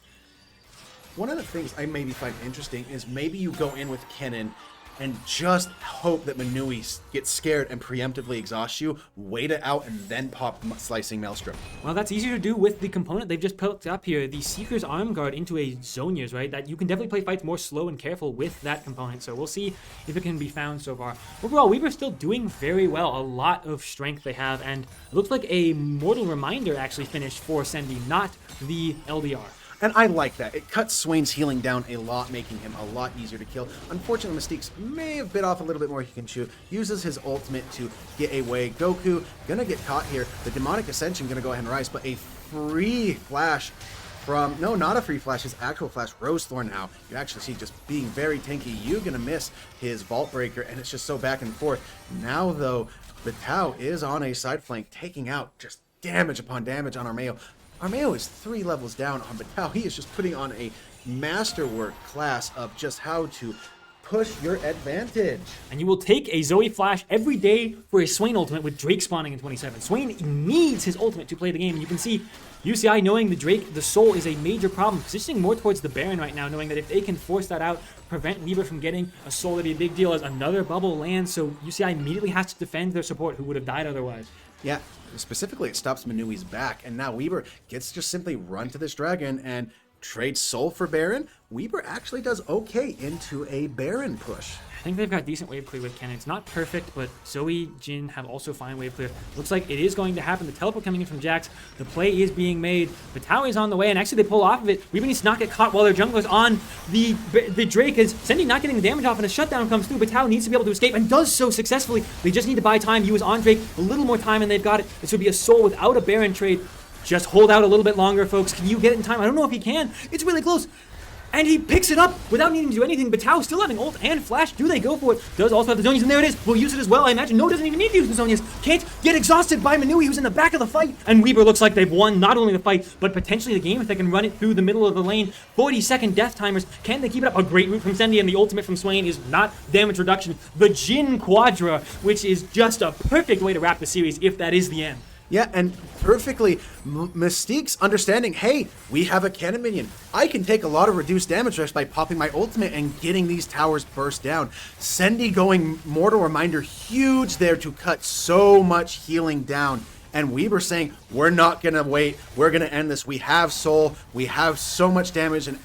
B: One of the things I maybe find interesting is maybe you go in with Kennen and just hope that Manui gets scared and preemptively exhausts you, wait it out, and then pop Slicing Maelstrom.
A: Well, that's easier to do with the component they've just put up here, the Seeker's Arm Guard into a Zonia's, right? That you can definitely play fights more slow and careful with that component, so we'll see if it can be found so far. Overall, Weaver still doing very well. A lot of strength they have, and it looks like a Mortal Reminder actually finished for Sendy, not the LDR.
B: And I like that. It cuts Swain's healing down a lot, making him a lot easier to kill. Unfortunately, Mystiques may have bit off a little bit more he can chew. Uses his ultimate to get away. Goku gonna get caught here. The Demonic Ascension gonna go ahead and rise, but a free flash from, no, not a free flash, his actual flash, Rosethorn now. You actually see just being very tanky. You gonna miss his Vault Breaker, and it's just so back and forth. Now, though, Batao is on a side flank, taking out just damage upon damage on Armeo. Armeo is 3 levels down on Batao. He is just putting on a masterwork class of just how to push your advantage. And
A: you will take a Zoe Flash every day for a Swain ultimate with Drake spawning in 27. Swain needs his ultimate to play the game. And you can see UCI knowing the Drake, the Soul is a major problem, positioning more towards the Baron right now, knowing that if they can force that out, prevent Weaver from getting a Soul, that'd be a big deal as another bubble lands. So UCI immediately has to defend their support who would have died otherwise.
B: Yeah, specifically it stops Manui's back, and now Weaver gets to just simply run to this dragon and trade Soul for Baron, Weber actually does okay into a Baron push.
A: I think they've got decent wave clear with Kennen. It's not perfect, but Zoe, Jin have also fine wave clear. Looks like it is going to happen. The teleport coming in from Jax. The play is being made. Vitaly is on the way, and actually they pull off of it. Weaver needs to not get caught while their jungler's on the Drake. Is Sendy not getting the damage off, and a shutdown comes through. Vitaly needs to be able to escape, and does so successfully. They just need to buy time. He was on Drake a little more time, and they've got it. This would be a Soul without a Baron trade. Just hold out a little bit longer, folks. Can you get it in time? I don't know if he can. It's really close. And he picks it up without needing to do anything. Batao still having ult and flash. Do they go for it? Does also have the Zonias, and there it is. Will use it as well, I imagine. No, doesn't even need to use the Zonias. Can't get exhausted by Manui, who's in the back of the fight. And Weber looks like they've won not only the fight, but potentially the game if they can run it through the middle of the lane. 40-second death timers. Can they keep it up? A great route from Sendy, and the ultimate from Swain is not damage reduction. The Jin Quadra, which is just a perfect way to wrap the series if that is the end.
B: Yeah, and perfectly, Mystique's understanding, hey, we have a cannon minion. I can take a lot of reduced damage risk by popping my ultimate and getting these towers burst down. Sendy going Mortal Reminder, huge there to cut so much healing down. And Weber saying, we're not going to wait. We're going to end this. We have Soul. We have so much damage and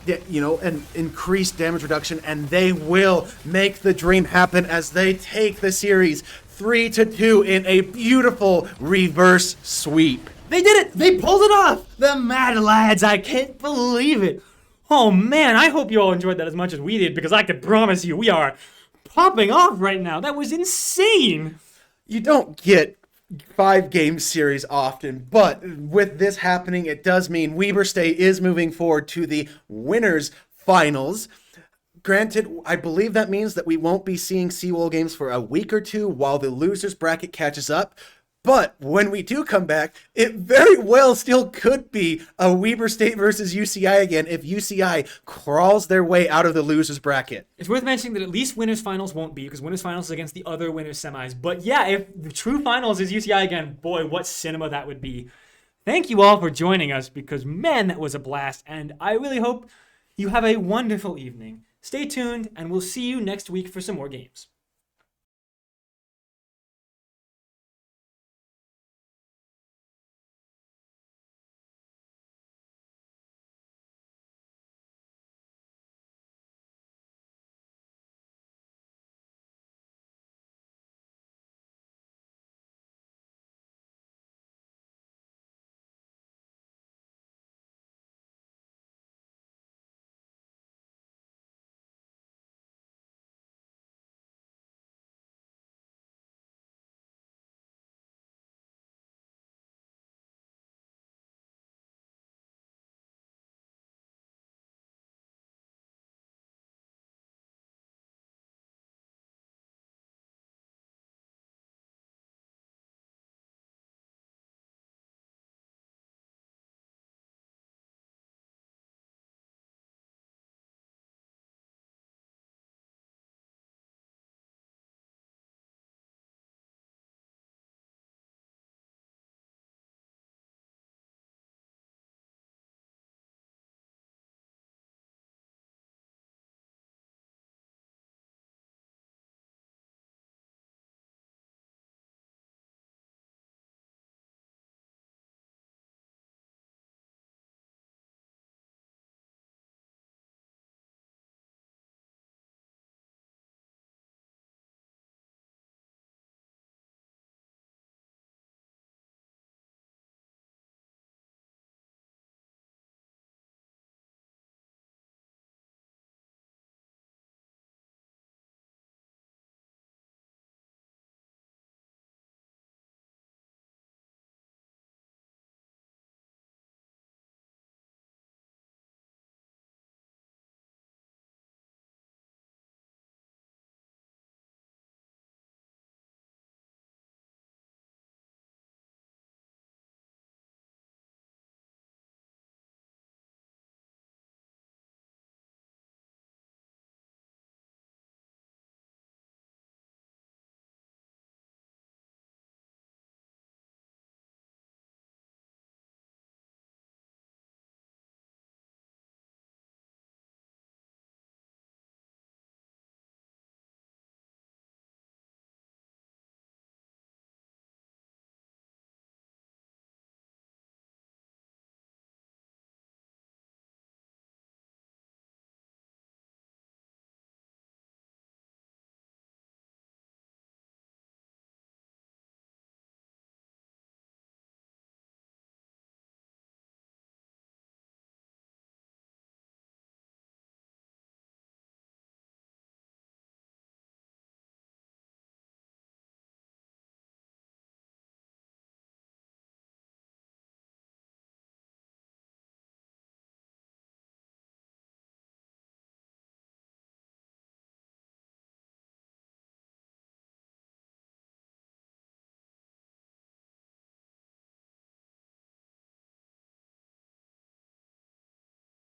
B: and increased damage reduction, and they will make the dream happen as they take the series 3-2 in a beautiful reverse sweep.
A: They did it! They pulled it off! The Mad Lads, I can't believe it. Oh man, I hope you all enjoyed that as much as we did, because I can promise you we are popping off right now. That was insane!
B: You don't get 5-game series often, but with this happening, it does mean Weber State is moving forward to the winners finals. Granted, I believe that means that we won't be seeing CLoL games for a week or two while the losers bracket catches up. But when we do come back, it very well still could be a Weber State versus UCI again if UCI crawls their way out of the losers bracket.
A: It's worth mentioning that at least winners finals won't be, because winners finals is against the other winners semis. But yeah, if the true finals is UCI again, boy, what cinema that would be. Thank you all for joining us, because man, that was a blast. And I really hope you have a wonderful evening. Stay tuned, and we'll see you next week for some more games.